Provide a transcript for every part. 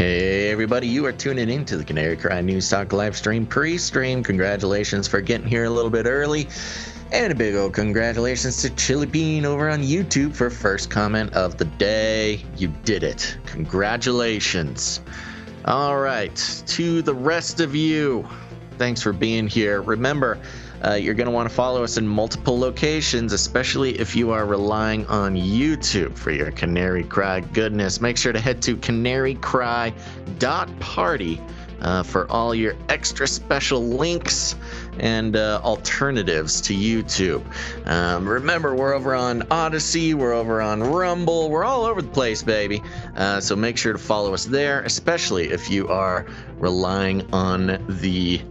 Hey everybody, you are tuning in to the Canary Cry News Talk live stream pre-stream. Congratulations for getting here a little bit early. And a big old congratulations to Chili Bean over on YouTube for first comment of the day. You did it. Congratulations. All right, to the rest of you, thanks for being here. Remember, you're going to want to follow us in multiple locations, especially if you are relying on YouTube for your Canary Cry goodness. Make sure to head to CanaryCry.Party for all your extra special links and alternatives to YouTube. Remember, we're over on Odyssey, we're over on Rumble, we're all over the place, baby. So make sure to follow us there, especially if you are relying on the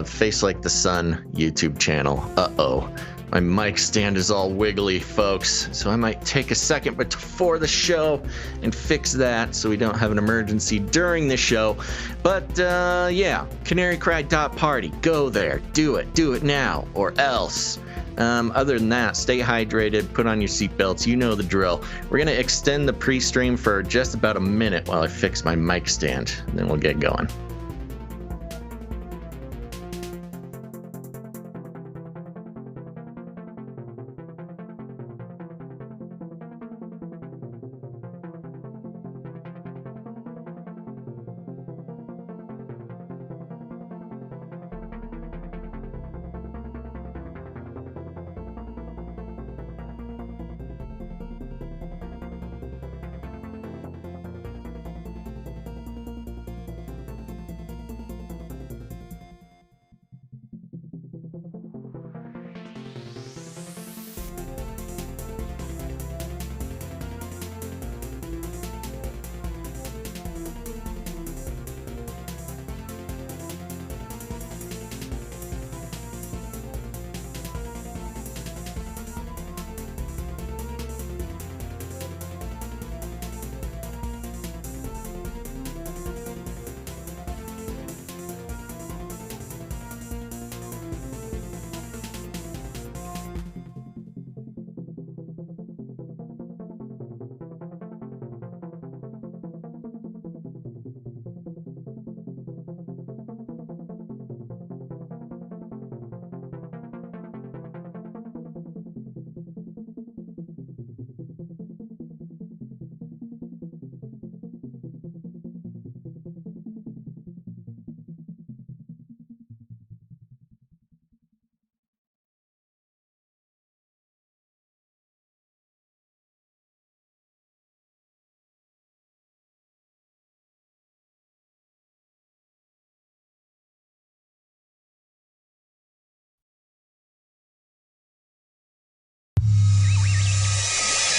Face Like the Sun YouTube channel. Uh-oh. My mic stand is all wiggly, folks, so I might take a second before the show and fix that so we don't have an emergency during the show. But, yeah, CanaryCry.Party. Go there. Do it now, or else. Other than that, stay hydrated, put on your seatbelts, you know the drill. We're going to extend the pre-stream for just about a minute while I fix my mic stand, and then we'll get going.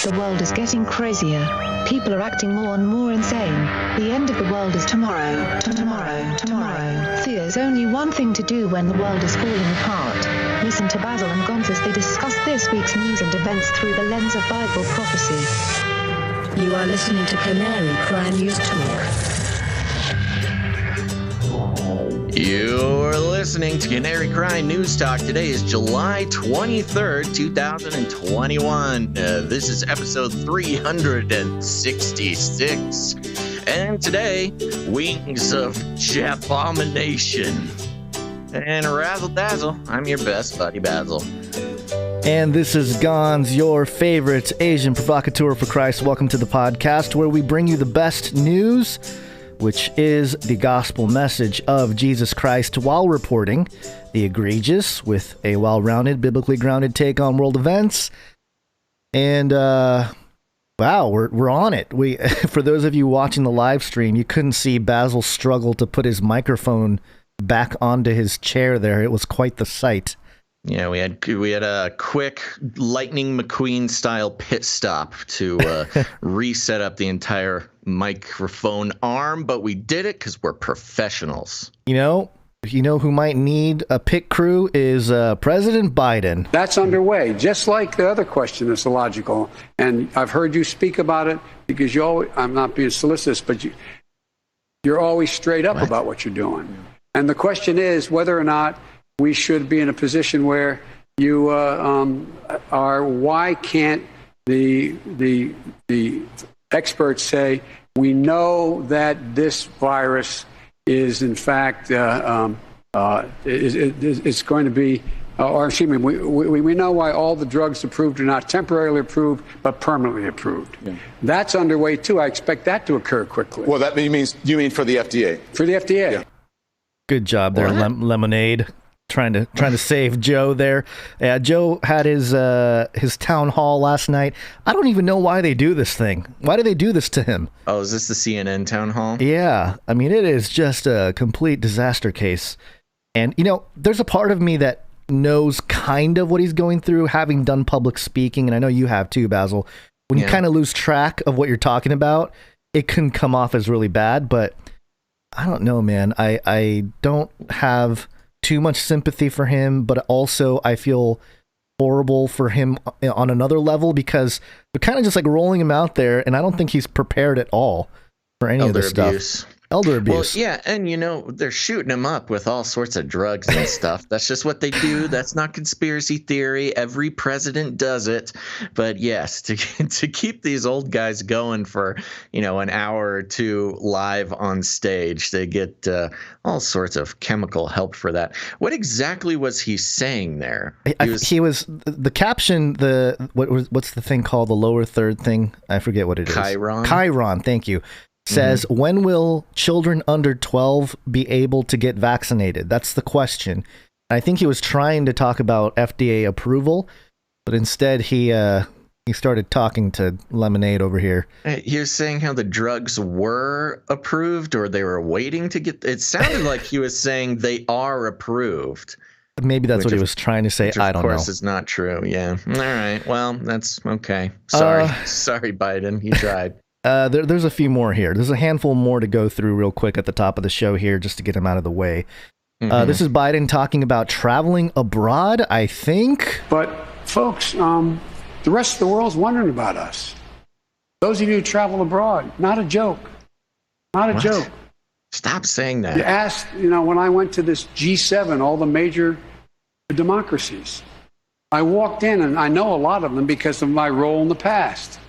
The world is getting crazier. People are acting more and more insane. The end of the world is tomorrow. Tomorrow. There's only one thing to do when the world is falling apart. Listen to Basil and Gonz as they discuss this week's news and events through the lens of Bible prophecy. You are listening to Canary Cry News Talk. You're listening to Canary Cry News Talk. Today is July 23rd, 2021. This is episode 366. And today, Wings of Jabomination. And razzle dazzle, I'm your best buddy Basil. And this is Gonz, your favorite Asian provocateur for Christ. Welcome to the podcast where we bring you the best news, which is the gospel message of Jesus Christ, while reporting the egregious with a well-rounded, biblically grounded take on world events. And, wow, we're on it. For those of you watching the live stream, you couldn't see Basil struggle to put his microphone back onto his chair there. It was quite the sight. Yeah, we had a quick Lightning McQueen style pit stop to reset up the entire microphone arm, but we did it because we're professionals. You know who might need a pit crew is President Biden. That's underway, just like the other question that's illogical. And I've heard you speak about it because you always, I'm not being solicitous, but you're always straight up about what you're doing. And the question is whether or not we should be in a position where you are. Why can't the experts say We know that this virus is, in fact, it's going to be, or excuse me, we know why all the drugs approved are not temporarily approved, but permanently approved. Yeah. That's underway, too. I expect that to occur quickly. Well, that means, you mean for the FDA? For the FDA. Yeah. Good job there, Lemonade. Trying to save Joe there. Joe had his town hall last night. I don't even know why they do this thing. Why do they do this to him? Oh, is this the CNN town hall? Yeah. I mean, it is just a complete disaster case. And, there's a part of me that knows kind of what he's going through, having done public speaking, and I know you have too, Basil. When you kind of lose track of what you're talking about, it can come off as really bad, but I don't know, man. I don't have too much sympathy for him, but also I feel horrible for him on another level because they're kind of just like rolling him out there, and I don't think he's prepared at all for any of this stuff. Elder abuse. Well, yeah, and they're shooting him up with all sorts of drugs and stuff. That's just what they do. That's not conspiracy theory. Every president does it. But yes, to keep these old guys going for an hour or two live on stage, they get all sorts of chemical help for that. What exactly was he saying there? He was the caption. What's the thing called? The lower third thing? I forget what it is. Chiron. Thank you. Says, when will children under 12 be able to get vaccinated? That's the question. I think he was trying to talk about FDA approval, but instead he started talking to Lemonade over here. He was saying how the drugs were approved or they were waiting to get... It sounded like he was saying they are approved. Maybe that's what he was trying to say. I don't know. Of course, it's not true. Yeah. All right. Well, that's okay. Sorry, Biden. You tried. There's a few more here. There's a handful more to go through real quick at the top of the show here, just to get them out of the way. This is Biden talking about traveling abroad, I think. But, folks, the rest of the world's wondering about us. Those of you who travel abroad, not a joke. Not a joke. Stop saying that. You asked, when I went to this G7, all the major democracies, I walked in, and I know a lot of them because of my role in the past.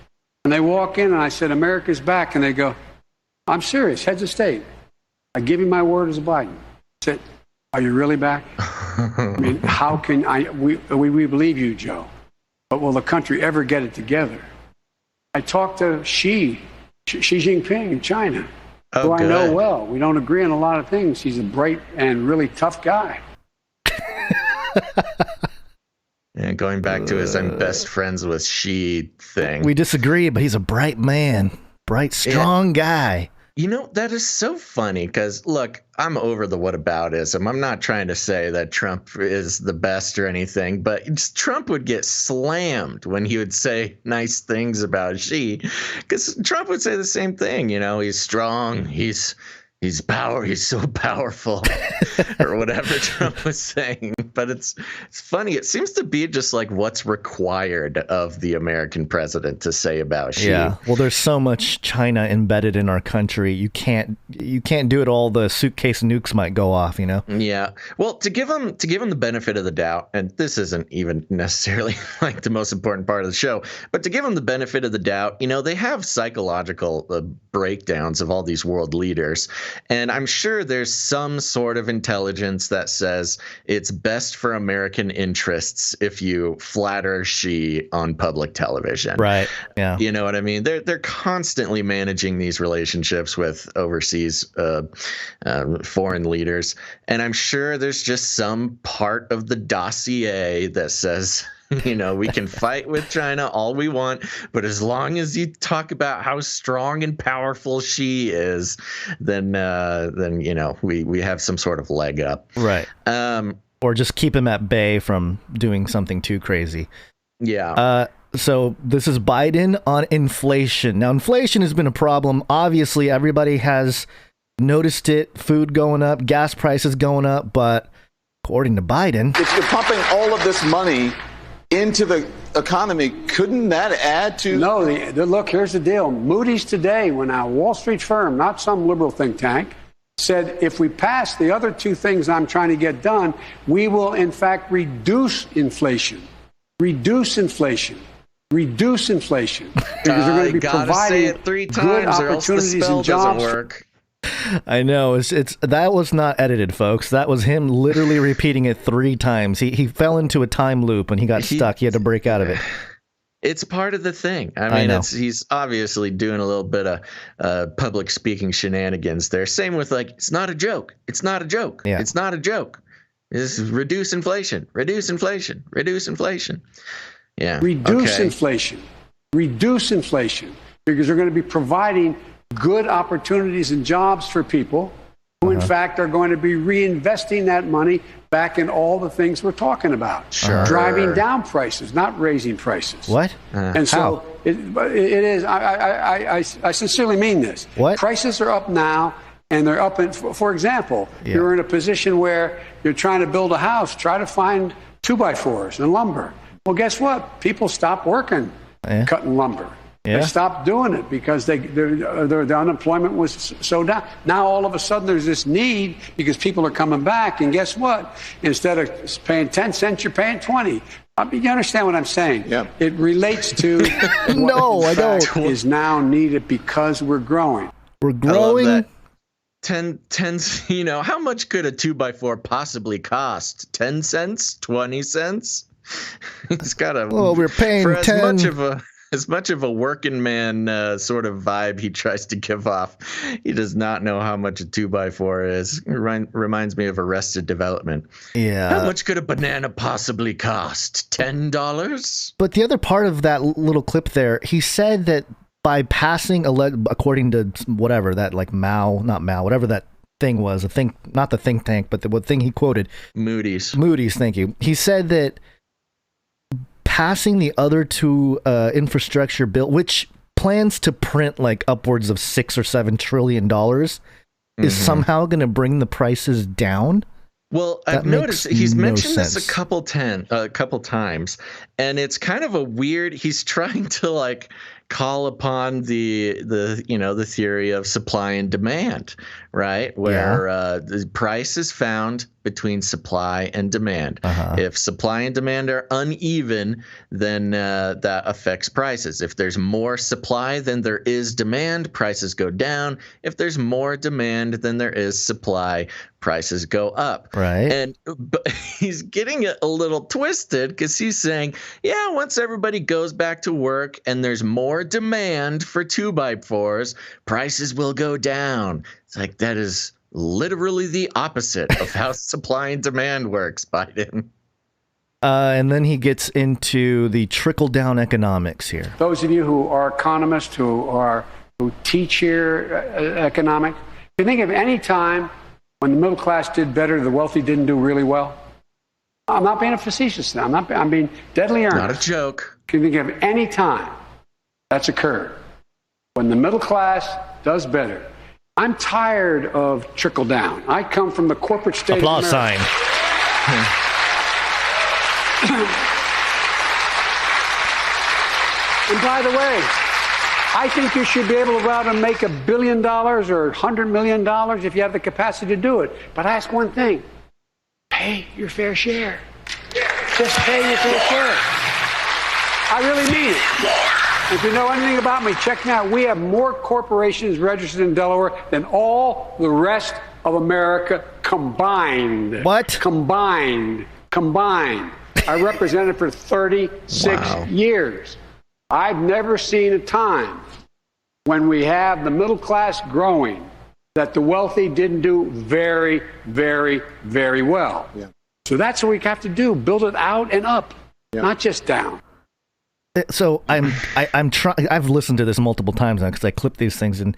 And they walk in and I said, America's back. And they go, I'm serious, heads of state. I give you my word as a Biden. I said, are you really back? I mean, how can we believe you, Joe. But will the country ever get it together? I talked to Xi Jinping in China, who I know well. We don't agree on a lot of things. He's a bright and really tough guy. And going back to his I'm best friends with Xi thing. We disagree, but he's a bright man. Bright, strong guy. That is so funny because, look, I'm over the whataboutism. I'm not trying to say that Trump is the best or anything, but Trump would get slammed when he would say nice things about Xi because Trump would say the same thing. He's strong. He's so powerful or whatever Trump was saying. But it's funny. It seems to be just like what's required of the American president to say about Xi. Yeah. Well, there's so much China embedded in our country. You can't do it all. The suitcase nukes might go off, Yeah. Well, to give him the benefit of the doubt, and this isn't even necessarily like the most important part of the show, but to give him the benefit of the doubt, they have psychological breakdowns of all these world leaders. And I'm sure there's some sort of intelligence that says it's best for American interests if you flatter Xi on public television. Right. Yeah. You know what I mean? They're constantly managing these relationships with overseas foreign leaders. And I'm sure there's just some part of the dossier that says, we can fight with China all we want, but as long as you talk about how strong and powerful Xi is, then we have some sort of leg up. Right. Or just keep him at bay from doing something too crazy. Yeah. So this is Biden on inflation. Now, inflation has been a problem. Obviously, everybody has noticed it. Food going up, gas prices going up, but according to Biden, if you're pumping all of this money into the economy, couldn't that add to... No, look, here's the deal. Moody's today, when a Wall Street firm, not some liberal think tank, said if we pass the other two things I'm trying to get done, we will in fact reduce inflation. Reduce inflation. reduce inflation because they're going to be providing good opportunities and jobs. I know it's that was not edited, folks. That was him literally repeating it 3 times. He fell into a time loop and he got stuck. He had to break out of it. It's part of the thing. I mean, he's obviously doing a little bit of public speaking shenanigans there. Same with like, it's not a joke. It's not a joke. Yeah. It's not a joke. This is reduce inflation. Reduce inflation. Reduce inflation. Yeah. Reduce inflation. Reduce inflation because they're going to be providing good opportunities and jobs for people who, in fact, are going to be reinvesting that money back in all the things we're talking about. Sure. Driving down prices, not raising prices. What? And so it is. I sincerely mean this. What? Prices are up now, and they're up. For example, you're in a position where you're trying to build a house, try to find 2x4s and lumber. Well, guess what? People stop working cutting lumber. They stopped doing it because the unemployment was so down. Now all of a sudden there's this need because people are coming back, and guess what? Instead of paying 10 cents, you're paying 20. I mean, you understand what I'm saying? Yeah. It relates to No, I don't. Is now needed because we're growing. We're growing. I love that. 10, you know, how much could a 2x4 possibly cost? 10 cents? 20 cents? He's got a. Well, we're paying for 10. As much of a working man sort of vibe he tries to give off, he does not know how much a 2x4 is. It reminds me of Arrested Development. Yeah. How much could a banana possibly cost? $10? But the other part of that little clip there, he said that by passing, according to whatever that like not Mao, whatever that thing was, not the think tank, but the thing he quoted. Moody's, thank you. He said that passing the other 2 infrastructure bill, which plans to print like upwards of $6 or $7 trillion, is somehow going to bring the prices down. Well, I've noticed he's mentioned this a couple times, and it's kind of a weird. He's trying to like call upon the theory of supply and demand, right? Where the price is found between supply and demand. If supply and demand are uneven, then that affects prices. If there's more supply than there is demand, prices go down. If there's more demand than there is supply, prices go up. Right. But he's getting it a little twisted because he's saying, yeah, once everybody goes back to work and there's more demand for 2x4s, prices will go down. It's like, that is literally the opposite of how supply and demand works, Biden. And then he gets into the trickle-down economics here. Those of you who are economists, who teach here economics, can you think of any time when the middle class did better, the wealthy didn't do really well? I'm not being facetious now. I'm being deadly earnest. Not a joke. Can you think of any time that's occurred when the middle class does better? I'm tired of trickle down. I come from the corporate state Applause of America. sign. And by the way, I think you should be able to go out and make $1 billion or $100 million if you have the capacity to do it. But I ask one thing: pay your fair share. Just pay your fair share. I really mean it. If you know anything about me, check me out. We have more corporations registered in Delaware than all the rest of America combined. What? Combined. I represented for 36 years. I've never seen a time when we have the middle class growing that the wealthy didn't do very, very, very well. Yeah. So that's what we have to do: build it out and up, not just down. So I'm trying. I've listened to this multiple times now because I clip these things, and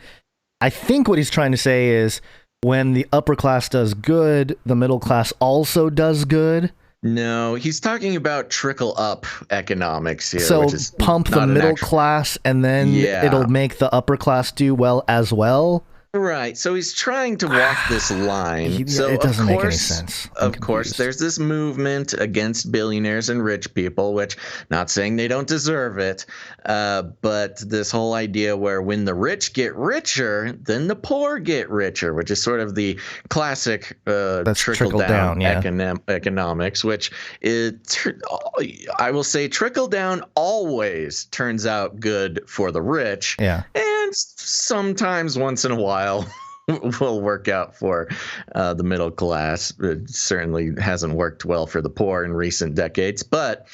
I think what he's trying to say is when the upper class does good, the middle class also does good. No, he's talking about trickle up economics here. So which is pump the middle class, and then it'll make the upper class do well as well. Right. So he's trying to walk this line. So it doesn't make any course, sense. Of course, there's this movement against billionaires and rich people, which not saying they don't deserve it, but this whole idea where when the rich get richer, then the poor get richer, which is sort of the classic trickle down economics, which I will say trickle down always turns out good for the rich. Yeah. And sometimes once in a while will work out for the middle class. It certainly hasn't worked well for the poor in recent decades, but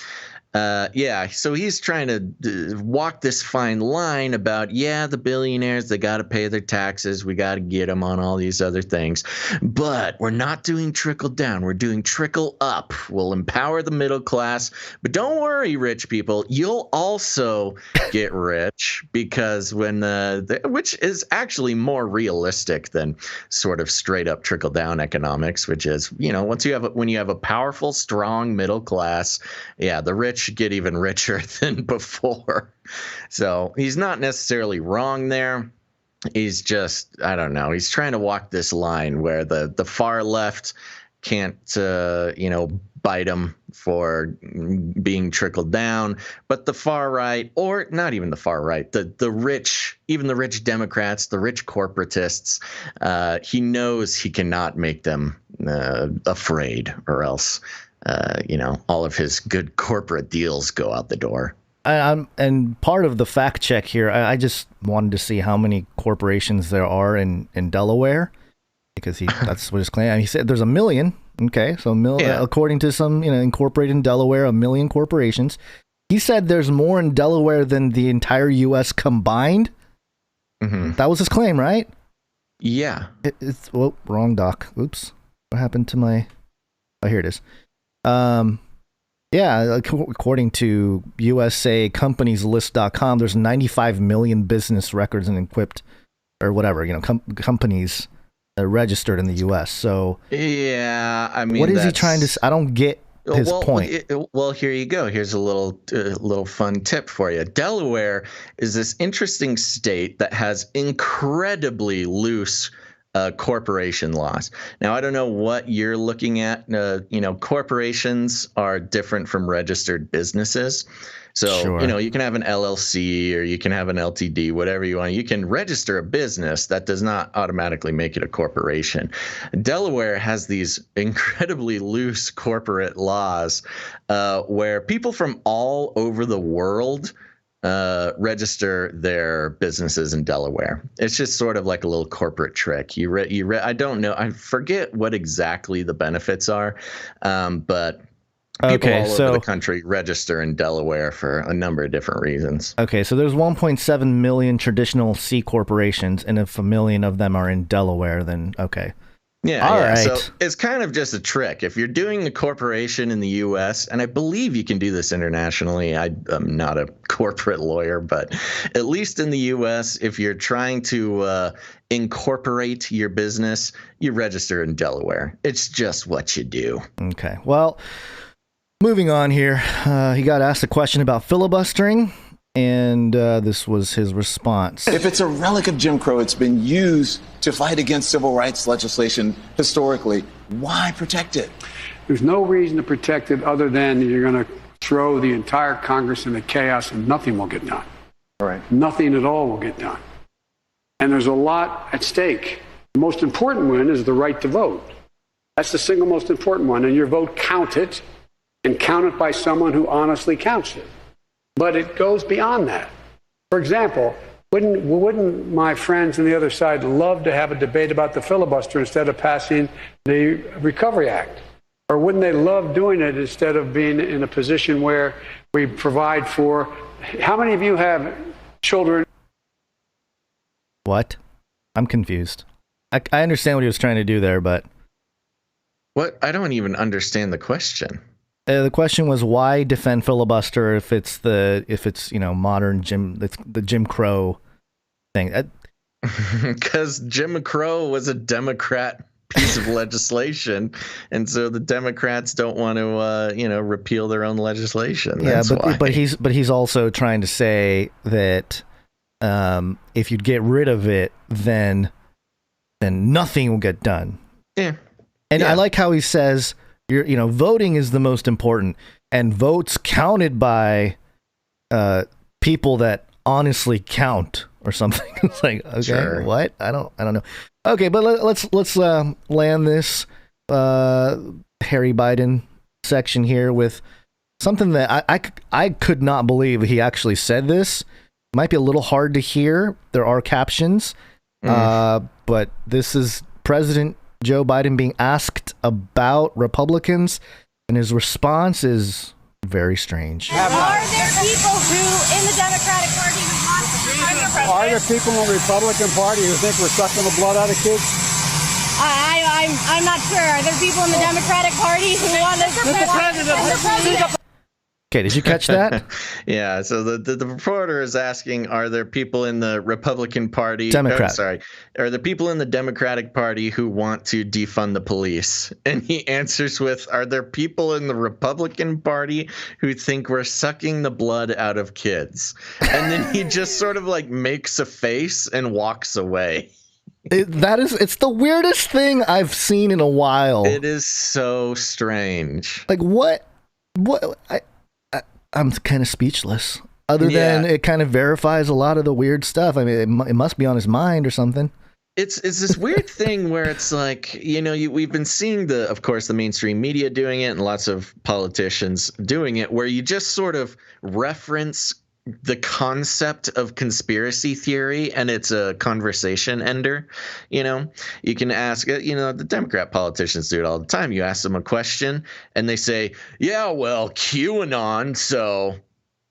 so he's trying to walk this fine line about, the billionaires, they got to pay their taxes. We got to get them on all these other things. But we're not doing trickle down. We're doing trickle up. We'll empower the middle class. But don't worry, rich people. You'll also get rich because which is actually more realistic than sort of straight up trickle down economics, which is, when you have a powerful, strong middle class, the rich get even richer than before. So he's not necessarily wrong there. He's just, I don't know, he's trying to walk this line where the far left can't bite him for being trickled down, but the far right, or not even the far right, the rich, even the rich Democrats, the rich corporatists, he knows he cannot make them afraid, or else all of his good corporate deals go out the door. And part of the fact check here, I just wanted to see how many corporations there are in Delaware, because that's what his claim. And he said there's 1 million. Okay, so according to some incorporated in Delaware, 1 million corporations. He said there's more in Delaware than the entire U.S. combined. Mm-hmm. That was his claim, right? Yeah. It's wrong doc. Oops, what happened to my? Oh, here it is. According to USACompaniesList.com, there's 95 million business records and equipped, or whatever, companies registered in the U.S. So I mean, what is he trying to? I don't get his point. Here you go. Here's a little fun tip for you. Delaware is this interesting state that has incredibly loose corporation laws. Now, I don't know what you're looking at. Corporations are different from registered businesses. So, sure. You can have an LLC or you can have an LTD, whatever you want. You can register a business. That does not automatically make it a corporation. Delaware has these incredibly loose corporate laws where people from all over the world register their businesses in Delaware. It's just sort of like a little corporate trick. I don't know. I forget what exactly the benefits are, but people all over the country register in Delaware for a number of different reasons. Okay, so there's 1.7 million traditional C corporations, and if 1 million of them are in Delaware, then okay. Yeah. So it's kind of just a trick. If you're doing a corporation in the U.S., and I believe you can do this internationally, I'm not a corporate lawyer, but at least in the U.S., if you're trying to incorporate your business, you register in Delaware. It's just what you do. Okay. Well, moving on here, he got asked a question about filibustering. And this was his response. If it's a relic of Jim Crow, it's been used to fight against civil rights legislation historically. Why protect it? There's no reason to protect it other than you're going to throw the entire Congress into chaos and nothing will get done. All right. Nothing at all will get done. And there's a lot at stake. The most important one is the right to vote. That's the single most important one. And your vote counted, and counted by someone who honestly counts it. But it goes beyond that. For example, wouldn't my friends on the other side love to have a debate about the filibuster instead of passing the Recovery Act? Or wouldn't they love doing it instead of being in a position where we provide for... How many of you have children? What? I'm confused. I understand what he was trying to do there, but... What? I don't even understand the question. The question was, why defend filibuster if it's modern the Jim Crow thing? Because Jim Crow was a Democrat piece of legislation, and so the Democrats don't want to repeal their own legislation. That's why. but he's also trying to say that if you'd get rid of it, then and nothing will get done. Yeah. And I like how he says, voting is the most important, and votes counted by people that honestly count or something. It's like, okay, sure. What? I don't know. Okay, but let's land this Harry Biden section here with something that I could not believe he actually said this. Might be a little hard to hear. There are captions, but this is President Joe Biden being asked about Republicans, and his response is very strange. Are there people who, in the Democratic Party, who want to run for president? Are there people in the Republican Party who think we're sucking the blood out of kids? I'm not sure. Are there people in the Democratic Party who want to... Mr. President. Okay, did you catch that? Yeah, so the reporter is asking, are there people in the Republican Party... are there people in the Democratic Party who want to defund the police? And he answers with, are there people in the Republican Party who think we're sucking the blood out of kids? And then he just sort of like makes a face and walks away. It's the weirdest thing I've seen in a while. It is so strange. Like, what I'm kind of speechless. Other than it kind of verifies a lot of the weird stuff. I mean, it must be on his mind or something. It's this weird thing where it's like, we've been seeing of course, the mainstream media doing it and lots of politicians doing it, where you just sort of reference the concept of conspiracy theory and it's a conversation ender. You can ask, the Democrat politicians do it all the time. You ask them a question and they say, yeah, well, QAnon. So,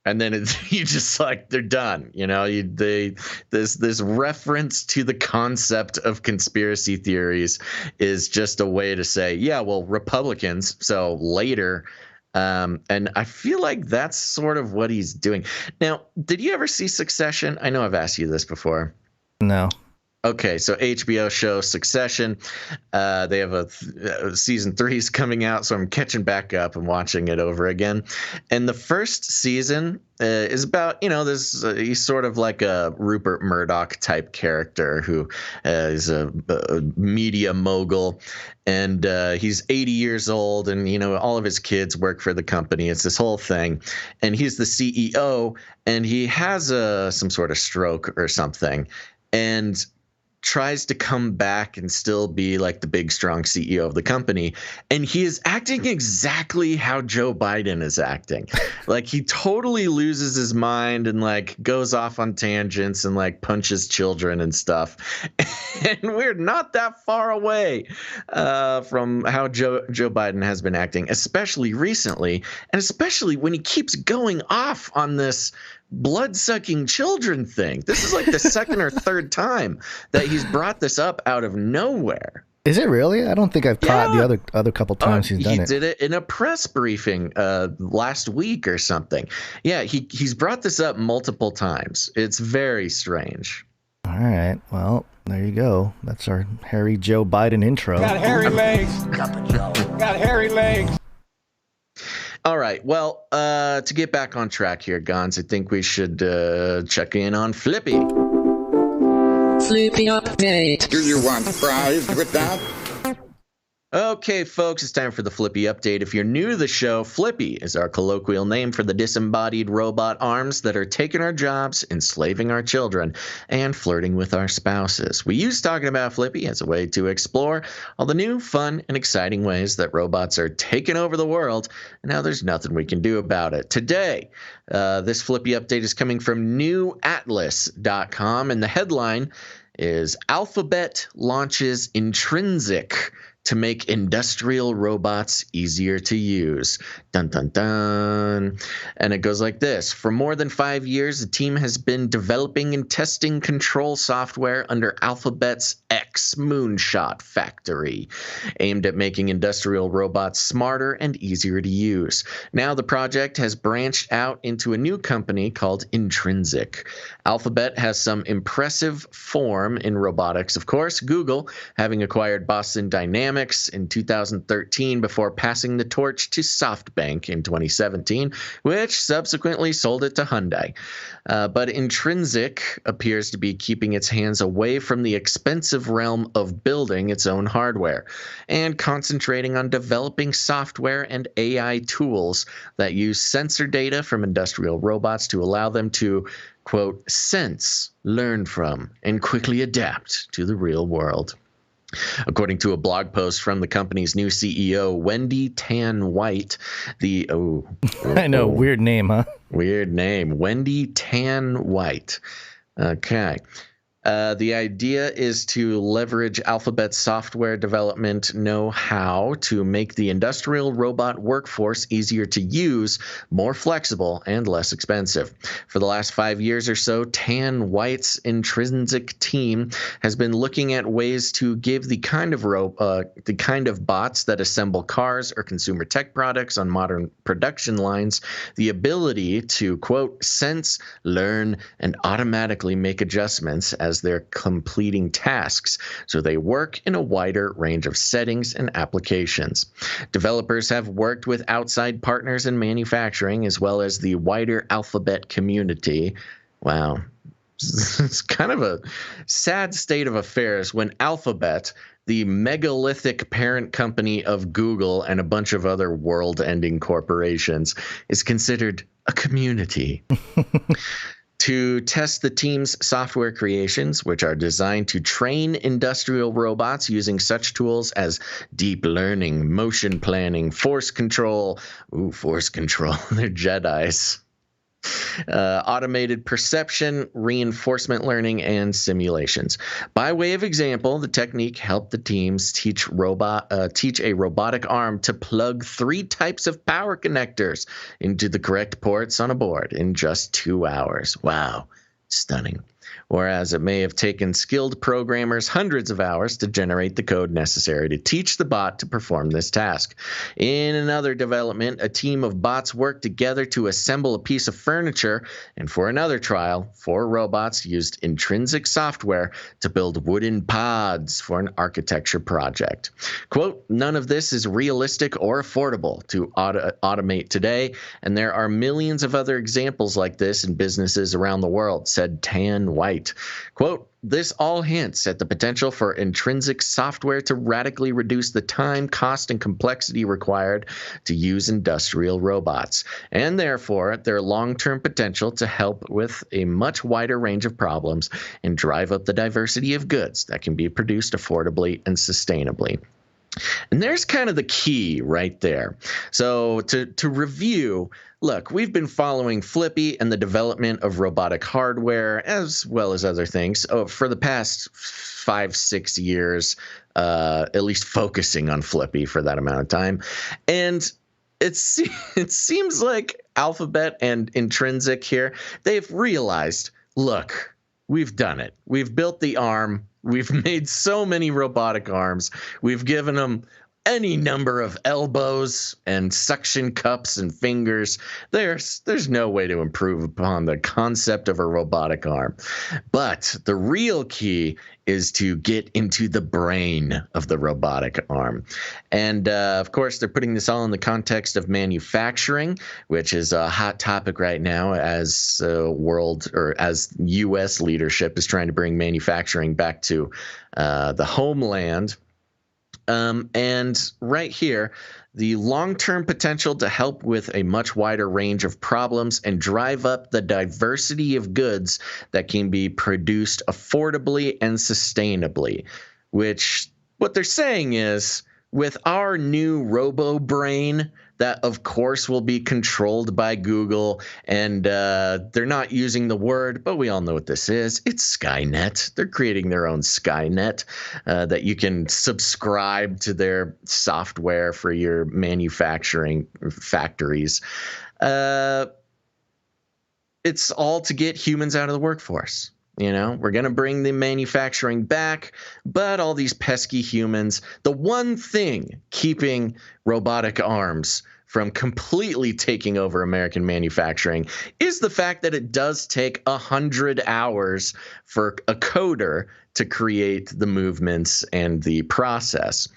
and then you just like, they're done. This reference to the concept of conspiracy theories is just a way to say, yeah, well, Republicans. So later, and I feel like that's sort of what he's doing. Now, did you ever see Succession? I know I've asked you this before. No. Okay, so HBO show Succession. They have a season 3 is coming out, so I'm catching back up and watching it over again. And the first season is about, he's sort of like a Rupert Murdoch type character who is a media mogul, and he's 80 years old, and all of his kids work for the company. It's this whole thing, and he's the CEO, and he has some sort of stroke or something, and tries to come back and still be like the big, strong CEO of the company. And he is acting exactly how Joe Biden is acting. Like, he totally loses his mind and like goes off on tangents and like punches children and stuff. And we're not that far away from how Joe Biden has been acting, especially recently. And especially when he keeps going off on this blood-sucking children thing. This is like the second or third time that he's brought this up out of nowhere. Is it really? I don't think I've caught the other couple times he's done it. He did it in a press briefing last week or something. Yeah, he's brought this up multiple times. It's very strange. All right. Well, there you go. That's our hairy Joe Biden intro. Got hairy legs. Got hairy legs. All right. Well, to get back on track here, Gons, I think we should check in on Flippy. Flippy update. Do you want fries with that? Okay, folks, it's time for the Flippy update. If you're new to the show, Flippy is our colloquial name for the disembodied robot arms that are taking our jobs, enslaving our children, and flirting with our spouses. We use talking about Flippy as a way to explore all the new, fun, and exciting ways that robots are taking over the world, and now there's nothing we can do about it. Today, this Flippy update is coming from newatlas.com, and the headline is Alphabet launches Intrinsic to make industrial robots easier to use. Dun, dun, dun. And it goes like this. For more than 5 years, the team has been developing and testing control software under Alphabet's X Moonshot factory, aimed at making industrial robots smarter and easier to use. Now the project has branched out into a new company called Intrinsic. Alphabet has some impressive form in robotics, of course, Google having acquired Boston Dynamics in 2013 before passing the torch to SoftBank in 2017, which subsequently sold it to Hyundai. But Intrinsic appears to be keeping its hands away from the expensive realm realm of building its own hardware and concentrating on developing software and AI tools that use sensor data from industrial robots to allow them to, quote, sense, learn from, and quickly adapt to the real world. According to a blog post from the company's new CEO, Wendy Tan White, I know, weird name, huh? Weird name. Wendy Tan White. Okay. The idea is to leverage Alphabet's software development know-how to make the industrial robot workforce easier to use, more flexible, and less expensive. For the last 5 years or so, Tan White's Intrinsic team has been looking at ways to give the kind of bots that assemble cars or consumer tech products on modern production lines the ability to, quote, sense, learn, and automatically make adjustments as they're completing tasks, so they work in a wider range of settings and applications. Developers have worked with outside partners in manufacturing as well as the wider Alphabet community. Wow. It's kind of a sad state of affairs when Alphabet, the megalithic parent company of Google and a bunch of other world-ending corporations, is considered a community. To test the team's software creations, which are designed to train industrial robots using such tools as deep learning, motion planning, force control. Ooh, force control. They're Jedis. Automated perception, reinforcement learning, and simulations. By way of example, the technique helped the teams teach a robotic arm to plug 3 types of power connectors into the correct ports on a board in just 2 hours. Wow, stunning. Whereas it may have taken skilled programmers hundreds of hours to generate the code necessary to teach the bot to perform this task. In another development, a team of bots worked together to assemble a piece of furniture, and for another trial, 4 robots used Intrinsic software to build wooden pods for an architecture project. Quote, none of this is realistic or affordable to automate today, and there are millions of other examples like this in businesses around the world, said Tan White. Quote, this all hints at the potential for Intrinsic software to radically reduce the time, cost, and complexity required to use industrial robots, and therefore their long-term potential to help with a much wider range of problems and drive up the diversity of goods that can be produced affordably and sustainably. And there's kind of the key right there. So to review, look, we've been following FLIPPY and the development of robotic hardware as well as other things for the past 5-6 years, at least focusing on FLIPPY for that amount of time. And it seems like Alphabet and Intrinsic here, they've realized, look, we've done it. We've built the arm. We've made so many robotic arms. We've given them any number of elbows and suction cups and fingers. There's no way to improve upon the concept of a robotic arm. But the real key is to get into the brain of the robotic arm. And of course, they're putting this all in the context of manufacturing, which is a hot topic right now as as U.S. leadership is trying to bring manufacturing back to the homeland. And right here, the long-term potential to help with a much wider range of problems and drive up the diversity of goods that can be produced affordably and sustainably, which what they're saying is with our new robo-brain that, of course, will be controlled by Google, and they're not using the word, but we all know what this is. It's Skynet. They're creating their own Skynet that you can subscribe to their software for your manufacturing factories. It's all to get humans out of the workforce. You know, we're going to bring the manufacturing back, but all these pesky humans, the one thing keeping robotic arms from completely taking over American manufacturing is the fact that it does take 100 hours for a coder to create the movements and the process.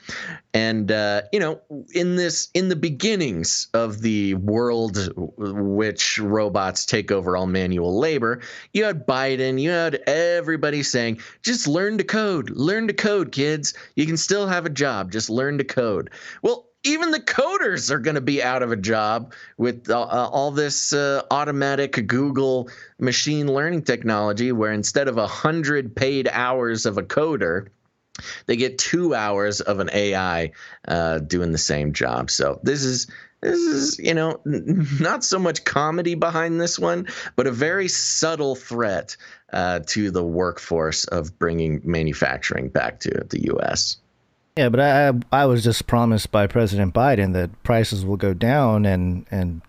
And, in the beginnings of the world which robots take over all manual labor, you had Biden, you had everybody saying, just learn to code, kids. You can still have a job. Just learn to code. Well, even the coders are going to be out of a job with all this automatic Google machine learning technology, where instead of 100 paid hours of a coder, they get 2 hours of an AI doing the same job. So this is not so much comedy behind this one, but a very subtle threat to the workforce of bringing manufacturing back to the U.S. Yeah, but I was just promised by President Biden that prices will go down and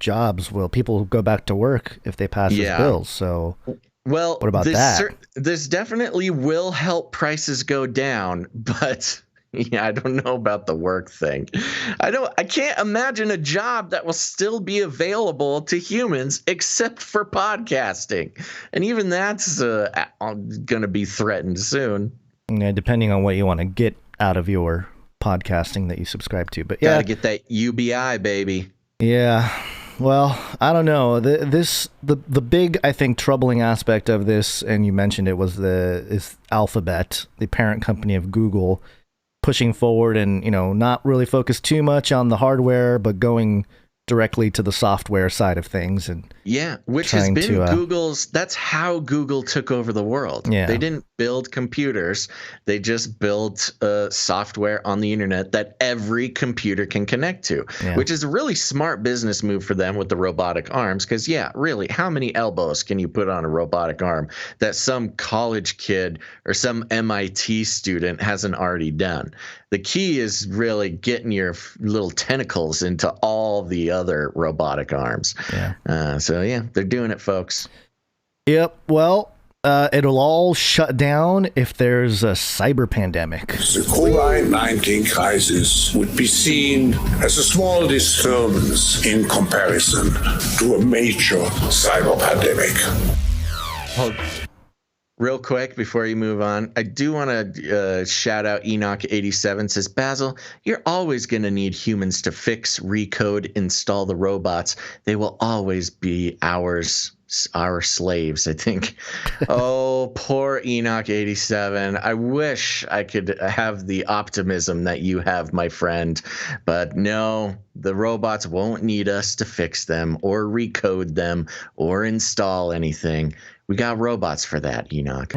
people will go back to work if they pass his bills. So, well, what about that? This definitely will help prices go down, but yeah, I don't know about the work thing. I can't imagine a job that will still be available to humans except for podcasting, and even that's going to be threatened soon. Yeah, depending on what you want to get out of your podcasting that you subscribe to. But yeah, gotta get that UBI, baby. Yeah. Well, I don't know. The big, I think, troubling aspect of this, and you mentioned it, is Alphabet, the parent company of Google, pushing forward and, not really focused too much on the hardware, but going directly to the software side of things. And which has been Google's, that's how Google took over the world. Yeah. They didn't build computers. They just built software on the internet that every computer can connect to, which is a really smart business move for them with the robotic arms. Because, really, how many elbows can you put on a robotic arm that some college kid or some MIT student hasn't already done? The key is really getting your little tentacles into all the other robotic arms. They're doing it, folks. Yep. Well, it'll all shut down if there's a cyber pandemic. The COVID-19 crisis would be seen as a small disturbance in comparison to a major cyber pandemic. Well, real quick before you move on, I do want to shout out Enoch87. Says, Basil, you're always going to need humans to fix, recode, install the robots. They will always be our slaves, I think. Oh, poor Enoch87. I wish I could have the optimism that you have, my friend. But no, the robots won't need us to fix them or recode them or install anything. We got robots for that, Enoch.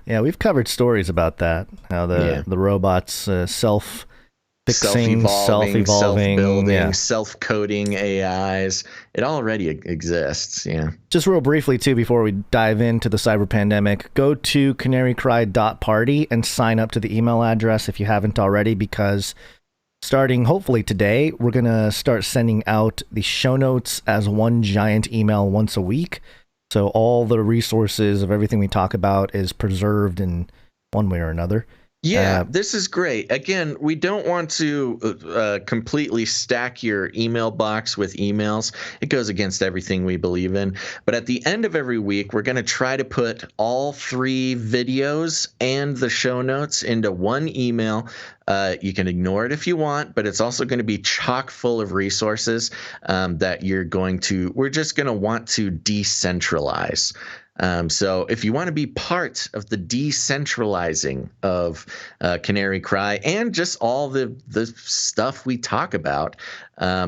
Yeah, we've covered stories about that. How the robots self-fixing, self-evolving, self-building, self-coding AIs. It already exists, Just real briefly, too, before we dive into the cyber pandemic, go to CanaryCry.Party and sign up to the email address if you haven't already, because starting hopefully today, we're going to start sending out the show notes as one giant email once a week. So all the resources of everything we talk about is preserved in one way or another. Yeah, this is great. Again, we don't want to completely stack your email box with emails. It goes against everything we believe in. But at the end of every week, we're going to try to put all 3 videos and the show notes into one email. You can ignore it if you want, but it's also going to be chock full of resources that we're just going to want to decentralize. So if you want to be part of the decentralizing of Canary Cry and just all the stuff we talk about,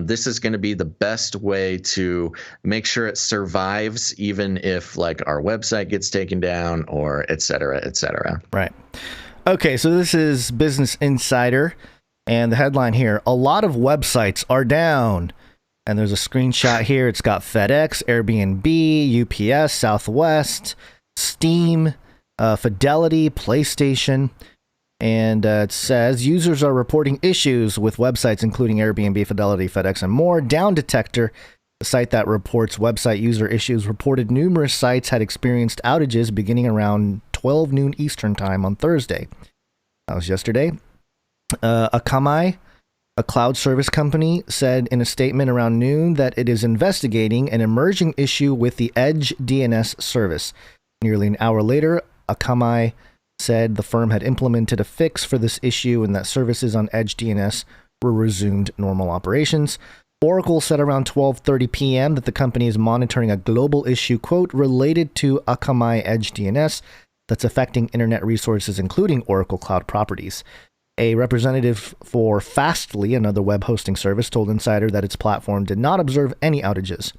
this is going to be the best way to make sure it survives, even if our website gets taken down or et cetera, et cetera. Right. Okay, so this is Business Insider, and the headline here, a lot of websites are down. And there's a screenshot here. It's got FedEx, Airbnb, UPS, Southwest, Steam, Fidelity, PlayStation. And it says users are reporting issues with websites including Airbnb, Fidelity, FedEx, and more. Down Detector, the site that reports website user issues, reported numerous sites had experienced outages beginning around 12 noon Eastern time on Thursday. That was yesterday. Akamai, a cloud service company, said in a statement around noon that it is investigating an emerging issue with the Edge DNS service. Nearly an hour later, Akamai said the firm had implemented a fix for this issue and that services on Edge DNS were resumed normal operations. Oracle said around 12:30 p.m. that the company is monitoring a global issue, quote, related to Akamai Edge DNS that's affecting internet resources, including Oracle Cloud properties. A representative for Fastly, another web hosting service, told Insider that its platform did not observe any outages.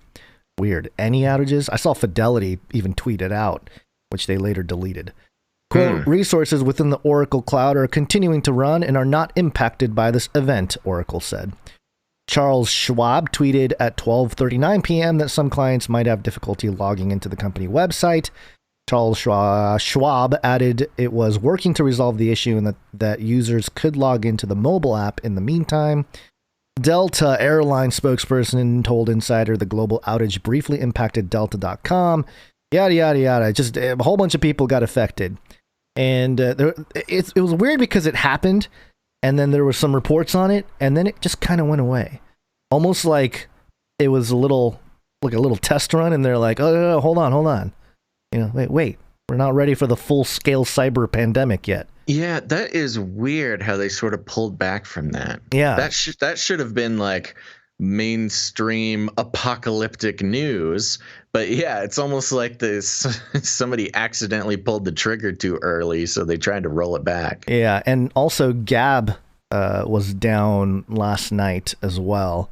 Weird. Any outages? I saw Fidelity even tweet it out, which they later deleted. Quote, resources within the Oracle Cloud are continuing to run and are not impacted by this event, Oracle said. Charles Schwab tweeted at 12:39 p.m. that some clients might have difficulty logging into the company website. Charles Schwab added it was working to resolve the issue and that users could log into the mobile app in the meantime. Delta Airlines spokesperson told Insider the global outage briefly impacted Delta.com. Yada, yada, yada. Just a whole bunch of people got affected. And it was weird because it happened, and then there were some reports on it, and then it just kind of went away. Almost like it was a little test run, and they're like, oh, hold on. Wait, we're not ready for the full-scale cyber pandemic yet. Yeah, that is weird how they sort of pulled back from that. Yeah. That should have been like mainstream apocalyptic news. But yeah, it's almost like somebody accidentally pulled the trigger too early, so they tried to roll it back. Yeah, and also Gab was down last night as well,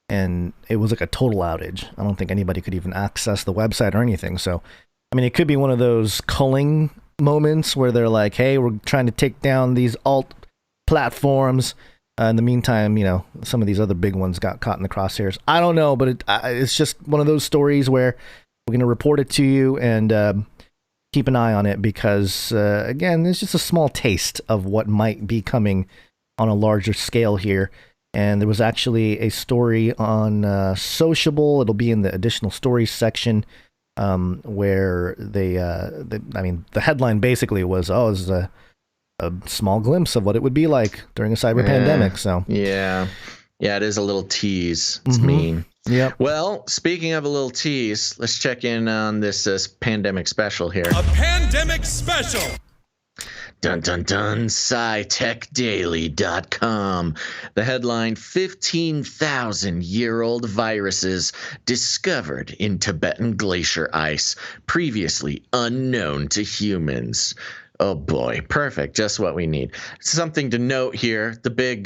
and it was like a total outage. I don't think anybody could even access the website or anything. So, I mean, it could be one of those culling moments where they're like, hey, we're trying to take down these alt platforms. In the meantime, some of these other big ones got caught in the crosshairs. I don't know, but it's just one of those stories where we're going to report it to you and keep an eye on it because, again, there's just a small taste of what might be coming on a larger scale here. And there was actually a story on Sociable. It'll be in the additional stories section where the headline basically was, this is a small glimpse of what it would be like during a cyber pandemic. So yeah, it is a little tease. It's mean. Yeah. Well, speaking of a little tease, let's check in on this pandemic special here. A pandemic special. Dun dun dun. SciTechDaily.com. The headline: 15,000-year-old viruses discovered in Tibetan glacier ice, previously unknown to humans. Oh boy, perfect. Just what we need. Something to note here, the big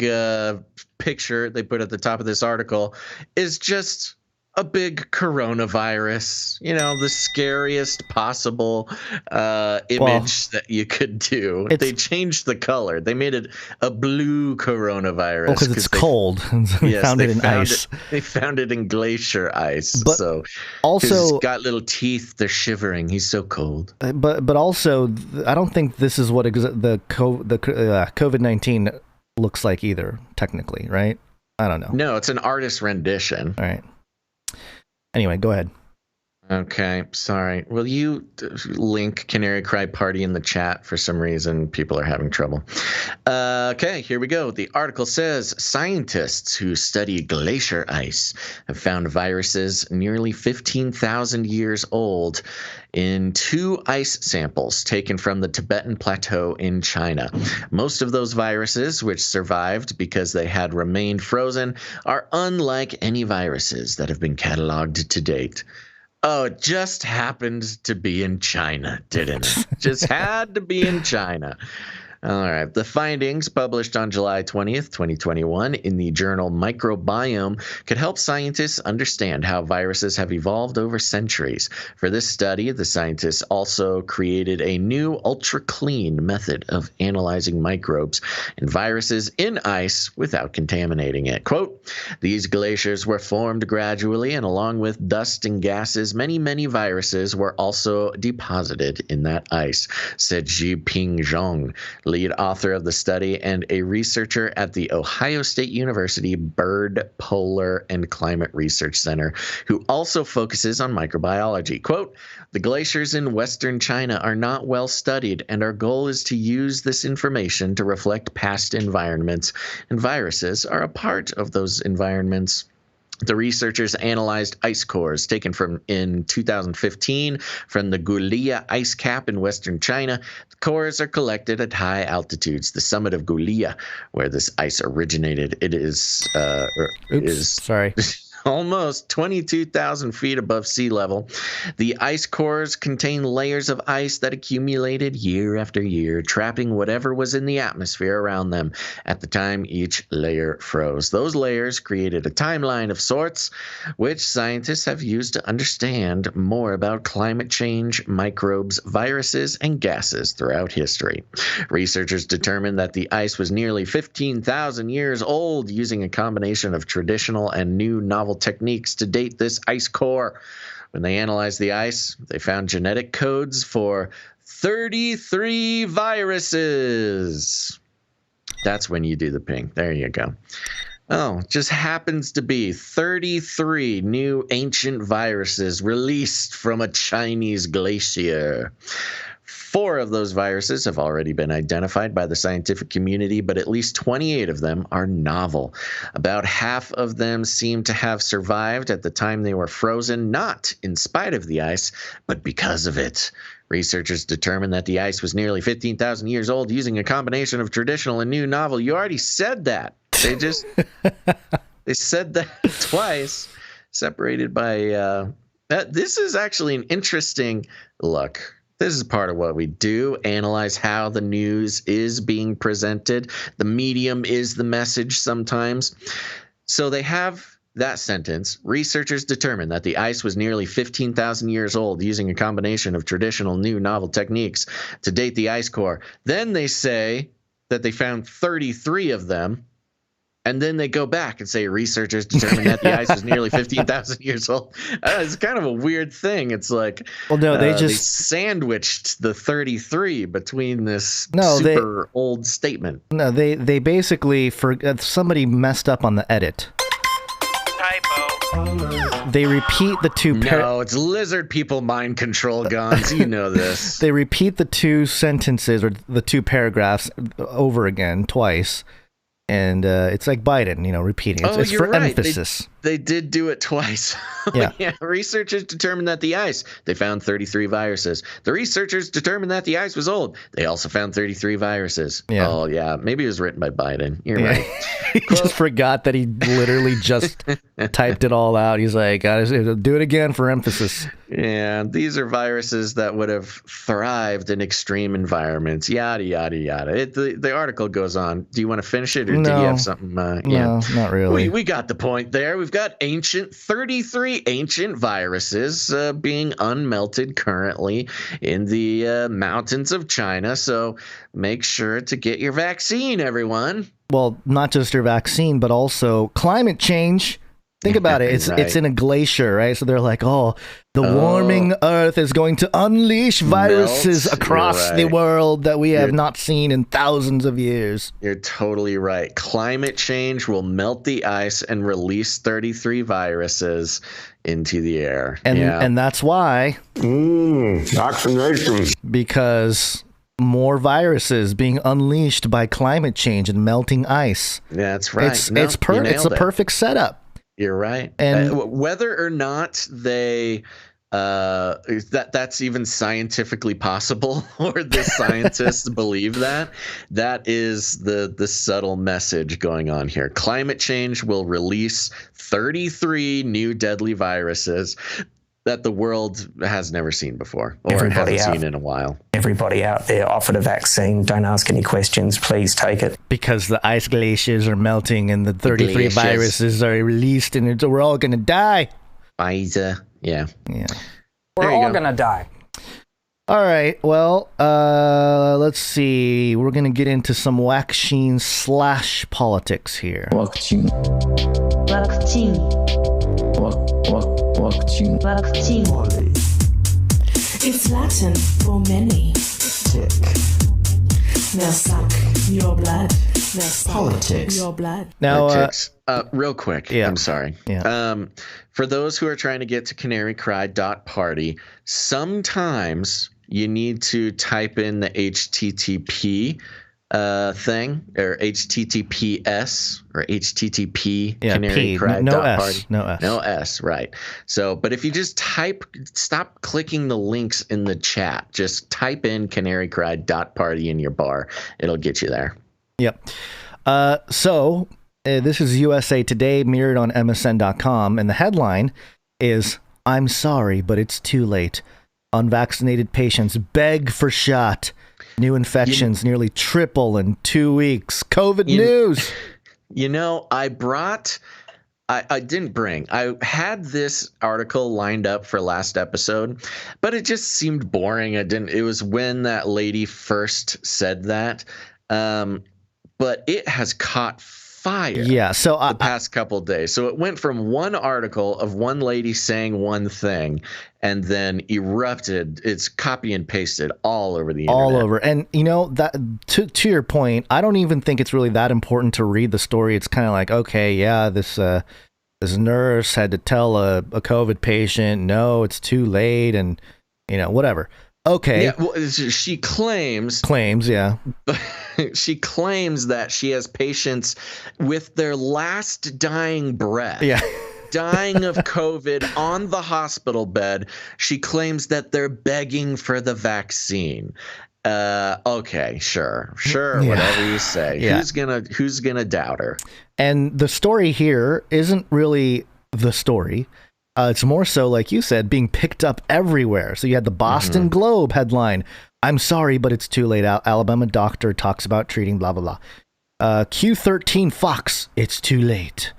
picture they put at the top of this article is just a big coronavirus, the scariest possible image that you could do. They changed the color. They made it a blue coronavirus. Because it's cold. Yes, found it in ice. They found it in glacier ice. But so also, he's got little teeth. They're shivering. He's so cold. But also, I don't think this is what the COVID-19 looks like either, technically, right? I don't know. No, it's an artist rendition. All right. Anyway, go ahead. Okay, sorry. Will you link CanaryCry.Party in the chat? For some reason, people are having trouble. Okay, here we go. The article says, scientists who study glacier ice have found viruses nearly 15,000 years old in 2 ice samples taken from the Tibetan Plateau in China. Most of those viruses, which survived because they had remained frozen, are unlike any viruses that have been cataloged to date. Oh, it just happened to be in China, didn't it? Just had to be in China. All right. The findings, published on July 20th, 2021, in the journal Microbiome, could help scientists understand how viruses have evolved over centuries. For this study, the scientists also created a new ultra-clean method of analyzing microbes and viruses in ice without contaminating it. Quote, these glaciers were formed gradually, and along with dust and gases, many, many viruses were also deposited in that ice, said Jiping Zhong, lead author of the study, and a researcher at the Ohio State University Bird, Polar, and Climate Research Center, who also focuses on microbiology. Quote, "The glaciers in western China are not well studied, and our goal is to use this information to reflect past environments, and viruses are a part of those environments." The researchers analyzed ice cores taken in 2015 from the Gulia ice cap in western China. The cores are collected at high altitudes. The summit of Gulia, where this ice originated, is almost 22,000 feet above sea level. The ice cores contain layers of ice that accumulated year after year, trapping whatever was in the atmosphere around them at the time each layer froze. Those layers created a timeline of sorts, which scientists have used to understand more about climate change, microbes, viruses, and gases throughout history. Researchers determined that the ice was nearly 15,000 years old using a combination of traditional and new novel techniques to date this ice core. When they analyzed the ice, they found genetic codes for 33 viruses. That's when you do the ping. There you go. Oh, just happens to be 33 new ancient viruses released from a Chinese glacier. 4 of those viruses have already been identified by the scientific community, but at least 28 of them are novel. About half of them seem to have survived at the time they were frozen, not in spite of the ice, but because of it. Researchers determined that the ice was nearly 15,000 years old using a combination of traditional and new novel. You already said that. They said that twice, separated by this is actually an interesting look. This is part of what we do, analyze how the news is being presented. The medium is the message sometimes. So they have that sentence. Researchers determined that the ice was nearly 15,000 years old using a combination of traditional, new, novel techniques to date the ice core. Then they say that they found 33 of them. And then they go back and say researchers determined that the ice was nearly 15,000 years old. It's kind of a weird thing. It's like, well, no, they sandwiched the 33 between this super old statement. No, they basically somebody messed up on the edit. Typo. They repeat the two. No, it's lizard people mind control guns. You know this. They repeat the 2 sentences or the 2 paragraphs over again twice. And it's like Biden, repeating. It's for right. Emphasis. They did do it twice. Yeah. Researchers determined that the ice, they found 33 viruses. The researchers determined that the ice was old. They also found 33 viruses. Yeah. Oh, yeah. Maybe it was written by Biden. You're right. He just forgot that he literally just typed it all out. He's like, gotta do it again for emphasis. Yeah, these are viruses that would have thrived in extreme environments. Yada, yada, yada. The article goes on. Do you want to finish it, or did you have something? No, not really. We got the point there. We've got 33 ancient viruses being unmelted currently in the mountains of China. So make sure to get your vaccine, everyone. Well, not just your vaccine, but also climate change. Think about it. It's in a glacier, right? So they're like, the warming Earth is going to unleash viruses across the world that we have not seen in thousands of years. You're totally right. Climate change will melt the ice and release 33 viruses into the air. And that's why. Vaccination. Because more viruses being unleashed by climate change and melting ice. That's right. It's a perfect setup. You're right. And whether or not they that's even scientifically possible, or the scientists believe that is the subtle message going on here. Climate change will release 33 new deadly viruses that the world has never seen before, or hasn't seen in a while. Everybody out there offered a vaccine. Don't ask any questions. Please take it. Because the ice glaciers are melting and the 33 viruses are released, and we're all going to die. Pfizer. Yeah. We're all going to die. All right. Well, let's see. We're going to get into some Waccine/politics here. Waccine. It's Latin for many. They'll suck your blood. They'll suck Politics. your blood. Now, real quick. Yeah. I'm sorry. Yeah. For those who are trying to get to CanaryCry.Party, sometimes you need to type in the HTTP thing, or HTTPS or HTTP. CanaryCry.Party. No S, right. So, but if you just stop clicking the links in the chat, just type in CanaryCry.Party in your bar. It'll get you there. Yep. So this is USA Today, mirrored on MSN.com, and the headline is, "I'm sorry, but it's too late. Unvaccinated patients beg for shot. New infections nearly triple in 2 weeks. COVID news." You know, I had this article lined up for last episode, but it just seemed boring. It was when that lady first said that. But it has caught fire. Yeah, so the past couple of days. So it went from one article of one lady saying one thing, and then erupted. It's copy and pasted all over the internet. All over. And you know, that to your point, I don't even think it's really that important to read the story. It's kind of like, okay, yeah, this nurse had to tell a COVID patient, no, it's too late, and you know, whatever. Okay. Yeah, well, she claims, yeah. She claims that she has patients with their last dying breath. Yeah. Dying of COVID on the hospital bed. She claims that they're begging for the vaccine. Okay, sure, yeah. Whatever you say. Yeah. Who's gonna doubt her? And the story here isn't really the story. It's more so, like you said, being picked up everywhere. So you had the Boston Globe headline, "I'm sorry, but it's too late. Alabama doctor talks about treating blah, blah, blah." Q13 Fox, "It's too late."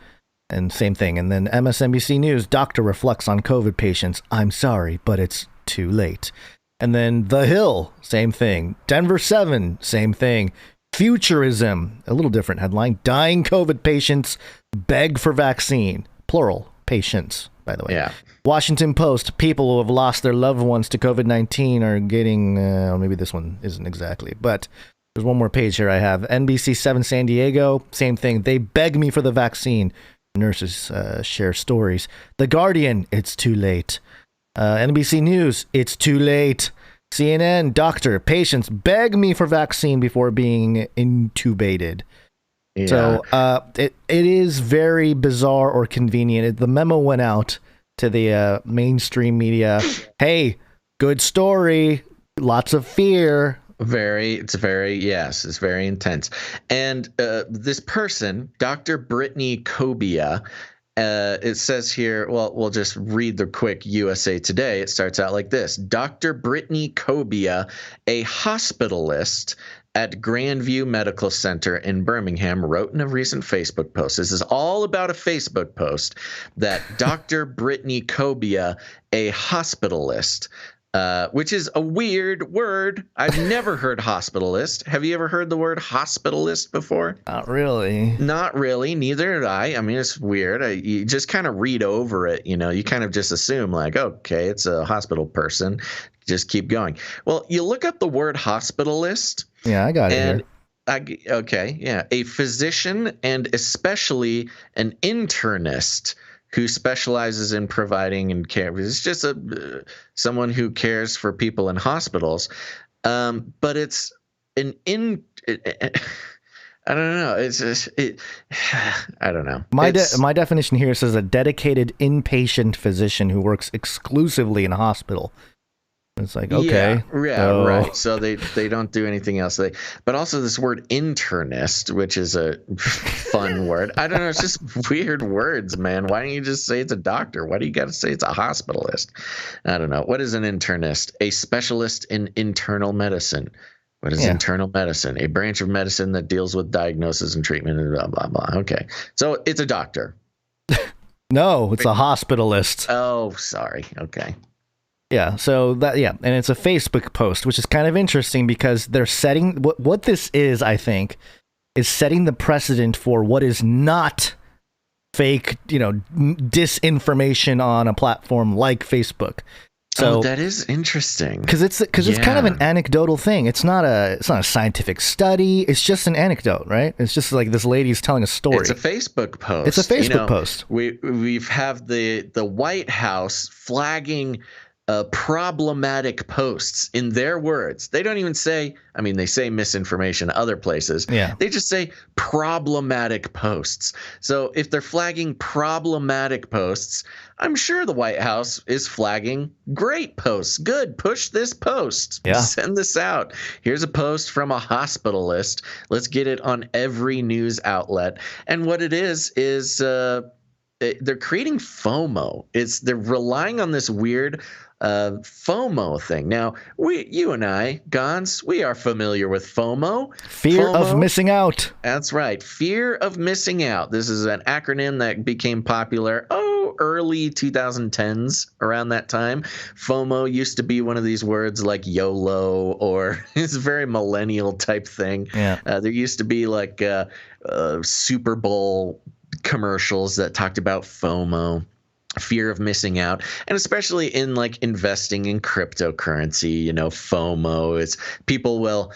And same thing. And then MSNBC News, "Doctor reflects on COVID patients. I'm sorry, but it's too late." And then The Hill, same thing. Denver 7, same thing. Futurism, a little different headline, "Dying COVID patients beg for vaccine." Plural, patients, by the way. Yeah. Washington Post, "People who have lost their loved ones to COVID-19 are getting," maybe this one isn't exactly, but there's one more page here I have. NBC 7 San Diego, same thing. "They beg me for the vaccine." Nurses share stories. The Guardian, "It's too late." NBC News, "It's too late." CNN, "Doctor, patients beg me for vaccine before being intubated." Yeah. So it is very bizarre or convenient. The memo went out to the mainstream media. Hey, good story. Lots of fear. It's very intense. And this person, Dr. Brittany Kobia, it says here, well, we'll just read the quick USA Today. It starts out like this. Dr. Brittany Kobia, a hospitalist at Grandview Medical Center in Birmingham, wrote in a recent Facebook post. This is all about a Facebook post that Dr. Brittany Kobia, a hospitalist, which is a weird word. I've never heard hospitalist. Have you ever heard the word hospitalist before? Not really. Not really. Neither did I. I mean, it's weird. You just kind of read over it. You know, you kind of just assume like, okay, it's a hospital person. Just keep going. Well, you look up the word hospitalist. Yeah, I got it. Okay, yeah. A physician and especially an internist who specializes in providing and care. It's just someone who cares for people in hospitals. But it's I don't know. I don't know. My definition here says a dedicated inpatient physician who works exclusively in a hospital. It's like, okay. Yeah, right. So they don't do anything else. But also this word internist, which is a fun word. I don't know. It's just weird words, man. Why don't you just say it's a doctor? Why do you got to say it's a hospitalist? I don't know. What is an internist? A specialist in internal medicine. What is internal medicine? A branch of medicine that deals with diagnosis and treatment and blah, blah, blah. Okay. So it's a doctor. No, it's a hospitalist. Oh, sorry. Okay. Yeah, so and it's a Facebook post, which is kind of interesting because they're setting what this is, I think, is setting the precedent for what is not fake, disinformation on a platform like Facebook. So that is interesting. Because it's kind of an anecdotal thing. It's not a scientific study. It's just an anecdote, right? It's just like this lady's telling a story. It's a Facebook post. It's a Facebook post. We've have the White House flagging problematic posts in their words. They don't even say, I mean, they say misinformation other places. Yeah. They just say problematic posts. So if they're flagging problematic posts, I'm sure the White House is flagging great posts. Good. Push this post. Yeah. Send this out. Here's a post from a hospitalist. Let's get it on every news outlet. And what it is they're creating FOMO. They're relying on this weird FOMO thing. Now, you and I, Gons, we are familiar with FOMO. Fear of missing out. That's right. Fear of missing out. This is an acronym that became popular, early 2010s, around that time. FOMO used to be one of these words like YOLO, or it's a very millennial type thing. Yeah. There used to be like Super Bowl commercials that talked about FOMO, fear of missing out, and especially in like investing in cryptocurrency, FOMO is people will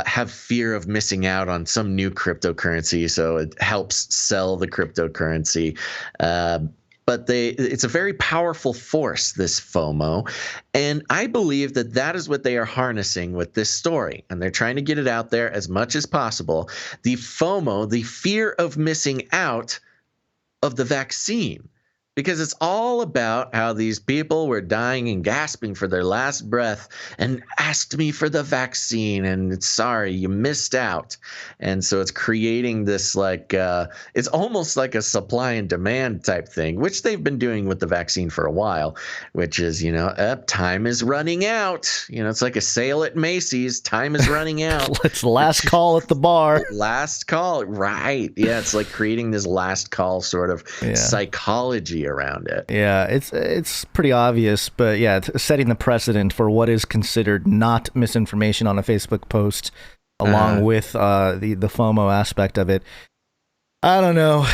have fear of missing out on some new cryptocurrency, so it helps sell the cryptocurrency. But it's a very powerful force, this FOMO, and I believe that is what they are harnessing with this story, and they're trying to get it out there as much as possible. The FOMO, the fear of missing out of the vaccine, because it's all about how these people were dying and gasping for their last breath and asked me for the vaccine, and it's sorry, you missed out. And so it's creating this it's almost like a supply and demand type thing, which they've been doing with the vaccine for a while, which is, time is running out. It's like a sale at Macy's. Time is running out. It's last call at the bar. Last call. Right. Yeah. It's like creating this last call sort of psychology around it. Yeah, it's pretty obvious, but yeah, it's setting the precedent for what is considered not misinformation on a Facebook post, along with the FOMO aspect of it. I don't know.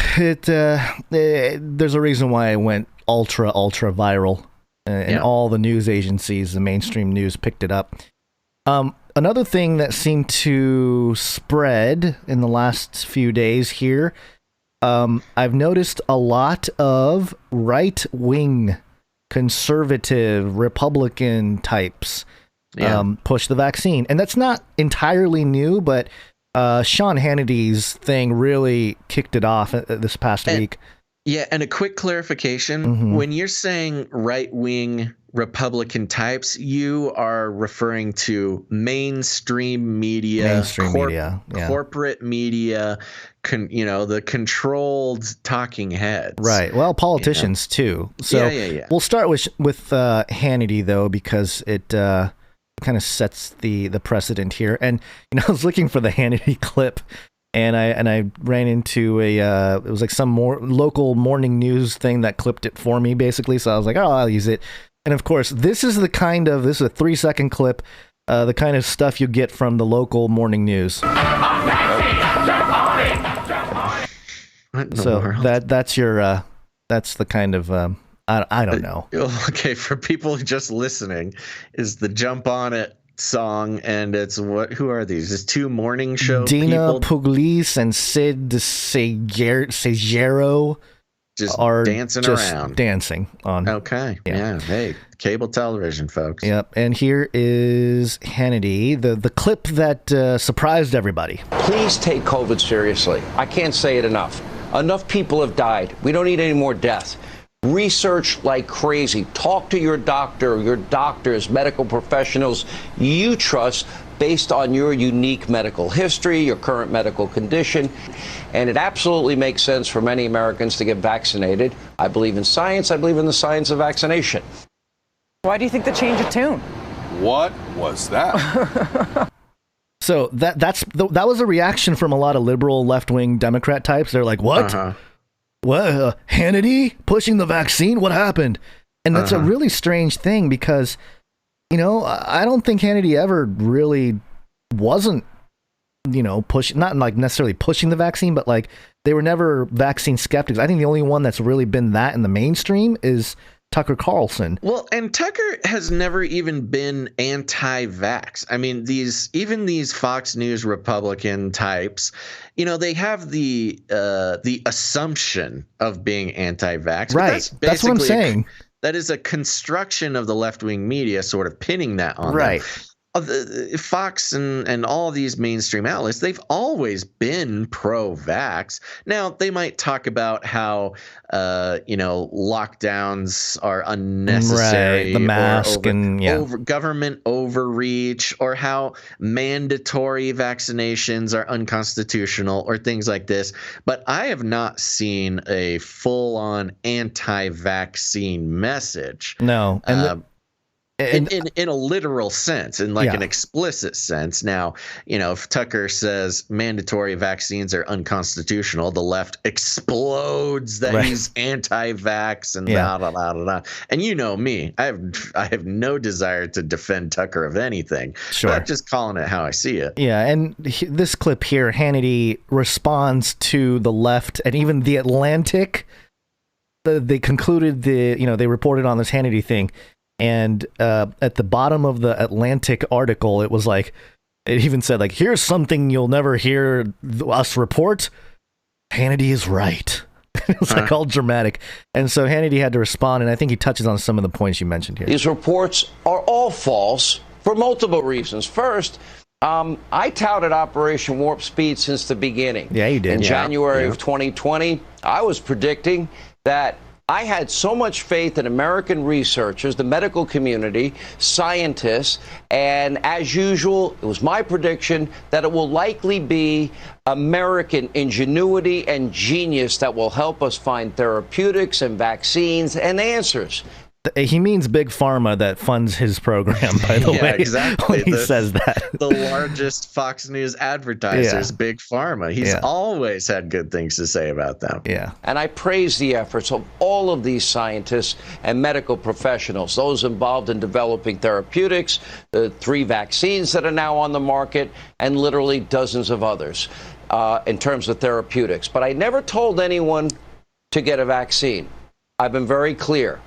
There's a reason why it went ultra viral, and all the news agencies, the mainstream news, picked it up. Another thing that seemed to spread in the last few days here. I've noticed a lot of right-wing, conservative, Republican types push the vaccine. And that's not entirely new, but Sean Hannity's thing really kicked it off this past week. Yeah, and a quick clarification. Mm-hmm. When you're saying right-wing Republican types, you are referring to mainstream media, corporate media, the controlled talking heads. Right. Well, politicians too. So we'll start with Hannity, though, because it kind of sets the precedent here. And I was looking for the Hannity clip, and I ran into it was like some more local morning news thing that clipped it for me, basically. So I was like, I'll use it. And of course, this is a 3-second clip, the kind of stuff you get from the local morning news. So that's the kind of I don't know. Okay, for people just listening, is the Jump On It song, and it's who are these? It's two morning show Dina people. Pugliese and Sid Segero just are dancing around. Dancing on. Okay. Yeah. Hey, cable television, folks. Yep. And here is Hannity, the clip that surprised everybody. Please take COVID seriously. I can't say it enough. Enough people have died. We don't need any more deaths. Research like crazy. Talk to your doctor, your doctors, medical professionals you trust based on your unique medical history, your current medical condition. And it absolutely makes sense for many Americans to get vaccinated. I believe in science. I believe in the science of vaccination. Why do you think the change of tune? What was that? So that was a reaction from a lot of liberal left-wing Democrat types. They're like, what? What? Hannity pushing the vaccine? What happened? And that's a really strange thing because, I don't think Hannity ever really wasn't, not like necessarily pushing the vaccine, but like they were never vaccine skeptics. I think the only one that's really been that in the mainstream is Tucker Carlson. Well, and Tucker has never even been anti-vax. I mean, these Fox News Republican types, they have the assumption of being anti-vax. Right. That's what I'm saying. That is a construction of the left-wing media sort of pinning that on right. them. Fox and all these mainstream outlets, they've always been pro-vax. Now, they might talk about how, lockdowns are unnecessary. Right, the mask over government overreach, or how mandatory vaccinations are unconstitutional, or things like this. But I have not seen a full-on anti-vaccine message. No. In a literal sense, in an explicit sense. Now, if Tucker says mandatory vaccines are unconstitutional, the left explodes that he's anti-vax and blah, blah, blah, blah, blah. And me, I have no desire to defend Tucker of anything. Sure. But I'm just calling it how I see it. Yeah, and this clip here, Hannity responds to the left and even The Atlantic. They concluded they reported on this Hannity thing. And at the bottom of the Atlantic article, it was like, it even said, like, here's something you'll never hear us report. Hannity is right. It's like all dramatic. And so Hannity had to respond, and I think he touches on some of the points you mentioned here. These reports are all false for multiple reasons. First, I touted Operation Warp Speed since the beginning. Yeah, you did. In January of 2020, I was predicting that I had so much faith in American researchers, the medical community, scientists, and as usual, it was my prediction that it will likely be American ingenuity and genius that will help us find therapeutics and vaccines and answers. He means Big Pharma that funds his program, by the way. Exactly. When he says that. The largest Fox News advertisers, Big Pharma. He's always had good things to say about them. Yeah. And I praise the efforts of all of these scientists and medical professionals, those involved in developing therapeutics, the 3 vaccines that are now on the market, and literally dozens of others in terms of therapeutics. But I never told anyone to get a vaccine. I've been very clear.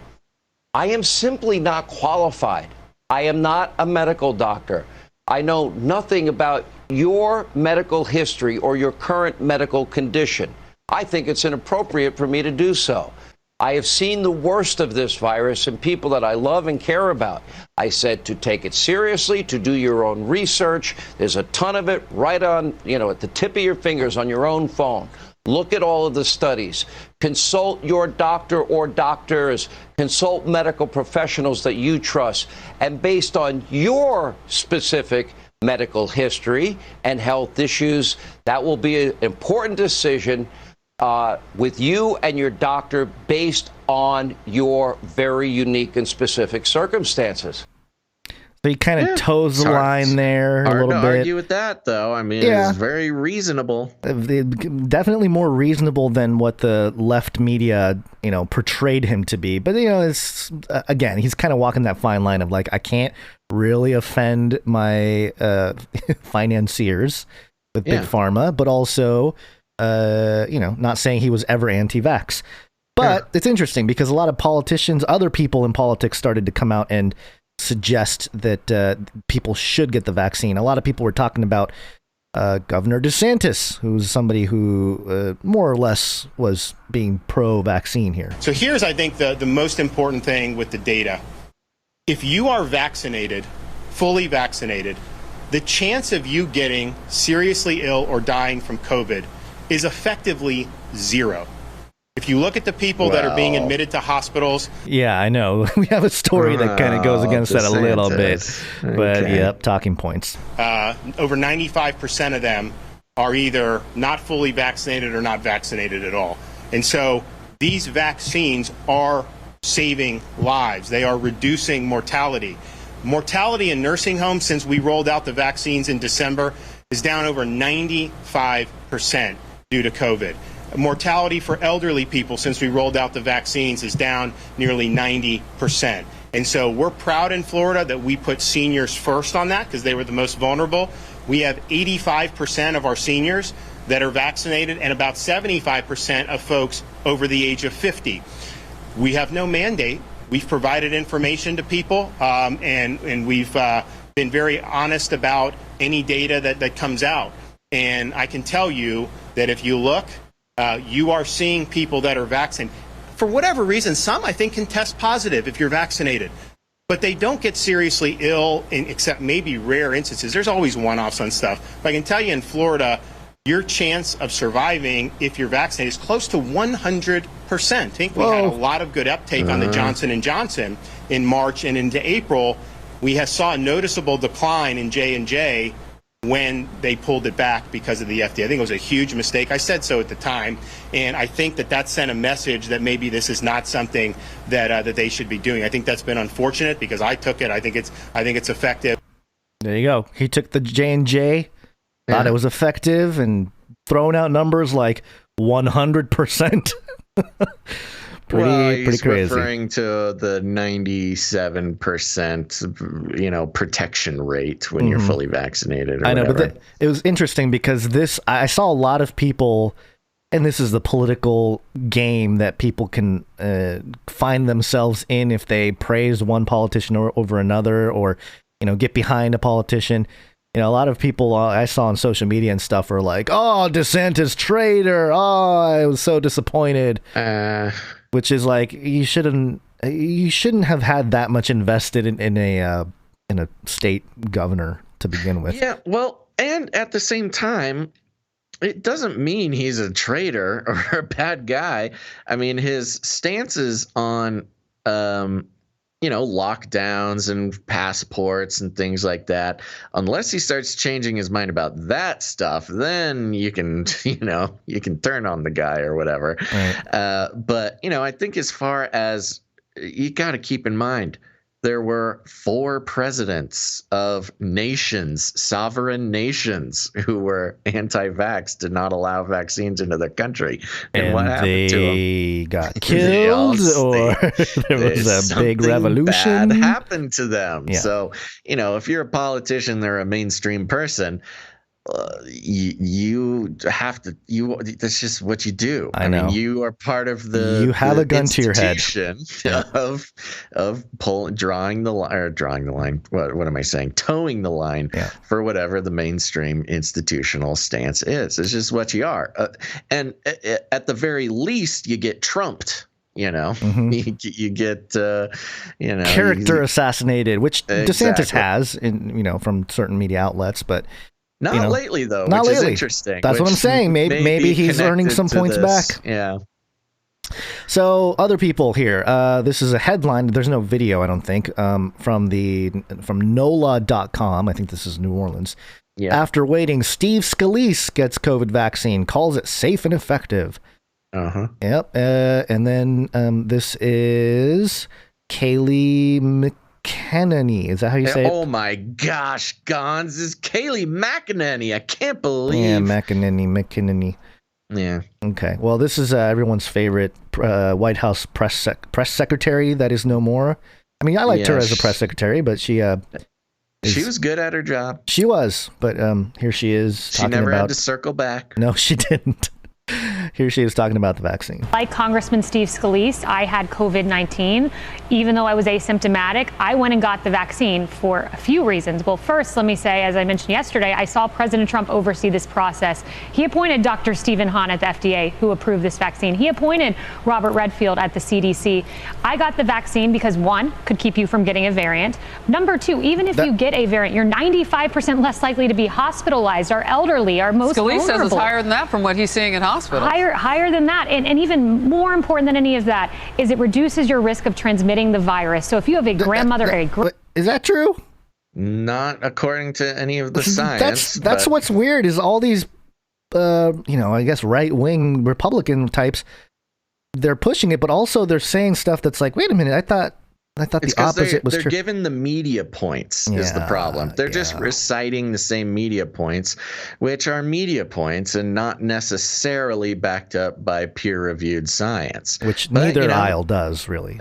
I am simply not qualified. I am not a medical doctor. I know nothing about your medical history or your current medical condition. I think it's inappropriate for me to do so. I have seen the worst of this virus in people that I love and care about. I said to take it seriously, to do your own research. There's a ton of it right on, at the tip of your fingers on your own phone. Look at all of the studies. Consult your doctor or doctors. Consult medical professionals that you trust. And based on your specific medical history and health issues, that will be an important decision with you and your doctor based on your very unique and specific circumstances. So he kind of toes the line there a little bit. Hard to argue with that, though. I mean, it's very reasonable. Definitely more reasonable than what the left media, portrayed him to be. But, it's again, he's kind of walking that fine line of like, I can't really offend my financiers with Big Pharma, but also, not saying he was ever anti-vax. But it's interesting because a lot of politicians, other people in politics started to come out and suggest that people should get the vaccine. A lot of people were talking about Governor Desantis, who's somebody who more or less was being pro-vaccine here. So here's, I think, the most important thing with the data. If you are vaccinated, fully vaccinated, the chance of you getting seriously ill or dying from COVID is effectively 0. If you look at the people that are being admitted to hospitals. Yeah, I know. We have a story that kind of goes against that a little bit. But, yep, talking points. Over 95% of them are either not fully vaccinated or not vaccinated at all. And so these vaccines are saving lives. They are reducing mortality. Mortality in nursing homes since we rolled out the vaccines in December is down over 95% due to COVID. Mortality for elderly people since we rolled out the vaccines is down nearly 90%. And so we're proud in Florida that we put seniors first on that because they were the most vulnerable. We have 85% of our seniors that are vaccinated and about 75% of folks over the age of 50. We have no mandate we've provided information to people, and we've been very honest about any data that comes out. And I can tell you that if you look, you are seeing people that are vaccinated. For whatever reason, some I think can test positive if you're vaccinated, but they don't get seriously ill, except maybe rare instances. There's always one-offs on stuff. But I can tell you in Florida, your chance of surviving if you're vaccinated is close to 100%. I think we had a lot of good uptake on the Johnson & Johnson in March, and into April, we saw a noticeable decline in J&J when they pulled it back because of the FDA. I think it was a huge mistake. I said so at the time, and I think that sent a message that maybe this is not something that they should be doing. I think that's been unfortunate because I took it. I think it's effective. There you go. He took the J&J, thought it was effective, and throwing out numbers like 100%. Pretty crazy. Referring to the 97%, protection rate when you're fully vaccinated. Or I know, whatever. but it was interesting because I saw a lot of people, and this is the political game that people can find themselves in if they praise one politician over another, or get behind a politician. A lot of people I saw on social media and stuff are like, "Oh, DeSantis traitor! Oh, I was so disappointed." Which is like, you shouldn't have had that much invested in a state governor to begin with. Yeah, well, and at the same time, it doesn't mean he's a traitor or a bad guy. I mean, his stances on lockdowns and passports and things like that, unless he starts changing his mind about that stuff, then you can turn on the guy or whatever. Right. But I think as far as, you got to keep in mind, there were 4 presidents of nations, sovereign nations, who were anti-vax, did not allow vaccines into their country. And what happened to them? They got killed, or there was a big revolution. Bad happened to them. Yeah. So, if you're a politician or a mainstream person, you have to. That's just what you do. I know. mean, you are part of the. You have a gun to your head. Of drawing the line. What am I saying? Towing the line for whatever the mainstream institutional stance is. It's just what you are, and at the very least, you get trumped. You get character assassinated, which DeSantis has, from certain media outlets, but. Not lately, though. Not which lately. Is interesting. That's what I'm saying. Maybe he's earning some points back. Yeah. So other people here. This is a headline. There's no video, I don't think. From NOLA.com. I think this is New Orleans. Yeah. After waiting, Steve Scalise gets COVID vaccine. Calls it safe and effective. Yep. And then this is Kayleigh McEnany. Is that how you say it? Oh my gosh, Gons, is Kayleigh McEnany. I can't believe. Yeah, McEnany. Yeah. Okay. Well, this is everyone's favorite White House press secretary that is no more. I mean, I liked her as a press secretary, but she was good at her job. She was, but here she is. She never had to circle back. No, she didn't. Here she is talking about the vaccine. Like Congressman Steve Scalise, I had COVID-19. Even though I was asymptomatic, I went and got the vaccine for a few reasons. Well, first, let me say, as I mentioned yesterday, I saw President Trump oversee this process. He appointed Dr. Stephen Hahn at the FDA, who approved this vaccine. He appointed Robert Redfield at the CDC. I got the vaccine because, 1, could keep you from getting a variant. Number 2, even if you get a variant, you're 95% less likely to be hospitalized. Our elderly, our most Scalise vulnerable. says it's higher than that from what he's seeing in hospitals. Higher than that. And even more important than any of that is it reduces your risk of transmitting the virus. So if you have a grandmother, is that true? Not according to any of the science. That's what's weird is all these, I guess right-wing Republican types, they're pushing it, but also they're saying stuff that's like, wait a minute, I thought the opposite was true. They're given the media points is the problem. They're just reciting the same media points, which are media points and not necessarily backed up by peer-reviewed science. Which neither aisle does, really.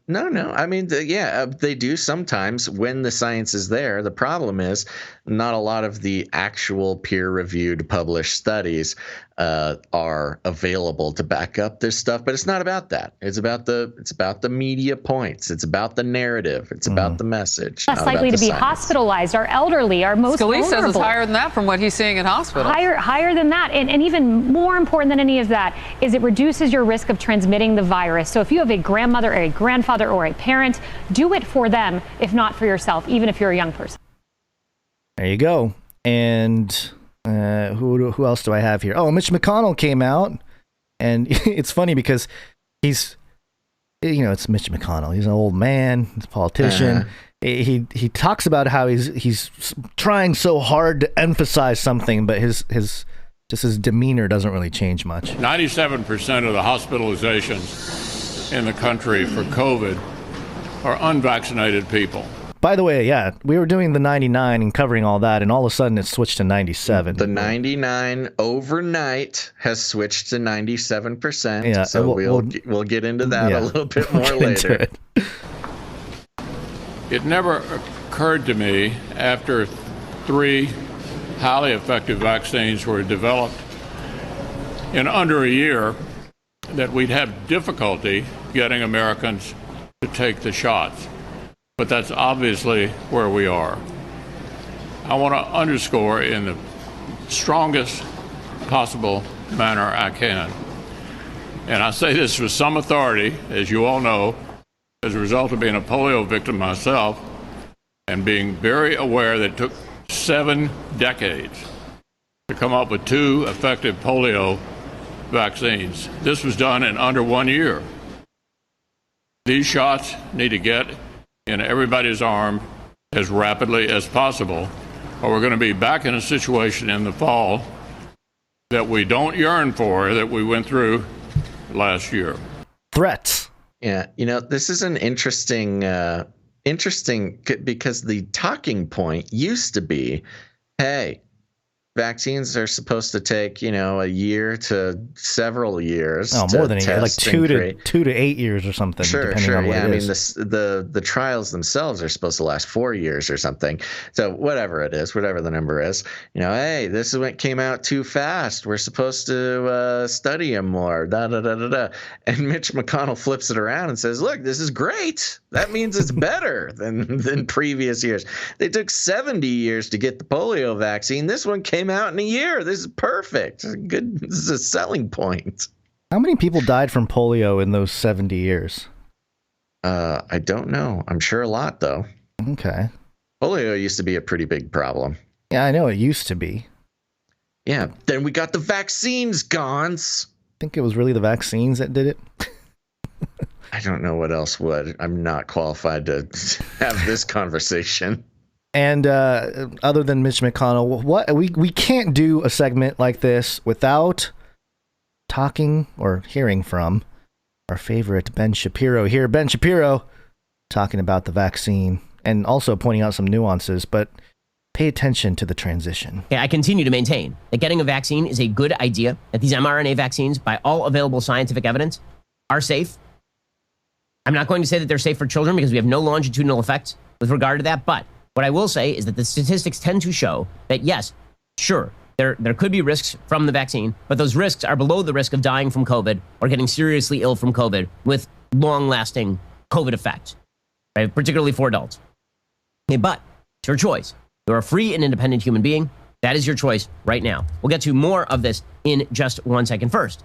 No. I mean, they do sometimes when the science is there. The problem is not a lot of the actual peer-reviewed published studies are available to back up this stuff. But it's not about that. It's about the media points. It's about the narrative. It's about the message. Less likely to be hospitalized, our elderly, our most vulnerable. Says it's higher than that from what he's seeing in hospitals. Higher than that. And even more important than any of that is it reduces your risk of transmitting the virus. So if you have a grandmother or a grandfather or a parent, do it for them, if not for yourself, even if you're a young person. There you go. And who else do I have here? Oh, Mitch McConnell came out, and it's funny because it's Mitch McConnell. He's an old man. He's a politician. He talks about how he's trying so hard to emphasize something, but his demeanor doesn't really change much. 97% of the hospitalizations in the country for COVID are unvaccinated people. By the way, yeah, we were doing the 99 and covering all that, and all of a sudden it switched to 97. The 99 overnight has switched to 97%. Yeah, so we'll get into that a little bit more later. It never occurred to me after 3 highly effective vaccines were developed in under a year that we'd have difficulty getting Americans to take the shots. But that's obviously where we are. I want to underscore in the strongest possible manner I can, and I say this with some authority, as you all know, as a result of being a polio victim myself and being very aware that it took 7 decades to come up with 2 effective polio vaccines. This was done in under 1 year. These shots need to get in everybody's arm as rapidly as possible, or we're going to be back in a situation in the fall that we don't yearn for, that we went through last year. Threats. Yeah, this is an interesting because the talking point used to be, hey, vaccines are supposed to take, a year to several years. Oh, more than a year, like 2 to 8 years or something. Sure. On what yeah, it is. the trials themselves are supposed to last 4 years or something. So whatever it is, whatever the number is, hey, this is what came out too fast. We're supposed to study them more. Da da da da da. And Mitch McConnell flips it around and says, "Look, this is great. That means it's better than previous years. They took 70 years to get the polio vaccine. This one came out in a year. This is perfect. Good. This is a selling point." How many people died from polio in those 70 years? I don't know. I'm sure a lot, though. Okay. Polio used to be a pretty big problem. Yeah, I know it used to be. Yeah. Then we got the vaccines, Gons. I think it was really the vaccines that did it. I don't know what else would. I'm not qualified to have this conversation. And other than Mitch McConnell, what we can't do a segment like this without talking or hearing from our favorite Ben Shapiro here. Ben Shapiro talking about the vaccine and also pointing out some nuances, but pay attention to the transition. Okay, I continue to maintain that getting a vaccine is a good idea, that these mRNA vaccines, by all available scientific evidence, are safe. I'm not going to say that they're safe for children because we have no longitudinal effects with regard to that, but what I will say is that the statistics tend to show that, yes, sure, there could be risks from the vaccine, but those risks are below the risk of dying from COVID or getting seriously ill from COVID with long-lasting COVID effects, right? Particularly for adults. Okay, but it's your choice. You're a free and independent human being. That is your choice right now. We'll get to more of this in just 1 second. First,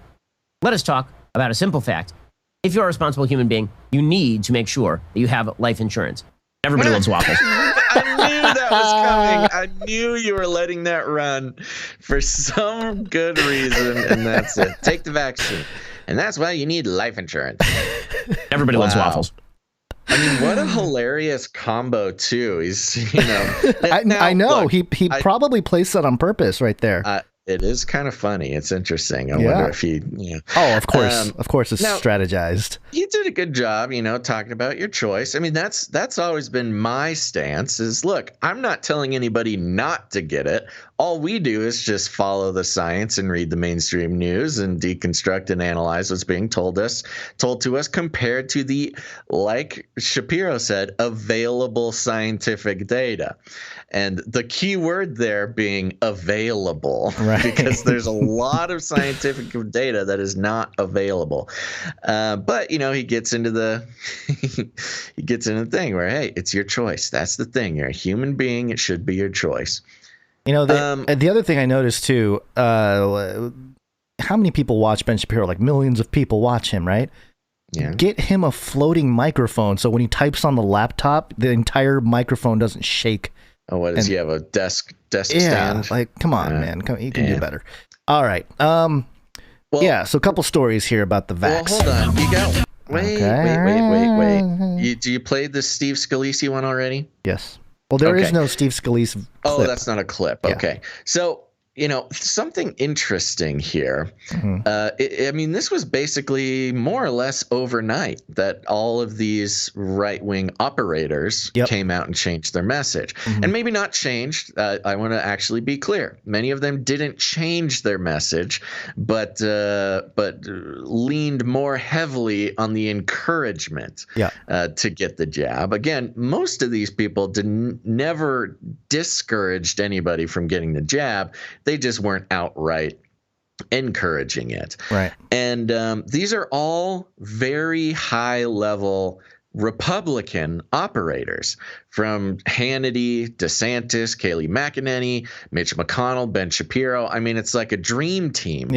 let us talk about a simple fact. If you're a responsible human being, you need to make sure that you have life insurance. Everybody loves waffles. I knew that was coming. I knew you were letting that run for some good reason, and that's it. Take the vaccine. And that's why you need life insurance. Everybody loves waffles. I mean, what a hilarious combo, too. He's, I know. Look, he probably placed that on purpose right there. It is kind of funny. It's interesting. I wonder if he, Oh, of course, it's now, strategized. You did a good job, talking about your choice. I mean, that's always been my stance is, look, I'm not telling anybody not to get it. All we do is just follow the science and read the mainstream news and deconstruct and analyze what's being told to us compared to the, like Shapiro said, available scientific data. And the key word there being available, right? Because there's a lot of scientific data that is not available. But he gets into the thing where, hey, it's your choice. That's the thing. You're a human being. It should be your choice. The other thing I noticed too, how many people watch Ben Shapiro? Like millions of people watch him, right? Yeah. Get him a floating microphone so when he types on the laptop, the entire microphone doesn't shake. Oh, what does he have, a desk stand? Like, come on, man. You can do better. All right. So a couple stories here about the vax. Well, hold on. You got wait. Do you play the Steve Scalise one already? Yes. Well, there is no Steve Scalise clip. Oh, that's not a clip. Yeah. Okay. So, something interesting here. Mm-hmm. This was basically more or less overnight that all of these right-wing operators came out and changed their message. Mm-hmm. And maybe not changed. I want to actually be clear. Many of them didn't change their message, but leaned more heavily on the encouragement to get the jab. Again, most of these people never discouraged anybody from getting the jab. They just weren't outright encouraging it. Right. And these are all very high-level Republican operators, from Hannity, Desantis, Kayleigh McEnany, Mitch McConnell, Ben Shapiro. I mean, it's like a dream team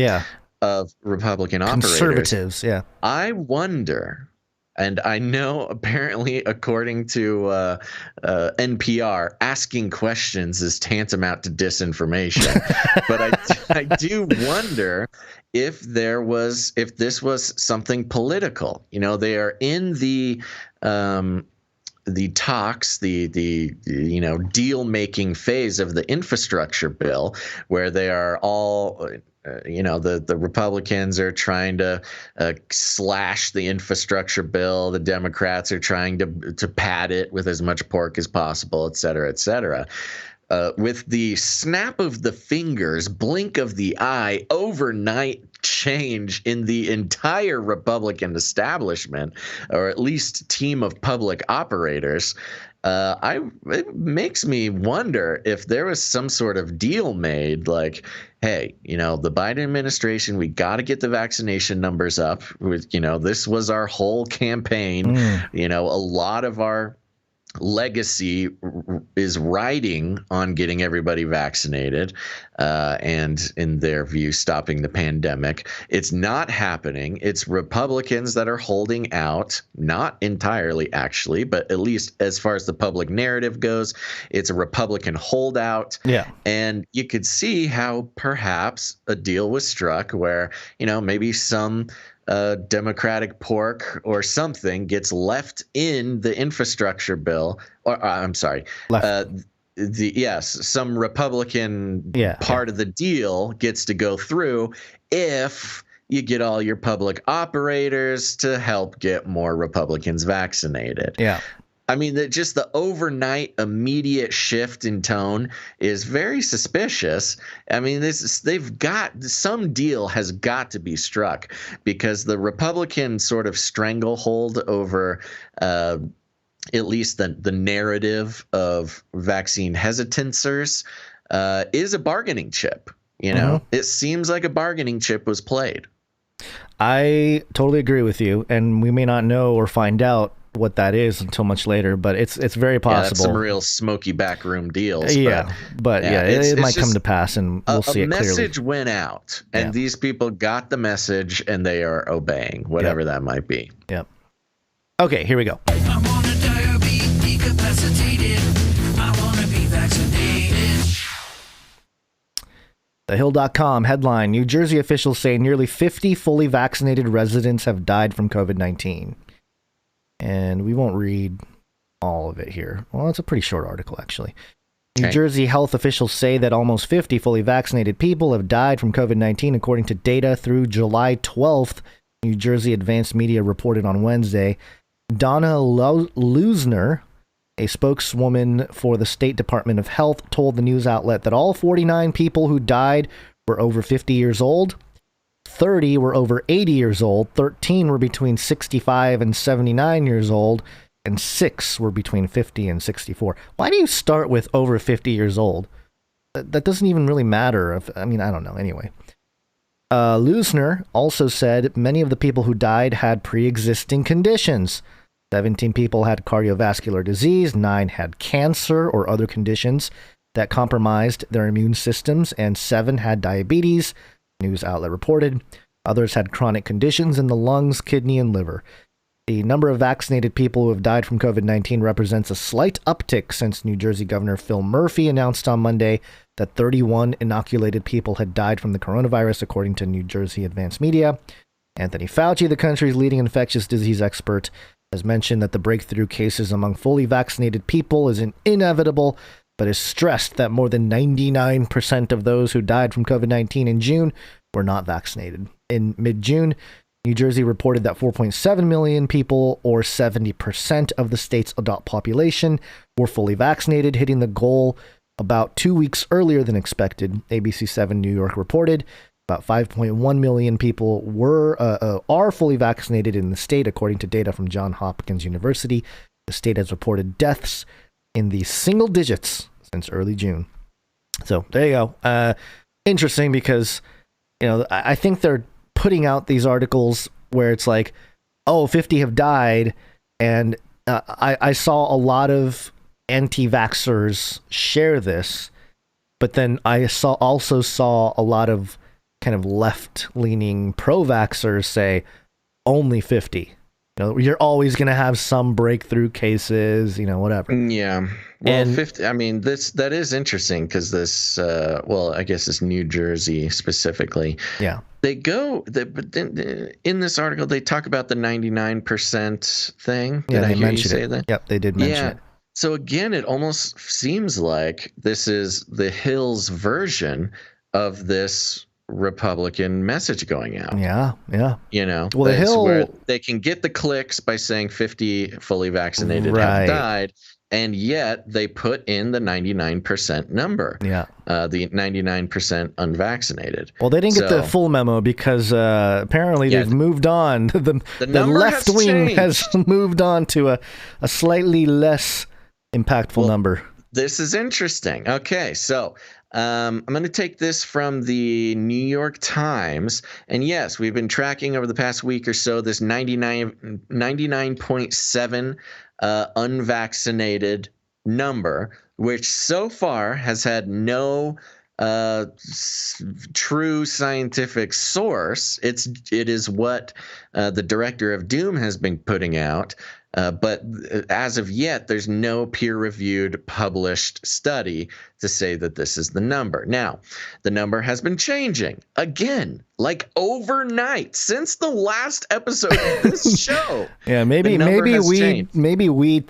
of Republican operators. Conservatives, yeah. I wonder... And I know, apparently, according to NPR, asking questions is tantamount to disinformation. But I do wonder if this was something political. They are in the talks, the deal making phase of the infrastructure bill, where they are all. The Republicans are trying to slash the infrastructure bill. The Democrats are trying to pad it with as much pork as possible, et cetera, et cetera. With the snap of the fingers, blink of the eye, overnight change in the entire Republican establishment, or at least team of public operators, it makes me wonder if there was some sort of deal made, like, hey, the Biden administration, we got to get the vaccination numbers up. This was our whole campaign. A lot of our legacy is riding on getting everybody vaccinated and, in their view, stopping the pandemic. It's not happening. It's Republicans that are holding out, not entirely, actually, but at least as far as the public narrative goes, it's a Republican holdout. Yeah. And you could see how perhaps a deal was struck where, maybe some Democratic pork or something gets left in the infrastructure bill, or some Republican part of the deal gets to go through if you get all your public operators to help get more Republicans vaccinated. Yeah. I mean, just the overnight immediate shift in tone is very suspicious. I mean, some deal has got to be struck, because the Republican sort of stranglehold over at least the narrative of vaccine hesitancers is a bargaining chip. It seems like a bargaining chip was played. I totally agree with you, and we may not know or find out what that is until much later, but it's very possible. That's some real smoky backroom deals. But it might come to pass, and we'll see it clearly. A message went out, and these people got the message, and they are obeying, whatever that might be. Yep. Okay, here we go. I wanna die or be decapacitated. I wanna be vaccinated. TheHill.com headline: New Jersey officials say nearly 50 fully vaccinated residents have died from COVID-19. And we won't read all of it here. Well, it's a pretty short article, actually. New Jersey health officials say that almost 50 fully vaccinated people have died from COVID-19, according to data through July 12th. New Jersey Advanced Media reported on Wednesday. Donna Lusner, a spokeswoman for the State Department of Health, told the news outlet that all 49 people who died were over 50 years old. 30 were over 80 years old. 13 were between 65 and 79 years old. And 6 were between 50 and 64. Why do you start with over 50 years old? That doesn't even really matter. I don't know. Anyway. Lusner also said many of the people who died had pre-existing conditions. 17 people had cardiovascular disease, 9 had cancer or other conditions that compromised their immune systems, and 7 had diabetes, news outlet reported. Others had chronic conditions in the lungs, kidney, and liver. The number of vaccinated people who have died from COVID-19 represents a slight uptick since New Jersey Governor Phil Murphy announced on Monday that 31 inoculated people had died from the coronavirus, according to New Jersey Advanced Media. Anthony Fauci, the country's leading infectious disease expert, has mentioned that the breakthrough cases among fully vaccinated people is inevitable, but has stressed that more than 99% of those who died from COVID-19 in June were not vaccinated. In mid-June, New Jersey reported that 4.7 million people, or 70% of the state's adult population, were fully vaccinated, hitting the goal about 2 weeks earlier than expected. ABC7 New York reported about 5.1 million people are fully vaccinated in the state, according to data from Johns Hopkins University. The state has reported deaths in the single digits since early June. So there you go. Interesting because, I think they're putting out these articles where it's like, 50 have died. And I saw a lot of anti-vaxxers share this, but then I also saw a lot of kind of left-leaning pro-vaxxers say only 50. You're always going to have some breakthrough cases, whatever. Yeah. Well, 50, that is interesting because this, I guess it's New Jersey specifically. Yeah. But then in this article, they talk about the 99% thing. Yeah, Did I they hear you mentioned say it. that? Yep, they did mention it. So again, it almost seems like this is the Hill's version of this Republican message going out. Yeah. Well, the Hill, where they can get the clicks by saying 50 fully vaccinated have died, and yet they put in the 99% number. Yeah. The 99% unvaccinated. Well, they didn't get the full memo because apparently they've moved on. The left wing has moved on to a slightly less impactful number. This is interesting. Okay, so I'm going to take this from the New York Times. And yes, we've been tracking over the past week or so this 99.7 unvaccinated number, which so far has had no true scientific source. It is what the director of Doom has been putting out. But as of yet, there's no peer-reviewed published study to say that this is the number. Now, the number has been changing again, like overnight since the last episode of this show. Yeah, maybe we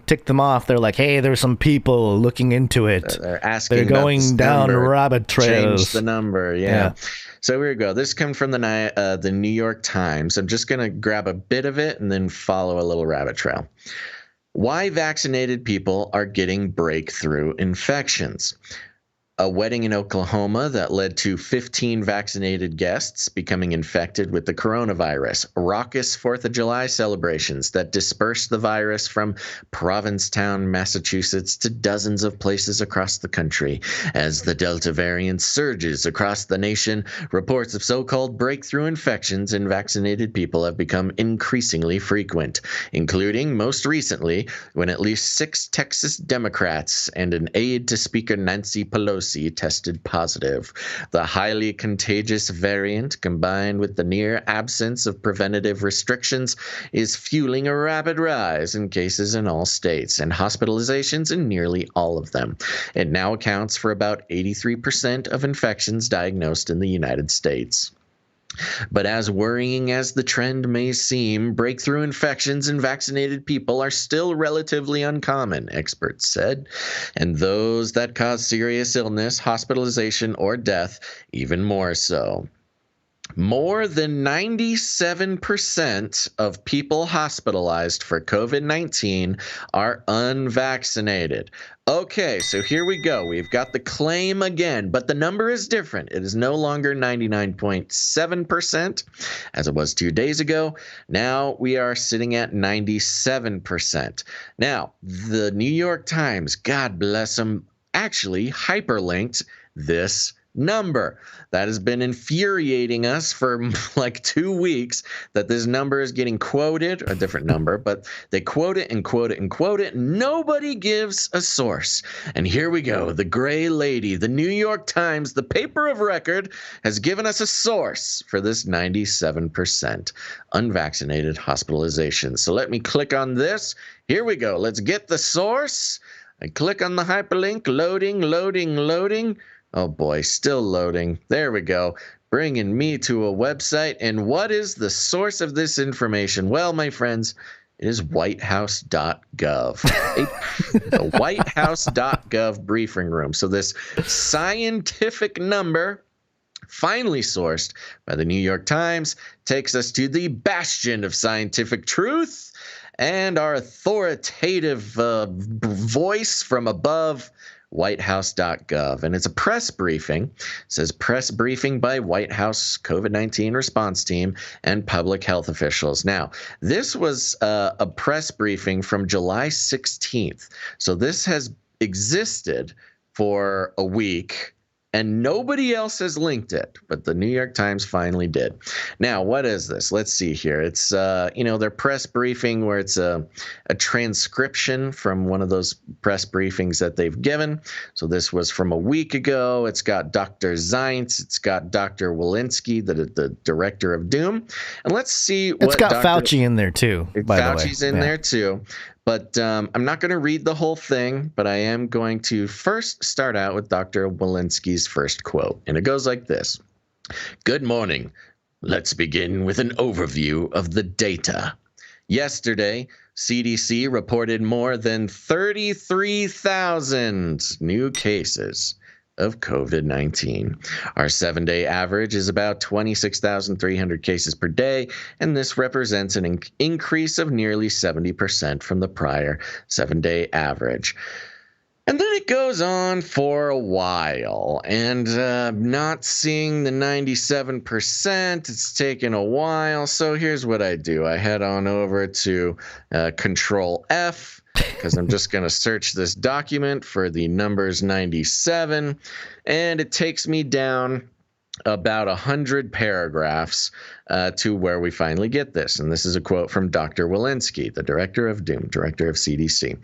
ticked them off. They're like, hey, there's some people looking into it. They're asking. They're going down rabbit trails. Change the number. Yeah. So here we go. This comes from the New York Times. I'm just going to grab a bit of it and then follow a little rabbit trail. Why vaccinated people are getting breakthrough infections. A wedding in Oklahoma that led to 15 vaccinated guests becoming infected with the coronavirus. Raucous 4th of July celebrations that dispersed the virus from Provincetown, Massachusetts to dozens of places across the country. As the Delta variant surges across the nation, reports of so-called breakthrough infections in vaccinated people have become increasingly frequent, including most recently when at least 6 Texas Democrats and an aide to Speaker Nancy Pelosi tested positive. The highly contagious variant, combined with the near absence of preventative restrictions, is fueling a rapid rise in cases in all states and hospitalizations in nearly all of them. It now accounts for about 83% of infections diagnosed in the United States. But as worrying as the trend may seem, breakthrough infections in vaccinated people are still relatively uncommon, experts said, and those that cause serious illness, hospitalization, or death even more so. More than 97% of people hospitalized for COVID-19 are unvaccinated. Okay, so here we go. We've got the claim again, but the number is different. It is no longer 99.7%, as it was 2 days ago. Now we are sitting at 97%. Now, the New York Times, God bless them, actually hyperlinked this number. That has been infuriating us for like 2 weeks, that this number is getting quoted, a different number, but they quote it and quote it and quote it. Nobody gives a source. And here we go. The gray lady, the New York Times, the paper of record, has given us a source for this 97% unvaccinated hospitalization. So let me click on this. Here we go. Let's get the source. I click on the hyperlink. Loading, loading, loading. Oh boy, still loading. There we go. Bringing me to a website. And what is the source of this information? Well, my friends, it is whitehouse.gov. The whitehouse.gov briefing room. So this scientific number, finally sourced by the New York Times, takes us to the bastion of scientific truth and our authoritative voice from above, whitehouse.gov. And it's a press briefing. It says press briefing by White House COVID-19 response team and public health officials. Now, this was a press briefing from July 16th. So this has existed for a week, and nobody else has linked it, but the New York Times finally did. Now, what is this? Let's see here. It's, their press briefing where it's a transcription from one of those press briefings that they've given. So this was from a week ago. It's got Dr. Zients. It's got Dr. Walensky, the director of Doom. And let's see what it's got Fauci in there too, by the way. Fauci's in there too. But I'm not going to read the whole thing, but I am going to first start out with Dr. Walensky's first quote. And it goes like this. Good morning. Let's begin with an overview of the data. Yesterday, CDC reported more than 33,000 new cases of COVID-19. Our 7-day average is about 26,300 cases per day, and this represents an increase of nearly 70% from the prior 7-day average. And then it goes on for a while, and not seeing the 97%, it's taken a while. So here's what I do. I head on over to Control F, because I'm just going to search this document for the numbers 97, and it takes me down about 100 paragraphs to where we finally get this. And this is a quote from Dr. Walensky, the director of Doom, director of CDC.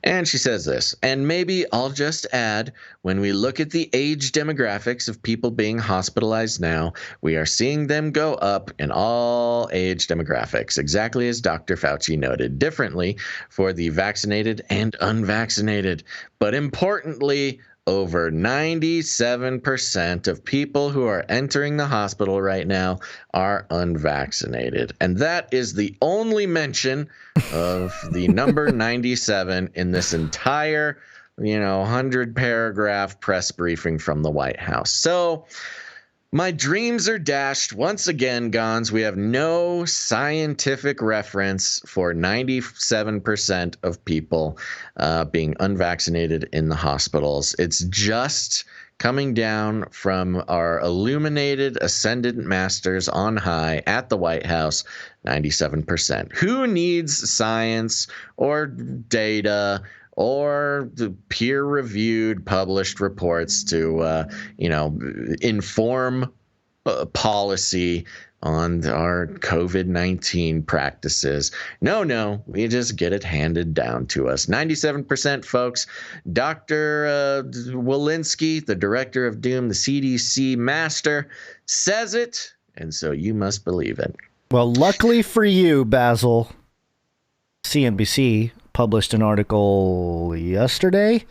And she says this, and maybe I'll just add, when we look at the age demographics of people being hospitalized now, we are seeing them go up in all age demographics, exactly as Dr. Fauci noted, differently for the vaccinated and unvaccinated. But importantly, over 97% of people who are entering the hospital right now are unvaccinated. And that is the only mention of the number 97 in this entire, 100-paragraph press briefing from the White House. So my dreams are dashed once again, Gons. We have no scientific reference for 97% of people being unvaccinated in the hospitals. It's just coming down from our illuminated ascendant masters on high at the White House, 97%. Who needs science or data or the peer-reviewed published reports to, inform policy on our COVID-19 practices? No, we just get it handed down to us. 97%, folks. Dr. Walensky, the director of Doom, the CDC master, says it, and so you must believe it. Well, luckily for you, Basil, CNBC published an article yesterday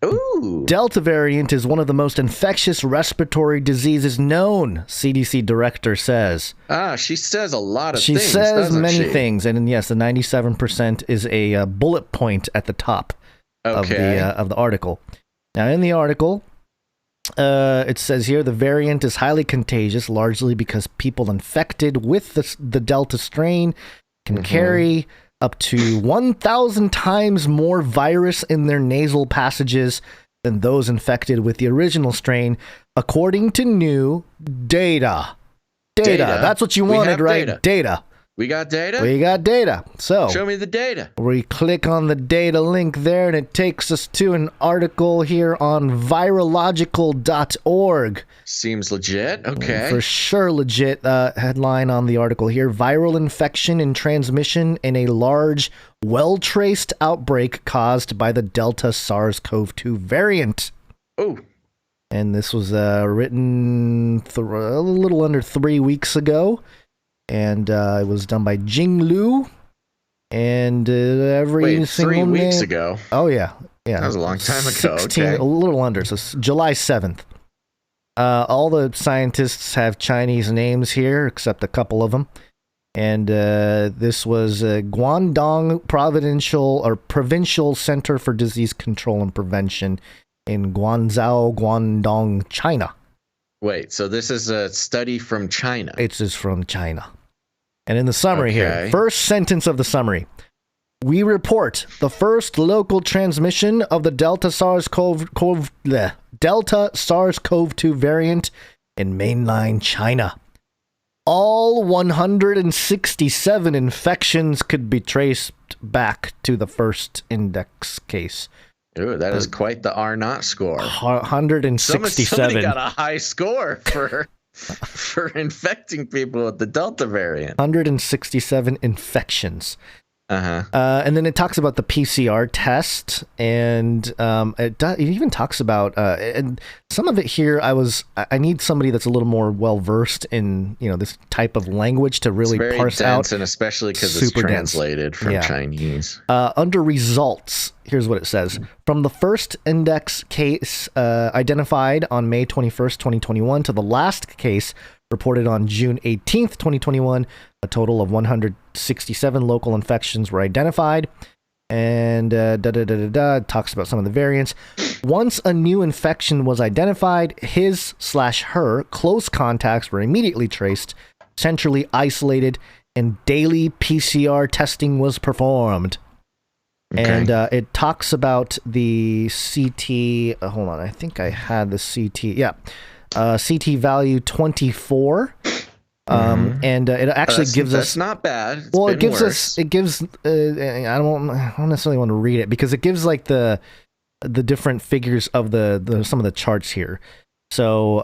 Ooh. Delta variant is one of the most infectious respiratory diseases known, CDC director says. She says a lot of things. things. She says many things, and yes, the 97% is a bullet point at the top of the article. Now, in the article, it says here the variant is highly contagious, largely because people infected with the Delta strain can carry up to 1,000 times more virus in their nasal passages than those infected with the original strain, according to new data. Data. That's what you wanted, right? Data. We got data? We got data. So show me the data. We click on the data link there, and it takes us to an article here on virological.org. Seems legit. Okay. For sure legit. Headline on the article here: viral infection and transmission in a large, well-traced outbreak caused by the Delta SARS-CoV-2 variant. Oh. And this was written a little under 3 weeks ago. And it was done by Jing Liu. And every single 3 weeks ago? Oh, yeah. That was a long time ago. 16, a little under. So July 7th. All the scientists have Chinese names here, except a couple of them. And this was Guangdong Provincial Center for Disease Control and Prevention in Guangzhou, Guangdong, China. Wait, so this is a study from China? It is from China. And in the summary here, first sentence of the summary, we report the first local transmission of the Delta SARS-CoV-2 variant in mainland China. All 167 infections could be traced back to the first index case. Ooh, that is quite the R0 score. 167. Somebody got a high score for infecting people with the Delta variant. 167 infections. And then it talks about the PCR test, and it even talks about and some of it here. I need somebody that's a little more well versed in this type of language to really parse out, and especially because it's translated from Chinese. Under results, here's what it says: from the first index case identified on May 21st, 2021, to the last case reported on June 18th, 2021, a total of 167 local infections were identified. And talks about some of the variants. Once a new infection was identified, his/her close contacts were immediately traced, centrally isolated, and daily PCR testing was performed. Okay. And it talks about the CT. Hold on, I think I had the CT. Yeah. CT value 24, and it actually gives us. That's not bad. It gives us. It gives. I don't necessarily want to read it because it gives like the different figures of the some of the charts here. So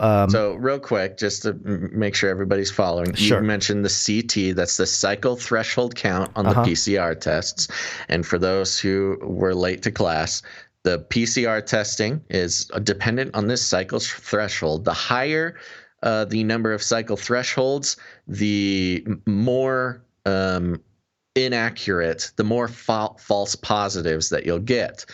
real quick, just to make sure everybody's following, you mentioned the CT. That's the cycle threshold count on the PCR tests, and for those who were late to class. The PCR testing is dependent on this cycle threshold. The higher the number of cycle thresholds, the more inaccurate, the more false positives that you'll get.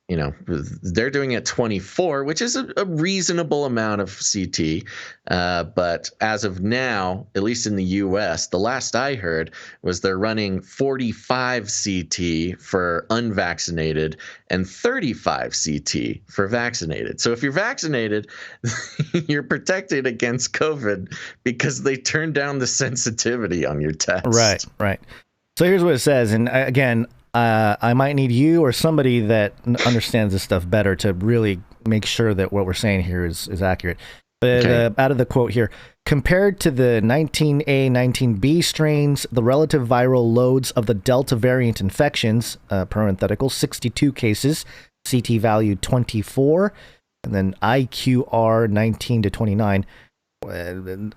They're doing it 24, which is a reasonable amount of CT. But as of now, at least in the US, the last I heard was they're running 45 CT for unvaccinated and 35 CT for vaccinated. So if you're vaccinated, you're protected against COVID because they turned down the sensitivity on your test. Right. So here's what it says. And again, I might need you or somebody that understands this stuff better to really make sure that what we're saying here is accurate. But out of the quote here, compared to the 19A, 19B strains, the relative viral loads of the Delta variant infections, parenthetical, 62 cases, CT value 24, and then IQR 19 to 29,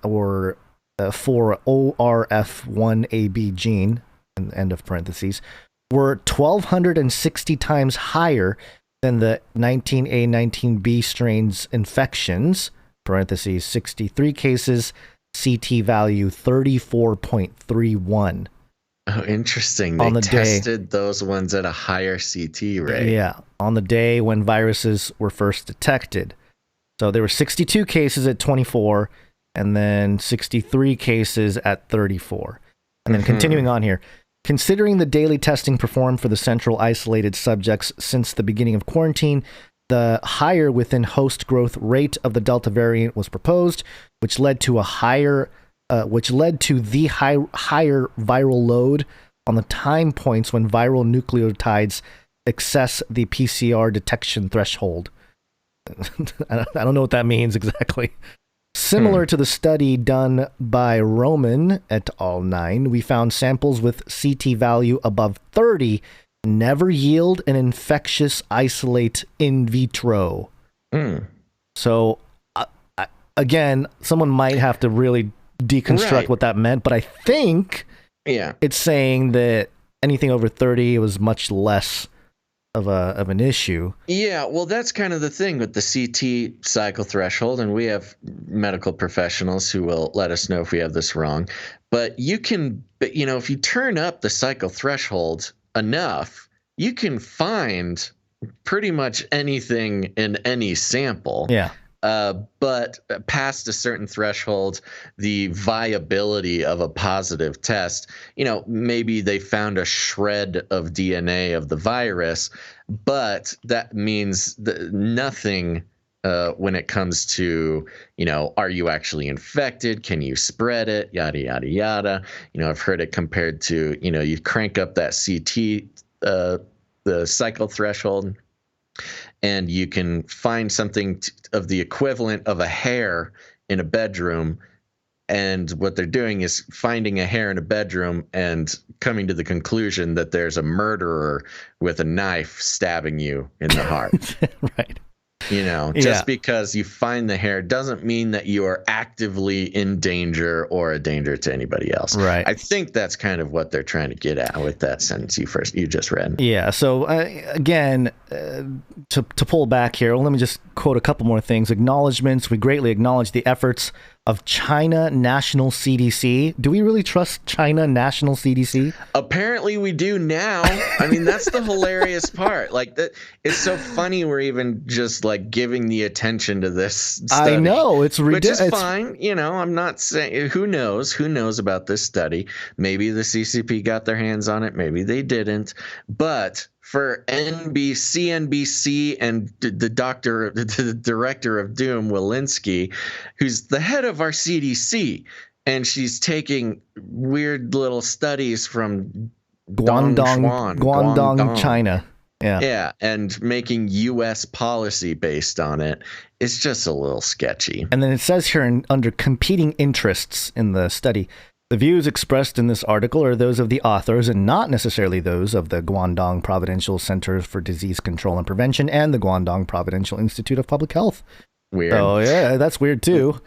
or for ORF1AB gene, end of parentheses, were 1,260 times higher than the 19A, 19B strains infections, parentheses, 63 cases, CT value 34.31. Oh, interesting. On They the day. tested those ones at a higher CT rate. Yeah, on the day when viruses were first detected. So there were 62 cases at 24, and then 63 cases at 34. And then continuing on here, considering the daily testing performed for the central isolated subjects since the beginning of quarantine, the higher within host growth rate of the Delta variant was proposed, which led to the higher viral load on the time points when viral nucleotides excess the PCR detection threshold. I don't know what that means exactly. Similar to the study done by Roman et al. 9, we found samples with CT value above 30 never yield an infectious isolate in vitro. So, again, someone might have to really deconstruct what that meant, but I think it's saying that anything over 30 was much less of an issue. Yeah, well, that's kind of the thing with the CT cycle threshold, and we have medical professionals who will let us know if we have this wrong. But if you turn up the cycle threshold enough, you can find pretty much anything in any sample. Yeah. But past a certain threshold, the viability of a positive test, maybe they found a shred of DNA of the virus, but that means nothing when it comes to, are you actually infected? Can you spread it? Yada, yada, yada. I've heard it compared to, you crank up that CT, the cycle threshold, and you can find something of the equivalent of a hair in a bedroom. And what they're doing is finding a hair in a bedroom and coming to the conclusion that there's a murderer with a knife stabbing you in the heart. Right. Just because you find the hair doesn't mean that you are actively in danger or a danger to anybody else. Right. I think that's kind of what they're trying to get at with that sentence you just read. Yeah. So again, to pull back here, let me just quote a couple more things. Acknowledgements. We greatly acknowledge the efforts of China National CDC. Do we really trust China National CDC? Apparently we do now. I mean, that's the hilarious part. It's so funny we're even just giving the attention to this study. I know, it's ridiculous. Which is fine. I'm not saying who knows about this study. Maybe the CCP got their hands on it, maybe they didn't. But for CNBC and the director of Doom, Walensky, who's the head of our CDC, and she's taking weird little studies from Guangdong, China. Yeah, and making U.S. policy based on it. It's just a little sketchy. And then it says here under competing interests in the study, the views expressed in this article are those of the authors and not necessarily those of the Guangdong Provincial Center for Disease Control and Prevention and the Guangdong Provincial Institute of Public Health. Weird. Oh, yeah, that's weird too.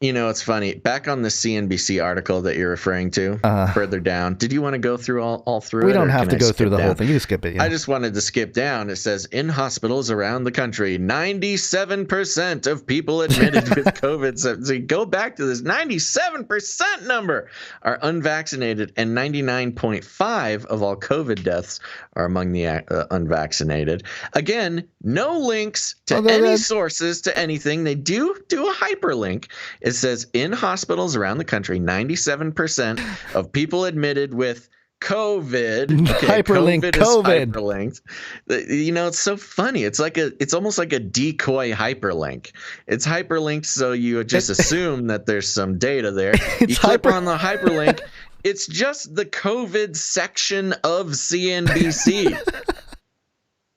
It's funny. Back on the CNBC article that you're referring to, further down, did you want to go through all through it? We don't have to go through the whole thing. You can skip it. Yeah. I just wanted to skip down. It says, in hospitals around the country, 97% of people admitted with COVID. So go back to this 97% number are unvaccinated, and 99.5% of all COVID deaths are among the unvaccinated. Again, no links to any sources to anything. They do a hyperlink. It says in hospitals around the country, 97% of people admitted with COVID. Okay, hyperlink COVID. Hyperlinked. It's so funny. It's almost like a decoy hyperlink. It's hyperlinked so you just assume that there's some data there. You click on the hyperlink. It's just the COVID section of CNBC.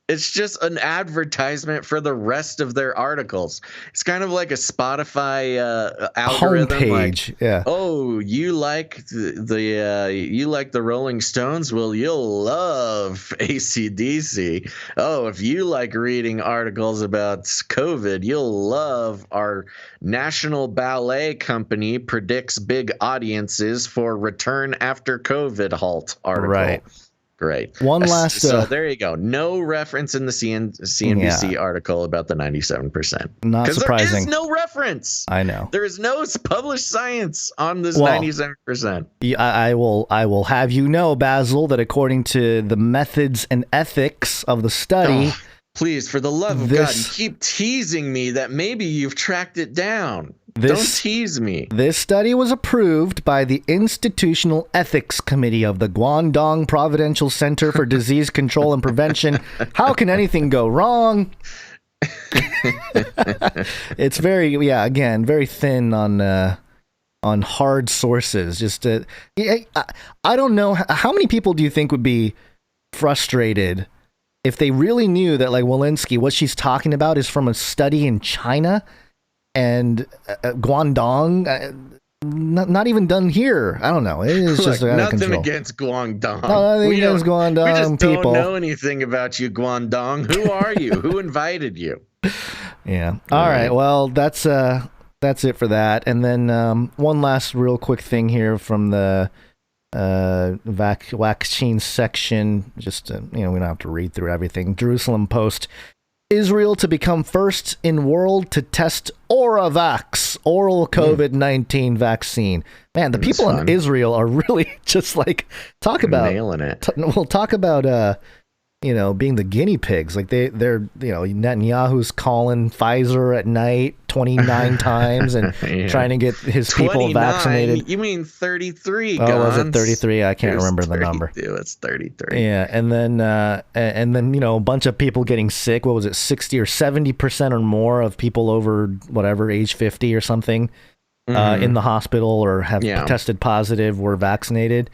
It's just an advertisement for the rest of their articles. It's kind of like a Spotify algorithm. Homepage, yeah. Oh, you like the Rolling Stones? Well, you'll love AC/DC. Oh, if you like reading articles about COVID, you'll love our National Ballet Company predicts big audiences for return after COVID halt article. Right. Great. One last. So there you go. No reference in the CNBC article about the 97%. Not surprising. There is no reference. I know. There is no published science on this 97%. I will have you know, Basil, that according to the methods and ethics of the study. Oh, please, for the love of God, you keep teasing me that maybe you've tracked it down. Don't tease me. This study was approved by the Institutional Ethics Committee of the Guangdong Provincial Center for Disease Control and Prevention. How can anything go wrong? It's very thin on hard sources. Just I don't know how many people do you think would be frustrated if they really knew that, like, Walensky, what she's talking about is from a study in China and Guangdong, not even done here. I don't know. It is just out of control. Nothing against Guangdong. Nothing against Guangdong we just people. Don't know anything about you, Guangdong. Who are you? Who invited you? Yeah. All right. Well, that's it for that. And then one last real quick thing here from the vaccine section. Just we don't have to read through everything. Jerusalem Post. Israel to become first in world to test Oravax, oral COVID-19 vaccine. Man, the people in Israel are really just like, talk about nailing it. Talk about being the guinea pigs. Like they're Netanyahu's calling Pfizer at night 29 times and trying to get his people vaccinated. You mean 33? Oh, was it 33? I can't remember the number. It's 33. Yeah, and then a bunch of people getting sick. What was it, 60 or 70% or more of people over whatever age 50 or something in the hospital or have tested positive were vaccinated,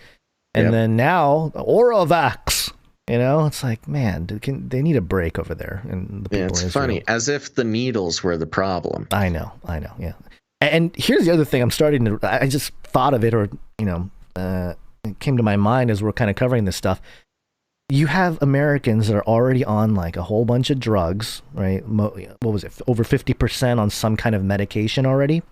and then now Oravax. It's like, man, they need a break over there. And the people it's in Israel. funny, as if the needles were the problem. I know, yeah. And here's the other thing I just thought of it, or, it came to my mind as we're kind of covering this stuff. You have Americans that are already on like a whole bunch of drugs, right? What was it? Over 50% on some kind of medication already.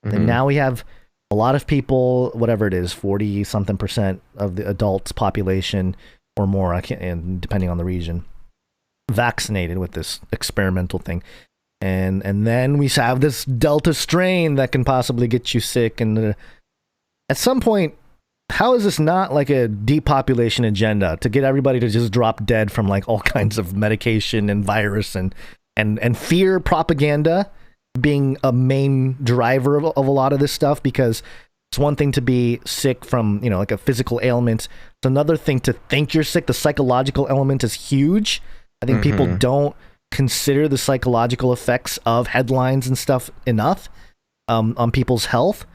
Mm-hmm. And now we have a lot of people, whatever it is, 40 something percent of the adults population or more, and depending on the region, vaccinated with this experimental thing. And then we have this Delta strain that can possibly get you sick. And at some point, how is this not like a depopulation agenda to get everybody to just drop dead from like all kinds of medication and virus and fear propaganda being a main driver of a lot of this stuff? Because it's one thing to be sick from, like a physical ailment. It's another thing to think you're sick. The psychological element is huge. I think people don't consider the psychological effects of headlines and stuff enough on people's health.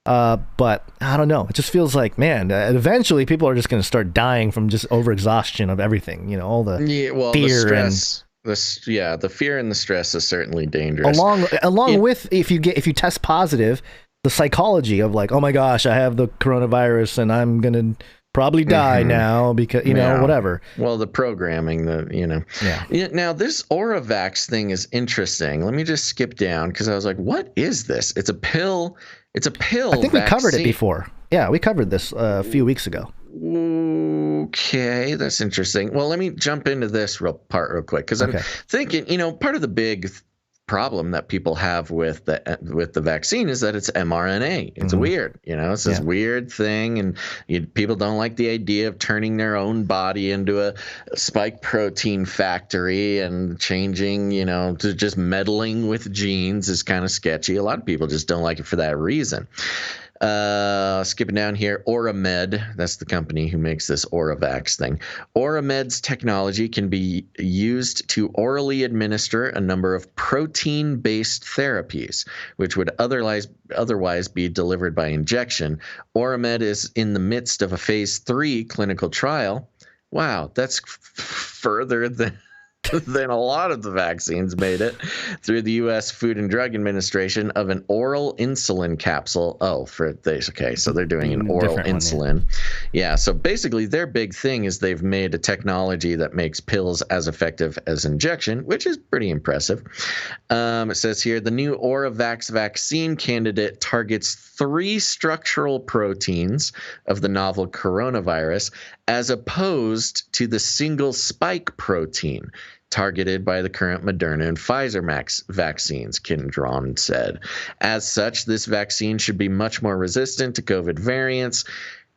But I don't know. It just feels like, man, eventually people are just going to start dying from just overexhaustion of everything. All the fear, the stress. The fear and the stress is certainly dangerous. Along with if you test positive, the psychology of like, oh my gosh, I have the coronavirus and I'm gonna probably die now because whatever. Well, the programming, Now this Oravax thing is interesting. Let me just skip down because I was like, what is this? It's a pill. It's a pill. I think vaccine. We covered it before. Yeah, we covered this a few weeks ago. Okay, that's interesting. Well, let me jump into this real quick because I'm thinking, part of the big problem that people have with the vaccine is that it's mRNA. It's weird, it's this weird thing, and people don't like the idea of turning their own body into a spike protein factory and changing, to just meddling with genes is kind of sketchy. A lot of people just don't like it for that reason. Skipping down here, Oramed, that's the company who makes this Oravax thing. Oramed's technology can be used to orally administer a number of protein-based therapies, which would otherwise be delivered by injection. Oramed is in the midst of a phase 3 clinical trial. Wow, that's further than than a lot of the vaccines made it through the U.S. Food and Drug Administration of an oral insulin capsule. Oh, okay, so they're doing an oral insulin. Yeah, so basically their big thing is they've made a technology that makes pills as effective as injection, which is pretty impressive. It says here, the new Oravax vaccine candidate targets 3 structural proteins of the novel coronavirus as opposed to the single spike protein targeted by the current Moderna and Pfizer vaccines, Kindron said. As such, this vaccine should be much more resistant to COVID variants.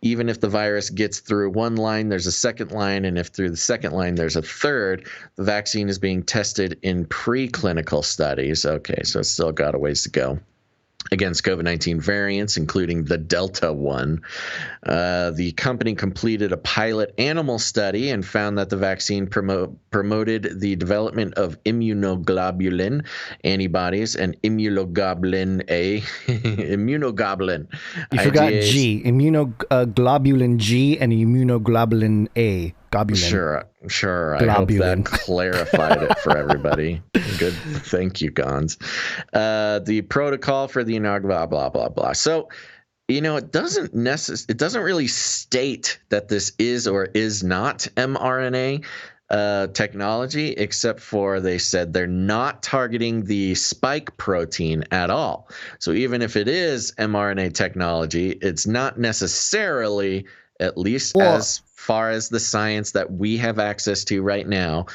Even if the virus gets through one line, there's a second line, and if through the second line there's a third. The vaccine is being tested in preclinical studies. Okay, so it's still got a ways to go against COVID-19 variants, including the Delta one. The company completed a pilot animal study and found that the vaccine promoted the development of immunoglobulin antibodies and immunoglobulin A. immunoglobulin. You forgot G. Immunoglobulin G and immunoglobulin A. Globulin. Sure. I hope that clarified it for everybody. Good. Thank you, Gons. The protocol for the inaugural blah, blah, blah. So, it doesn't really state that this is or is not mRNA technology, except for they said they're not targeting the spike protein at all. So even if it is mRNA technology, it's not necessarily, at least as far as the science that we have access to right now,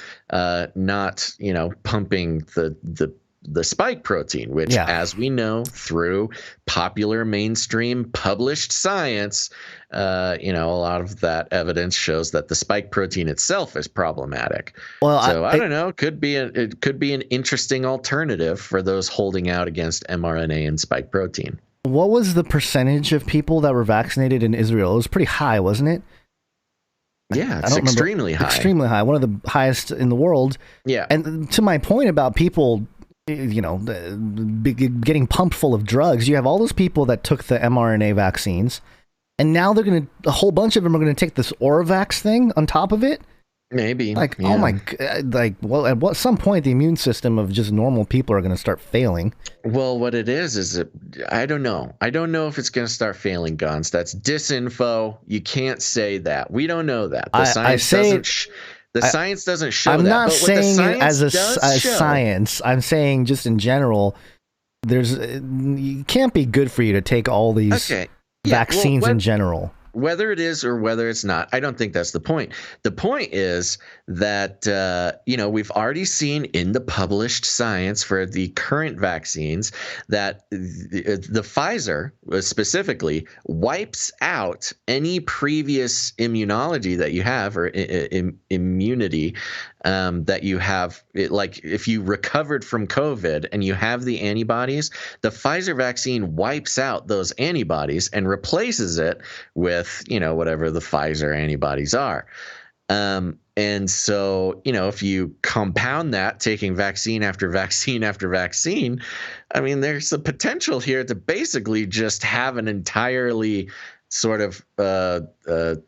not pumping the spike protein, which, as we know through popular mainstream published science, a lot of that evidence shows that the spike protein itself is problematic. Well, so I don't know. It could be an interesting alternative for those holding out against mRNA and spike protein. What was the percentage of people that were vaccinated in Israel? It was pretty high, wasn't it? Yeah, it's extremely high. Extremely high. One of the highest in the world. Yeah. And to my point about people, getting pumped full of drugs, you have all those people that took the mRNA vaccines, and now a whole bunch of them are going to take this Oravax thing on top of it. Maybe. Oh my God. Well, at some point, the immune system of just normal people are going to start failing. Well, what it is I don't know. I don't know if it's going to start failing, Gons. That's disinfo. You can't say that. We don't know that. The science doesn't show that. I'm not saying as science. I'm saying just in general, it can't be good for you to take all these vaccines in general. Whether it is or whether it's not, I don't think that's the point. The point is that, we've already seen in the published science for the current vaccines that the Pfizer specifically wipes out any previous immunology that you have or immunity that you have. Like if you recovered from COVID and you have the antibodies, the Pfizer vaccine wipes out those antibodies and replaces it with whatever the Pfizer antibodies are. And so, if you compound that, taking vaccine after vaccine after vaccine, I mean, there's a potential here to basically just have an entirely sort of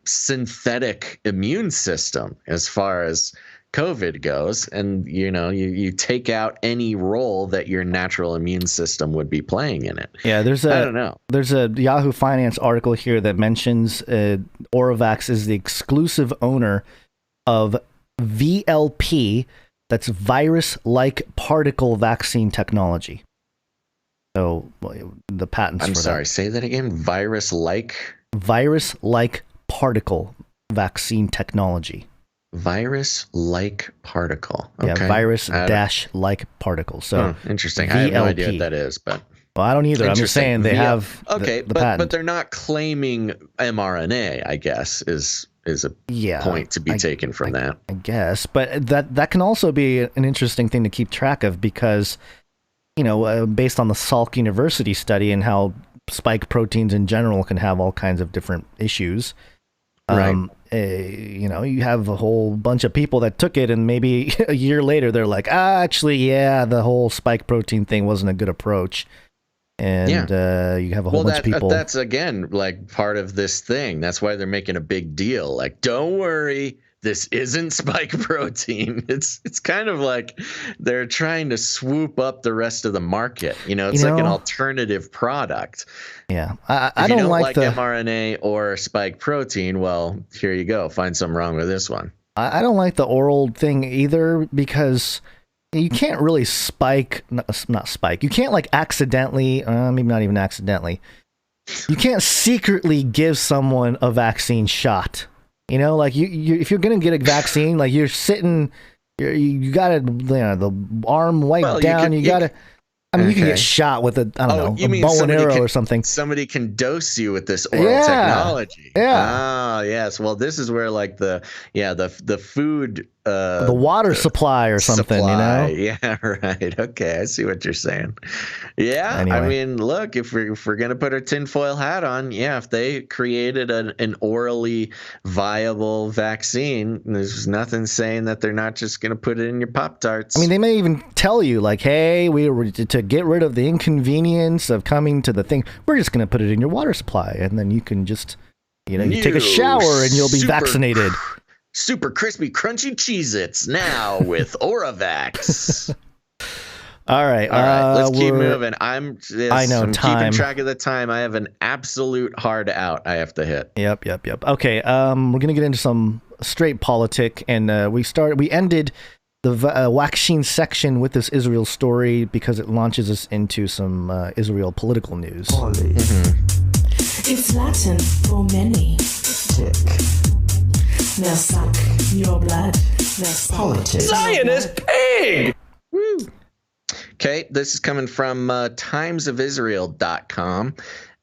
synthetic immune system as far as COVID goes. And, you take out any role that your natural immune system would be playing in it. Yeah, I don't know. There's a Yahoo Finance article here that mentions Oravax is the exclusive owner of VLP, that's virus-like particle vaccine technology. So the patents. I'm sorry, say that again. Virus-like particle vaccine technology. Virus-like particle. Okay. Yeah, virus-like particle. So interesting. VLP. I have no idea what that is, but well, I don't either. I'm just saying they have the patent. But they're not claiming mRNA, I guess, is a point to be taken from that. I guess, but that can also be an interesting thing to keep track of because, based on the Salk University study and how spike proteins in general can have all kinds of different issues. Right. You have a whole bunch of people that took it, and maybe a year later they're like, the whole spike protein thing wasn't a good approach. And you have a whole bunch of people. That's again like part of this thing. That's why they're making a big deal. Like, don't worry, this isn't spike protein. It's kind of like they're trying to swoop up the rest of the market. It's like an alternative product. Yeah, I don't like mRNA or spike protein. Well, here you go. Find something wrong with this one. I don't like the oral thing either, because you can't really not spike. You can't like accidentally, maybe not even accidentally. You can't secretly give someone a vaccine shot. Like you if you're gonna get a vaccine, like you're sitting, you gotta, the arm wiped down. You gotta. You can get shot with a bow and arrow or something. Somebody can dose you with this oral technology. Yeah. Ah, yes. Well, this is where like the food, the water supply or something. Yeah, right. Okay, I see what you're saying. Yeah. Anyway. I mean, look, if we're gonna put our tinfoil hat on, if they created an orally viable vaccine, there's nothing saying that they're not just gonna put it in your Pop-Tarts. They may even tell you like, hey, we were to get rid of the inconvenience of coming to the thing, we're just going to put it in your water supply, and then you can just, you take a shower and you'll be vaccinated. Super crispy, crunchy Cheez-Its now with Oravax. All right. Let's keep moving. I'm time. Keeping track of the time. I have an absolute hard out I have to hit. Yep. Okay. We're going to get into some straight politic, and we ended the Waccine section with this Israel story because it launches us into some Israel political news. It's Latin for many. Tick. Now suck your blood. Politics. Zionist pig! Woo! Okay, this is coming from timesofisrael.com.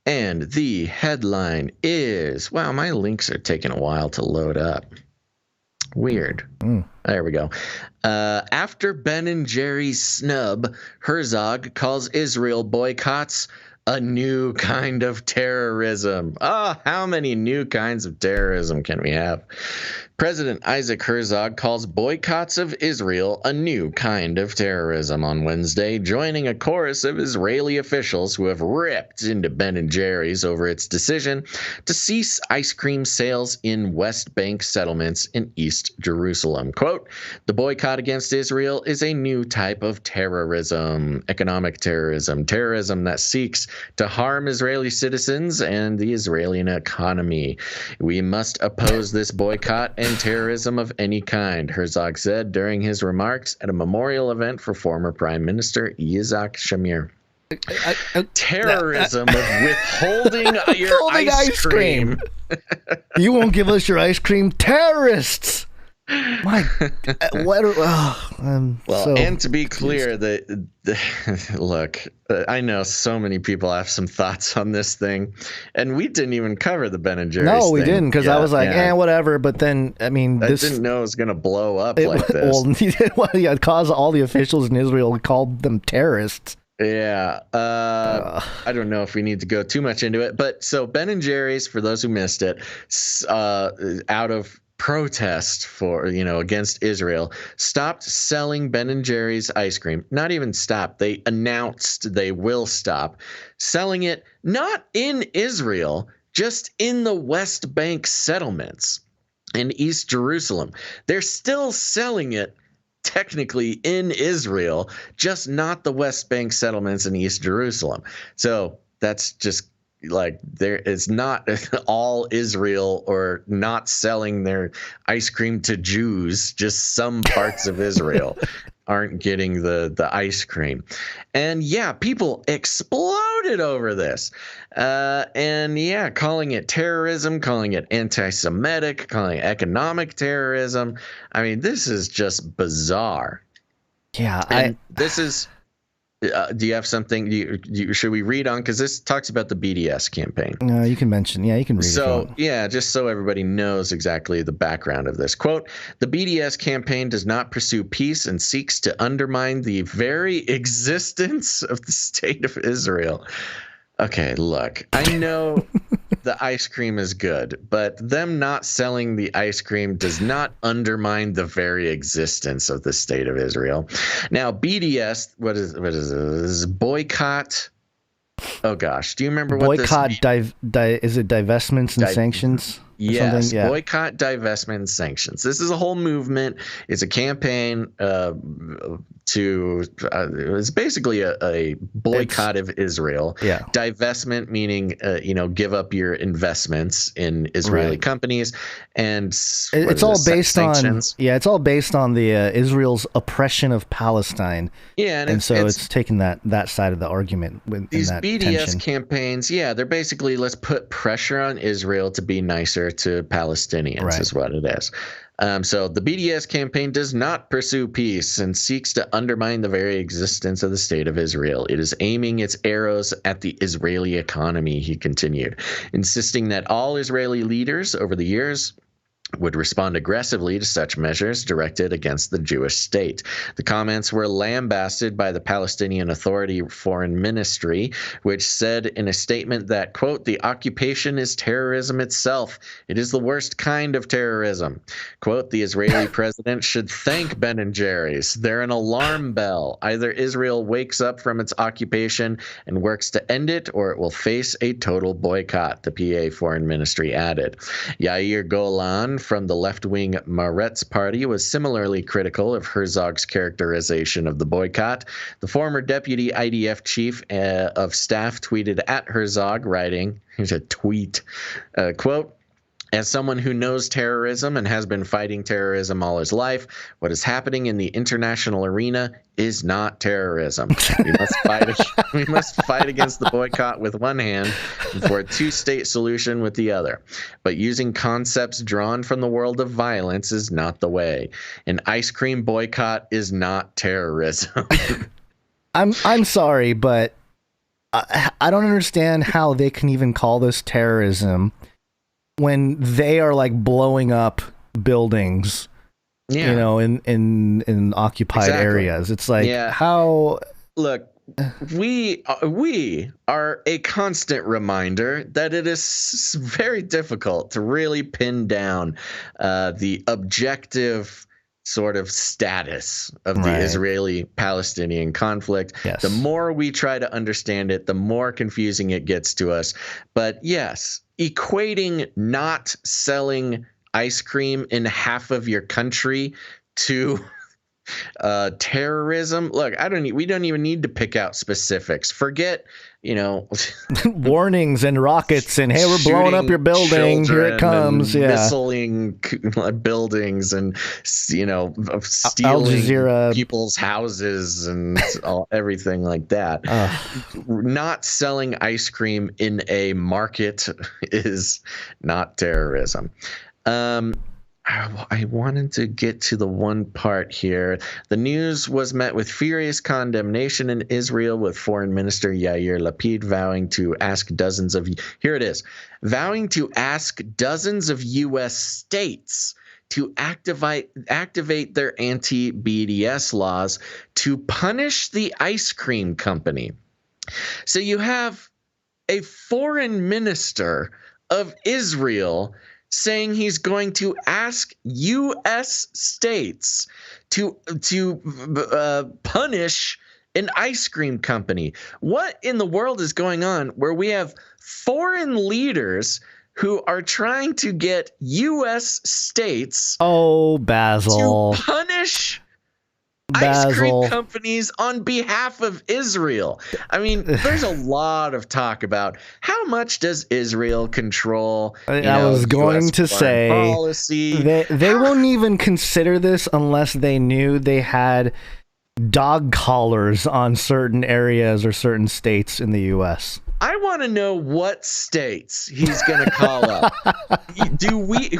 And the headline is, wow, my links are taking a while to load up. Weird. There we go. After Ben & Jerry's snub, Herzog calls Israel boycotts a new kind of terrorism. How many new kinds of terrorism can we have? President Isaac Herzog calls boycotts of Israel a new kind of terrorism on Wednesday, joining a chorus of Israeli officials who have ripped into Ben & Jerry's over its decision to cease ice cream sales in West Bank settlements in East Jerusalem. Quote, the boycott against Israel is a new type of terrorism, economic terrorism that seeks to harm Israeli citizens and the Israeli economy. We must oppose this boycott and terrorism of any kind, Herzog said during his remarks at a memorial event for former Prime Minister Yitzhak Shamir. Terrorism of withholding your ice cream. You won't give us your ice cream? Terrorists! My, what? And to be clear, look, I know so many people have some thoughts on this thing, and we didn't even cover the Ben & Jerry's. No, we didn't, because I was like, whatever. But then, I didn't know it was going to blow up like this. It caused all the officials in Israel called them terrorists. Yeah, I don't know if we need to go too much into it, but so Ben & Jerry's, for those who missed it, out of protest for against Israel, stopped selling Ben & Jerry's ice cream. Not even stopped. They announced they will stop selling it, not in Israel, just in the West Bank settlements in East Jerusalem. They're still selling it technically in Israel, just not the West Bank settlements in East Jerusalem. So that's just like, there is not all Israel or not selling their ice cream to Jews. Just some parts of Israel aren't getting the ice cream. And people exploded over this. Calling it terrorism, calling it anti-Semitic, calling it economic terrorism. I mean, this is just bizarre. Yeah, this is. Do you have something? Should we read on? Because this talks about the BDS campaign. No, you can mention. Yeah, you can read it. So, just so everybody knows exactly the background of this. Quote, the BDS campaign does not pursue peace and seeks to undermine the very existence of the state of Israel. Okay, look, I know the ice cream is good, but them not selling the ice cream does not undermine the very existence of the state of Israel. Now, BDS, what is it? This is boycott. Oh gosh, do you remember what this boycott? Is it divestments and sanctions? Yes, Yeah. boycott, divestment, and sanctions. This is a whole movement. It's a campaign it's basically a boycott of Israel. Yeah. Divestment meaning, give up your investments in Israeli companies, and it's all based sanctions. it's all based on the Israel's oppression of Palestine. Yeah, and so it's taking that side of the argument with these that BDS tension. campaigns. Yeah, they're basically, let's put pressure on Israel to be nicer to Palestinians, is what it is. So the BDS campaign does not pursue peace and seeks to undermine the very existence of the state of Israel. It is aiming its arrows at the Israeli economy, he continued, insisting that all Israeli leaders over the years would respond aggressively to such measures directed against the Jewish state. The comments were lambasted by the Palestinian Authority Foreign Ministry, which said in a statement that, quote, the occupation is terrorism itself. It is the worst kind of terrorism. Quote, the Israeli president should thank Ben & Jerry's. They're an alarm bell. Either Israel wakes up from its occupation and works to end it, or it will face a total boycott, the PA Foreign Ministry added. Yair Golan from the left-wing Maretz party was similarly critical of Herzog's characterization of the boycott. The former deputy IDF chief of staff tweeted at Herzog, writing, here's a tweet, quote, as someone who knows terrorism and has been fighting terrorism all his life, what is happening in the international arena is not terrorism. We must fight against the boycott with one hand and for a two-state solution with the other. But using concepts drawn from the world of violence is not the way. An ice cream boycott is not terrorism. I'm sorry, but I don't understand how they can even call this terrorism when they are like blowing up buildings, in occupied areas. It's like, how? Look, we are a constant reminder that it is very difficult to really pin down the objective sort of status of the Israeli-Palestinian conflict. Yes. The more we try to understand it, the more confusing it gets to us. But yes, equating not selling ice cream in half of your country to terrorism. Look, we don't even need to pick out specifics. Forget, warnings and rockets and, hey, we're blowing up your building. Here it comes. Missiling buildings and, stealing people's houses and everything like that. Not selling ice cream in a market is not terrorism. I wanted to get to the one part here. The news was met with furious condemnation in Israel, with Foreign Minister Yair Lapid vowing to ask dozens of U.S. states to activate their anti-BDS laws to punish the ice cream company. So you have a foreign minister of Israel saying he's going to ask U.S. states to punish an ice cream company. What in the world is going on where we have foreign leaders who are trying to get U.S. states Basil, to punish ice cream companies on behalf of Israel? I mean, there's a lot of talk about how much does Israel control. I was going US to say policy. They won't even consider this unless they knew they had dog collars on certain areas or certain states in the U.S. I want to know what states he's going to call up.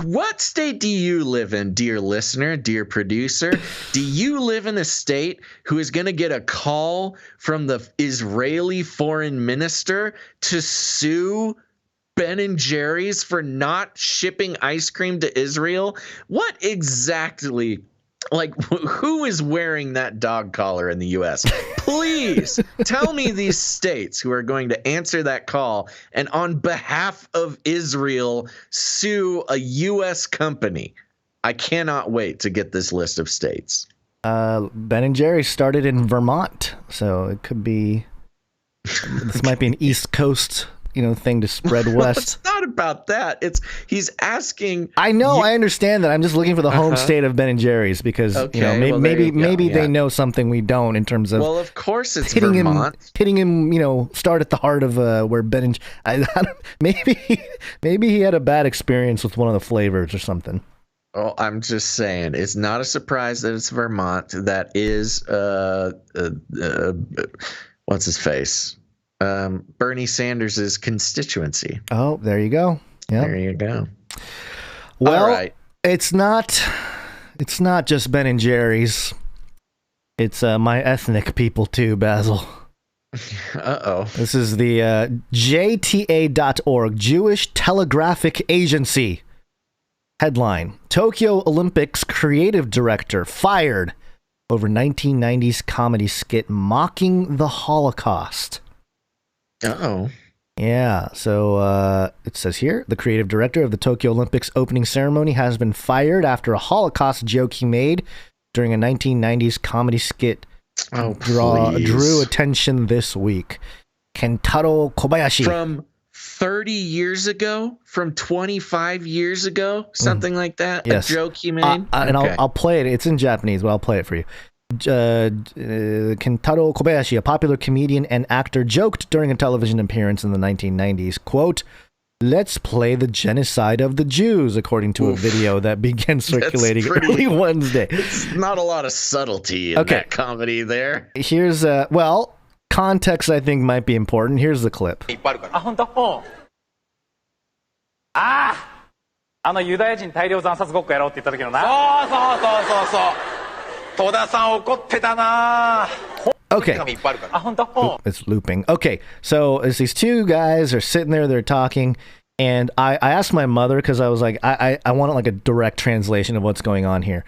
What state do you live in, dear listener, dear producer? Do you live in a state who is going to get a call from the Israeli foreign minister to sue Ben & Jerry's for not shipping ice cream to Israel? What exactly? Like, who is wearing that dog collar in the U.S.? Please tell me these states who are going to answer that call and on behalf of Israel sue a U.S. company. I cannot wait to get this list of states. Ben & Jerry's started in Vermont, so it could be. This might be an East Coast thing to spread west. It's not about that. He's asking. I know. I understand that. I'm just looking for the home state of Ben and Jerry's because maybe they know something we don't in terms of. Well, of course it's hitting Vermont. Hitting him. Start at the heart of where Ben and maybe he had a bad experience with one of the flavors or something. Oh, I'm just saying, it's not a surprise that it's Vermont. That is, what's his face? Bernie Sanders' constituency. Oh, there you go. Yep. There you go. Well, all right. It's not just Ben and Jerry's. It's my ethnic people too, Basil. Uh-oh. This is the JTA.org, Jewish Telegraphic Agency. Headline: Tokyo Olympics creative director fired over 1990s comedy skit mocking the Holocaust. Uh-oh. Yeah, so it says here, the creative director of the Tokyo Olympics opening ceremony has been fired after a Holocaust joke he made during a 1990s comedy skit drew attention this week. Kentaro Kobayashi. From 30 years ago? From 25 years ago? Something like that? Yes. A joke he made? And I'll play it. It's in Japanese, but I'll play it for you. Kentaro Kobayashi, a popular comedian and actor, joked during a television appearance in the 1990s, quote, "Let's play the genocide of the Jews," according to a video that began circulating early Wednesday. It's not a lot of subtlety in that comedy there. Here's, context I think might be important. Here's the clip. ユダヤ人大量惨殺ごっこやろうって言った時のな。そう。戸田さん怒ってたな。 Okay. It's looping. Okay, so as these two guys are sitting there, they're talking, and I asked my mother because I was like, I want like a direct translation of what's going on here.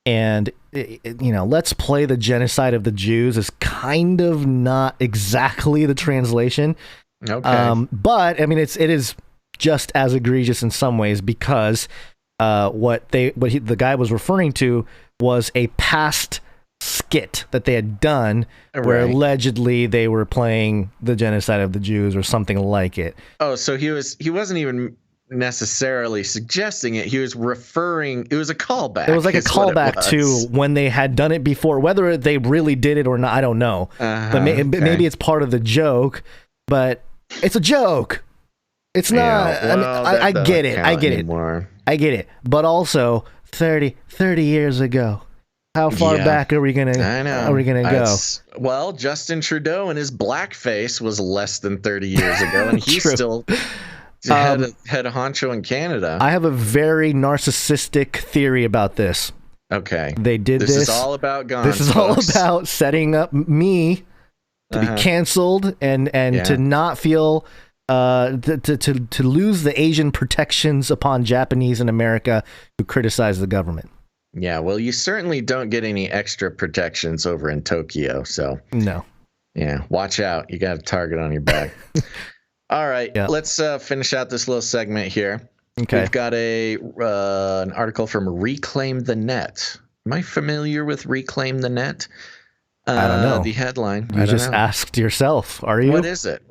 And, let's play the genocide of the Jews is kind of not exactly the translation. Okay. But, I mean, it is just as egregious in some ways because what the guy was referring to was a past skit that they had done where allegedly they were playing the genocide of the Jews or something like it. Oh, so he wasn't even necessarily suggesting it. He was referring, it was a callback. It was like a callback to when they had done it before. Whether they really did it or not, I don't know. But maybe it's part of the joke, but it's a joke. It's not, I get it. I get it. But also 30 years ago. How far back are we gonna go? Well, Justin Trudeau and his blackface was less than 30 years ago, and he's still head honcho in Canada. I have a very narcissistic theory about this. Okay, they did this. This is all about guns. This is all about setting up me to be canceled and to not feel to lose the Asian protections upon Japanese in America who criticize the government. Yeah, well, you certainly don't get any extra protections over in Tokyo, so... No. Yeah, watch out. You got a target on your back. All right, let's finish out this little segment here. Okay. We've got an article from Reclaim the Net. Am I familiar with Reclaim the Net? I don't know. The headline. You just asked yourself, are you? What is it?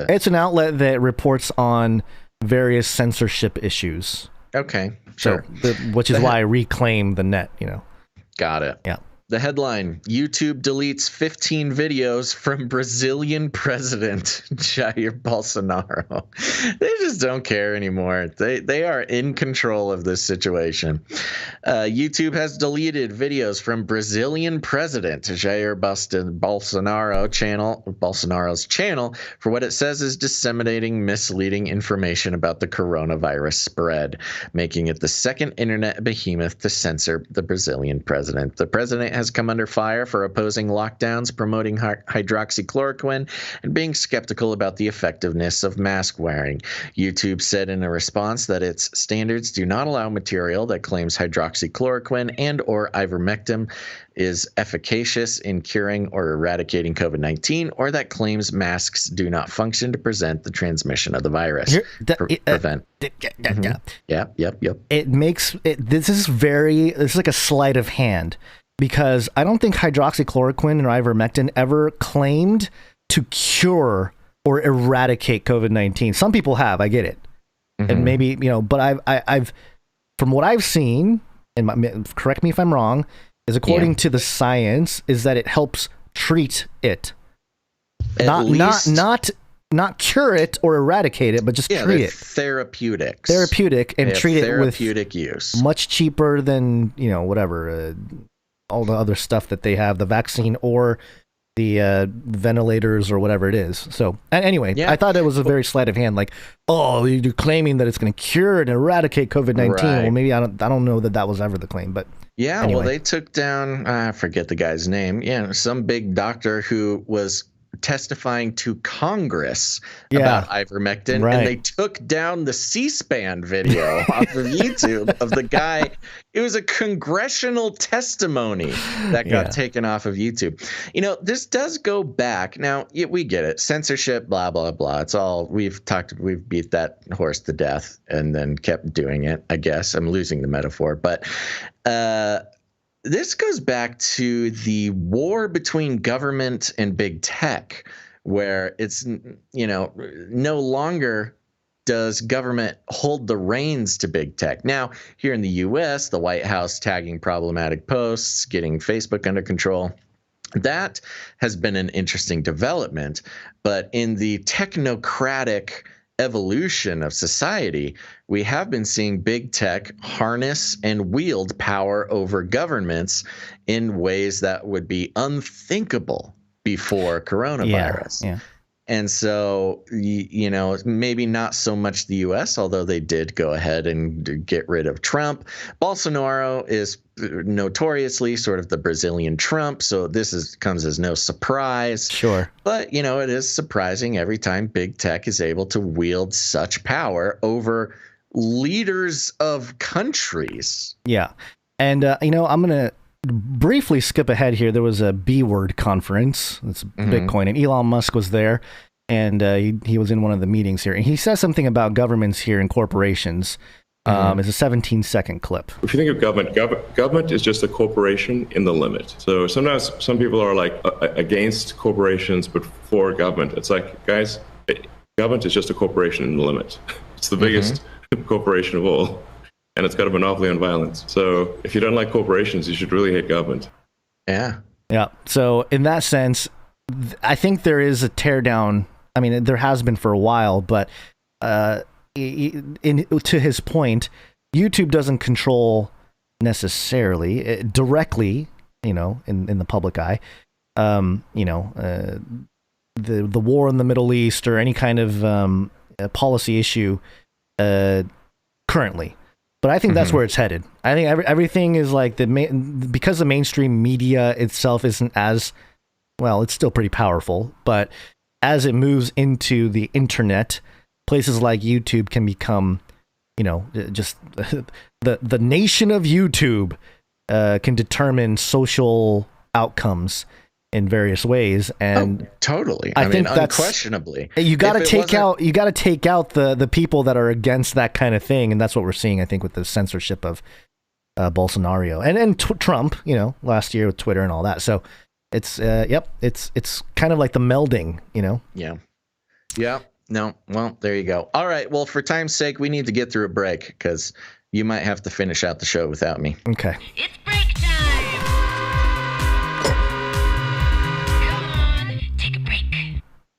It's an outlet that reports on various censorship issues. Okay, sure. So, which is why I reclaim the net, Got it. Yeah. The headline, YouTube deletes 15 videos from Brazilian President Jair Bolsonaro. They just don't care anymore. They are in control of this situation. YouTube has deleted videos from Brazilian President Jair Bolsonaro's channel for what it says is disseminating misleading information about the coronavirus spread, making it the second internet behemoth to censor the Brazilian president. The president has come under fire for opposing lockdowns, promoting hydroxychloroquine, and being skeptical about the effectiveness of mask wearing. YouTube said in a response that its standards do not allow material that claims hydroxychloroquine and or ivermectin is efficacious in curing or eradicating COVID-19, or that claims masks do not function to prevent the transmission of the virus. Yep. It makes it. This is like a sleight of hand. Because I don't think hydroxychloroquine or ivermectin ever claimed to cure or eradicate COVID-19. Some people have, I get it. And maybe, but I've from what I've seen, and correct me if I'm wrong, is according to the science, is that it helps treat it. Not cure it or eradicate it, but just treat it. Therapeutic and treat it with use. Much cheaper than, whatever, all the other stuff that they have, the vaccine or the ventilators or whatever it is. So anyway, I thought it was a very sleight of hand. Like, oh, you're claiming that it's going to cure and eradicate COVID-19. Right. Well, maybe I don't know that was ever the claim, but anyway. Well, they took down, I forget the guy's name. Yeah, some big doctor who was testifying to Congress about ivermectin, and they took down the C-SPAN video off of YouTube of the guy. It was a congressional testimony that got taken off of YouTube. This does go back. Now, we get it. Censorship, blah, blah, blah. It's all we've beat that horse to death and then kept doing it, I guess. I'm losing the metaphor, but this goes back to the war between government and big tech, where it's, no longer does government hold the reins to big tech. Now, here in the U.S., the White House tagging problematic posts, getting Facebook under control, that has been an interesting development. But in the technocratic evolution of society, we have been seeing big tech harness and wield power over governments in ways that would be unthinkable before coronavirus. Yeah. And so, maybe not so much the U.S., although they did go ahead and get rid of Trump. Bolsonaro is notoriously sort of the Brazilian Trump, so this comes as no surprise. Sure. But, it is surprising every time big tech is able to wield such power over leaders of countries. Yeah. And, I'm going to briefly skip ahead here. There was a B-word conference. It's Bitcoin, and Elon Musk was there, and he was in one of the meetings here, and he says something about governments here and corporations. It's a 17-second clip. If you think of government is just a corporation in the limit. So sometimes some people are like against corporations but for government. It's like, guys, government is just a corporation in the limit. It's the biggest corporation of all. And it's got a monopoly on violence. So if you don't like corporations, you should really hate government. Yeah. Yeah. So in that sense, I think there is a teardown. I mean, there has been for a while, but to his point, YouTube doesn't control necessarily directly, in the public eye, the war in the Middle East or any kind of policy issue currently. But I think that's where it's headed. I think everything is like because the mainstream media itself isn't as well. It's still pretty powerful, but as it moves into the internet, places like YouTube can become, just the nation of YouTube can determine social outcomes in various ways, and totally. I mean, that's unquestionably. You got to take out the people that are against that kind of thing, and that's what we're seeing, I think, with the censorship of Bolsonaro and Trump. Last year with Twitter and all that. So it's it's kind of like the melding. Yeah. No. Well, there you go. All right. Well, for time's sake, we need to get through a break because you might have to finish out the show without me. Okay. It's break time.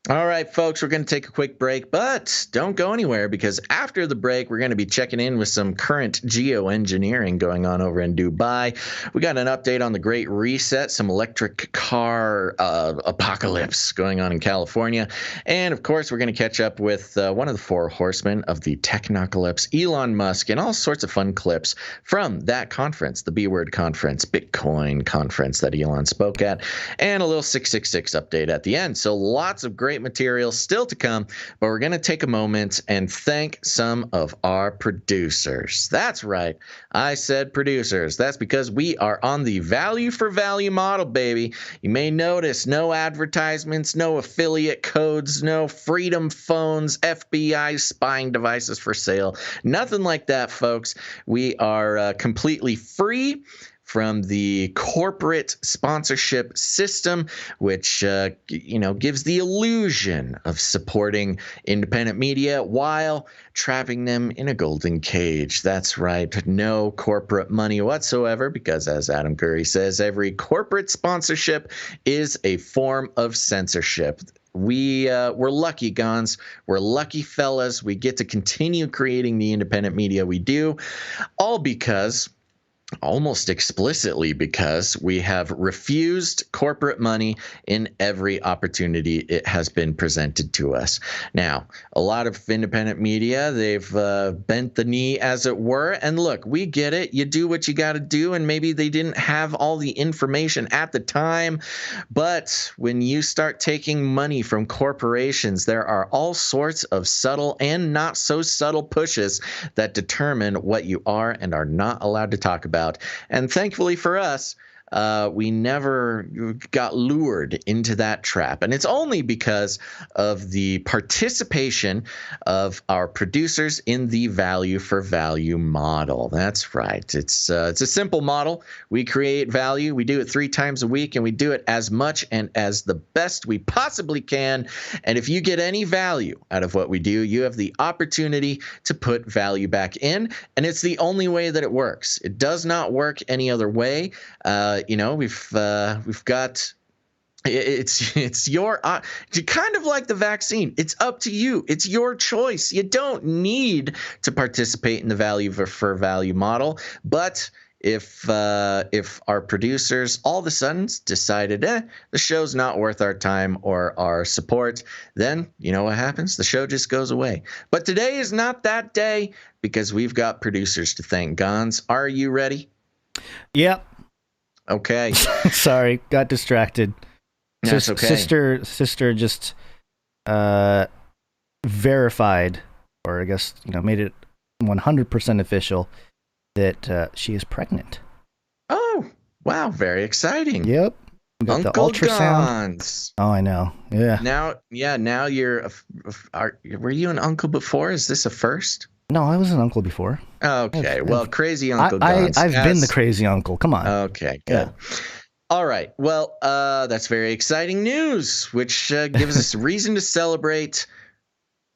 All right, folks, we're going to take a quick break, but don't go anywhere because after the break, we're going to be checking in with some current geoengineering going on over in Dubai. We got an update on the Great Reset, some electric car apocalypse going on in California. And, of course, we're going to catch up with one of the four horsemen of the technocalypse, Elon Musk, and all sorts of fun clips from that conference, the B-word conference, Bitcoin conference that Elon spoke at, and a little 666 update at the end. So lots of great material still to come, but we're going to take a moment and thank some of our producers. That's right. I said producers. That's because we are on the value for value model, baby. You may notice no advertisements, no affiliate codes, no freedom phones, FBI spying devices for sale. Nothing like that, folks. We are completely free from the corporate sponsorship system, which gives the illusion of supporting independent media while trapping them in a golden cage. That's right, no corporate money whatsoever, because as Adam Curry says, every corporate sponsorship is a form of censorship. We're lucky, Gons. We're lucky fellas. We get to continue creating the independent media we do, all because, almost explicitly because, we have refused corporate money in every opportunity it has been presented to us. Now, a lot of independent media, they've bent the knee, as it were. And look, we get it. You do what you got to do. And maybe they didn't have all the information at the time. But when you start taking money from corporations, there are all sorts of subtle and not so subtle pushes that determine what you are and are not allowed to talk about. And thankfully for us, we never got lured into that trap. And it's only because of the participation of our producers in the value for value model. That's right. It's a simple model. We create value. We do it 3 times a week, and we do it as much and as the best we possibly can. And if you get any value out of what we do, you have the opportunity to put value back in. And it's the only way that it works. It does not work any other way. We've got, it's your, kind of like the vaccine. It's up to you. It's your choice. You don't need to participate in the value for value model. But if our producers all of a sudden decided, the show's not worth our time or our support, then you know what happens? The show just goes away. But today is not that day, because we've got producers to thank. Gons, are you ready? Yep. Okay. Sorry, got distracted. That's okay. Sister just verified, or I guess made it 100% official that she is pregnant. Oh, wow! Very exciting. Yep. We got Uncle the ultrasound. Gons. Oh, I know. Yeah. Now you're. Were you an uncle before? Is this a first? No, I was an uncle before. Okay, well, crazy Uncle Gons. I've been the crazy uncle. Come on. Okay, good. Yeah. All right. Well, that's very exciting news, which gives us reason to celebrate,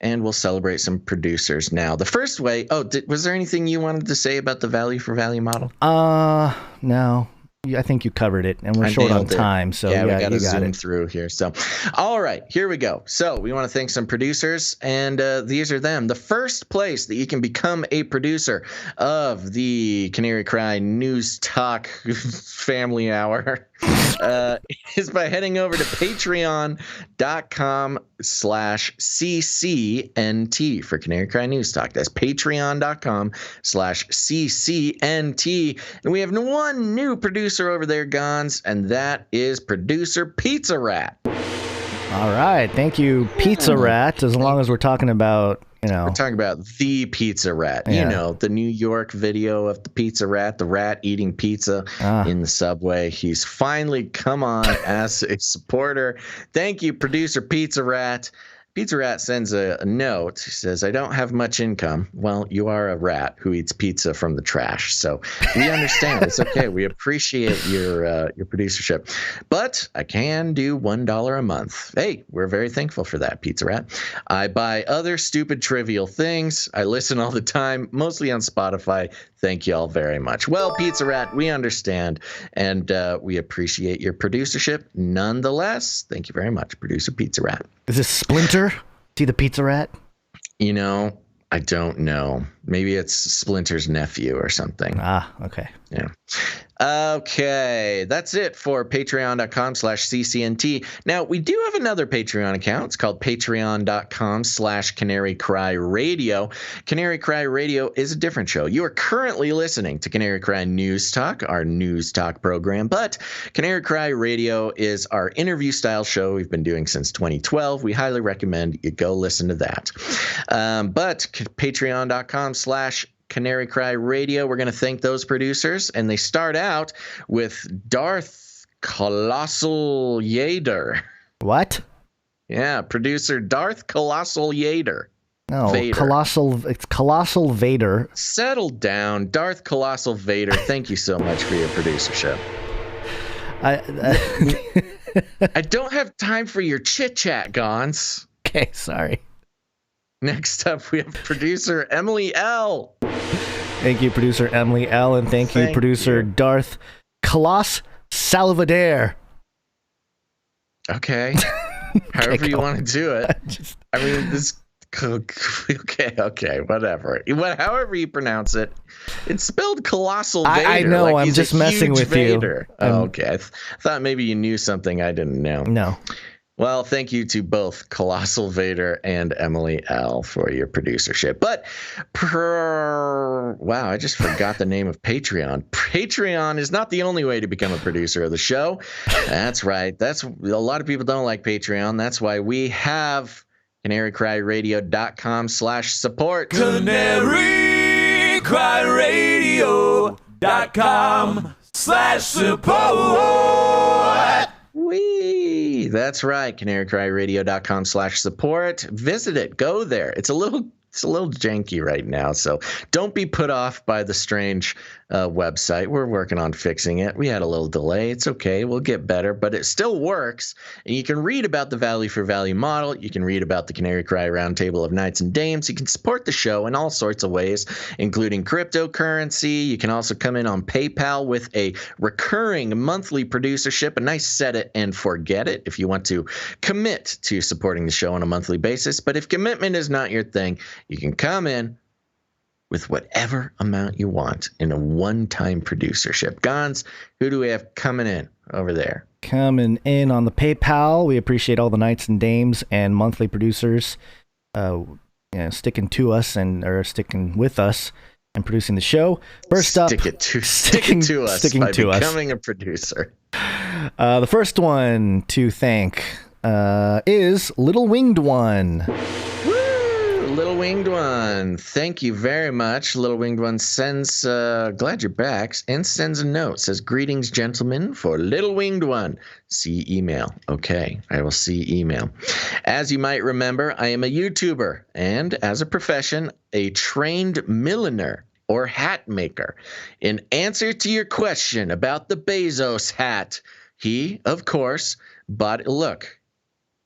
and we'll celebrate some producers now. The first way. Oh, was there anything you wanted to say about the value for value model? No. I think you covered it, and we're short on time, so yeah, we got to you got zoom it through here. So, all right, here we go. So we want to thank some producers, and these are them. The first place that you can become a producer of the Canary Cry News Talk Family Hour is by heading over to patreon.com/CCNT for Canary Cry News Talk. That's patreon.com/CCNT. And we have one new producer over there, Gons, and that is producer Pizza Rat. All right. Thank you, Pizza Rat, as long as we're talking about, We're talking about the Pizza Rat. Yeah. The New York video of the Pizza Rat, the rat eating pizza in the subway. He's finally come on as a supporter. Thank you, producer Pizza Rat. Pizza Rat sends a note. He says, I don't have much income. Well, you are a rat who eats pizza from the trash. So we understand. It's okay. We appreciate your producership. But I can do $1 a month. Hey, we're very thankful for that, Pizza Rat. I buy other stupid, trivial things. I listen all the time, mostly on Spotify. Thank you all very much. Well, Pizza Rat, we understand, and we appreciate your producership nonetheless. Thank you very much, producer Pizza Rat. Is this Splinter? See the Pizza Rat? I don't know. Maybe it's Splinter's nephew or something. Okay. Yeah. Okay, that's it for patreon.com/CCNT. Now, we do have another Patreon account. It's called patreon.com/CanaryCry.Radio. Canary Cry Radio is a different show. You are currently listening to Canary Cry News Talk, our news talk program, but Canary Cry Radio is our interview-style show we've been doing since 2012. We highly recommend you go listen to that. But patreon.com/CanaryCry.Radio. We're going to thank those producers, and they start out with Darth Colossal Yader. What? Yeah, producer Darth Colossal Yader. No, Vader. It's Colossal Vader. Settle down. Darth Colossal Vader, thank you so much for your producership. I don't have time for your chit-chat, Gons. Okay, sorry. Next up, we have producer Emily L. Thank you, producer Emily L. And thank you, producer Darth Coloss Salvador. Okay. However you want to do it. I mean, this... Okay, whatever. However you pronounce it. It's spelled Colossal Vader. I know, like I'm just messing with Vader. you. Oh, okay. I thought maybe you knew something I didn't know. No. Well, thank you to both Colossal Vader and Emily L. for your producership. But, wow, I just forgot the name of Patreon. Patreon is not the only way to become a producer of the show. That's right. A lot of people don't like Patreon. That's why we have CanaryCry.Radio.com/support. CanaryCry.Radio.com/support. Wee! That's right, CanaryCry.Radio.com/support. Visit it. Go there. It's a little janky right now, so don't be put off by the strange website. We're working on fixing it. We had a little delay. It's okay. We'll get better, but it still works. And you can read about the value for value model. You can read about the Canary Cry Roundtable of Knights and Dames. You can support the show in all sorts of ways, including cryptocurrency. You can also come in on PayPal with a recurring monthly producership, a nice set it and forget it if you want to commit to supporting the show on a monthly basis. But if commitment is not your thing, you can come in with whatever amount you want in a one-time producership. Gons, who do we have coming in over there? Coming in on the PayPal. We appreciate all the Knights and Dames and monthly producers sticking to us or sticking with us and producing the show. First up, sticking to us by becoming a producer. The first one to thank is Little Winged One. Little Winged One, thank you very much. Little Winged One sends, glad you're back, and sends a note. Says, greetings, gentlemen, for Little Winged One. See email. Okay, I will see email. As you might remember, I am a YouTuber, and as a profession, a trained milliner or hat maker. In answer to your question about the Bezos hat, he, of course, bought, look,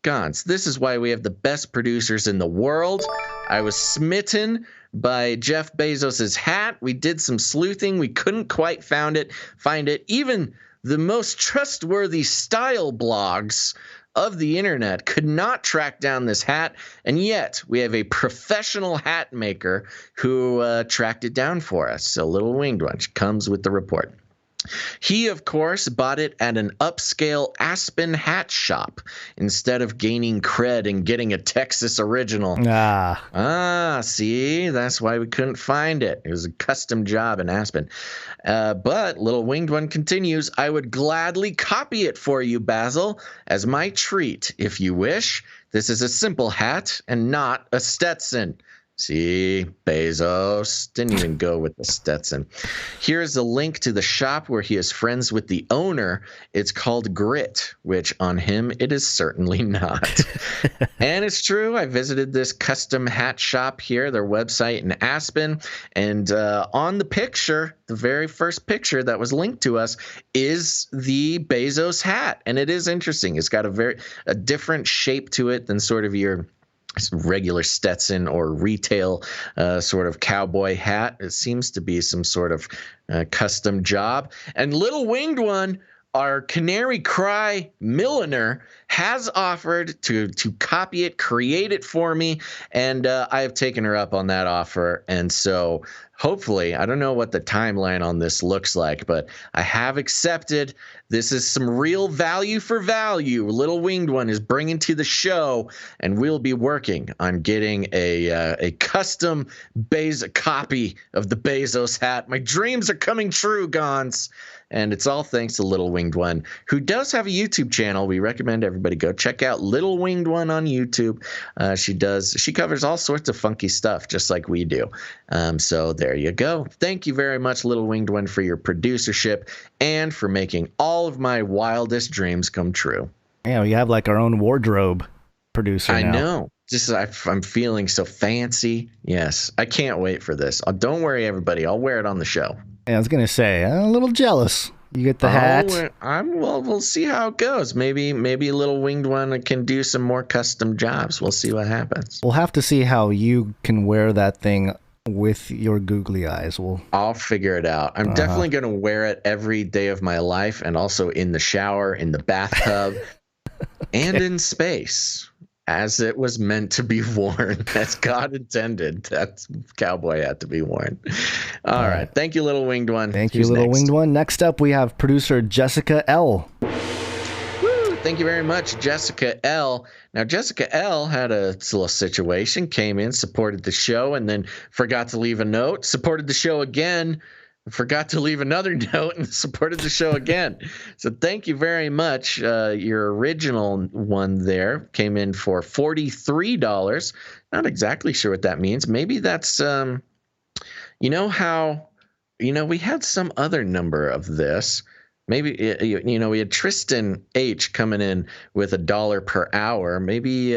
Gons, this is why we have the best producers in the world. I was smitten by Jeff Bezos's hat. We did some sleuthing. We couldn't quite find it. Even the most trustworthy style blogs of the internet could not track down this hat. And yet we have a professional hat maker who tracked it down for us. So Little Winged One comes with the report. He, of course, bought it at an upscale Aspen hat shop instead of gaining cred and getting a Texas original. See, that's why we couldn't find it. It was a custom job in Aspen. But Little Winged One continues, I would gladly copy it for you, Basil, as my treat, if you wish. This is a simple hat and not a Stetson. See, Bezos didn't even go with the Stetson. Here's a link to the shop where he is friends with the owner. It's called Grit, which on him it is certainly not. And it's true. I visited this custom hat shop here, their website in Aspen, and on the picture, the very first picture that was linked to us is the Bezos hat, and it is interesting. It's got a different shape to it than sort of your regular Stetson or retail sort of cowboy hat. It seems to be some sort of custom job. And Little Winged One, our Canary Cry milliner, has offered to copy it, create it for me, and I have taken her up on that offer. And so hopefully, I don't know what the timeline on this looks like, but I have accepted. This is some real value for value Little Winged One is bringing to the show, and we'll be working on getting a custom copy of the Bezos hat. My dreams are coming true, Gons. And it's all thanks to Little Winged One, who does have a YouTube channel. We recommend everybody go check out Little Winged One on YouTube. She covers all sorts of funky stuff, just like we do. So there you go. Thank you very much, Little Winged One, for your producership and for making all of my wildest dreams come true. Yeah, we have like our own wardrobe producer now. I know. I'm feeling so fancy. Yes, I can't wait for this. Don't worry, everybody. I'll wear it on the show. Yeah, I was gonna say, I'm a little jealous. You get the hat. Well, we'll see how it goes. Maybe a little winged one can do some more custom jobs. We'll see what happens. We'll have to see how you can wear that thing with your googly eyes. I'll figure it out. I'm definitely going to wear it every day of my life, and also in the shower, in the bathtub, and in space, as it was meant to be worn, as God intended. That cowboy had to be worn. All right. Thank you, little winged one. Thank you, little winged one. Next up, we have producer Jessica L. Woo, thank you very much, Jessica L. Now, Jessica L had a little situation, came in, supported the show, and then forgot to leave a note, supported the show again, forgot to leave another note, and supported the show again. So thank you very much. Your original one there came in for $43. Not exactly sure what that means. Maybe that's, we had some other number of this. Maybe, we had Tristan H coming in with $1 per hour. Maybe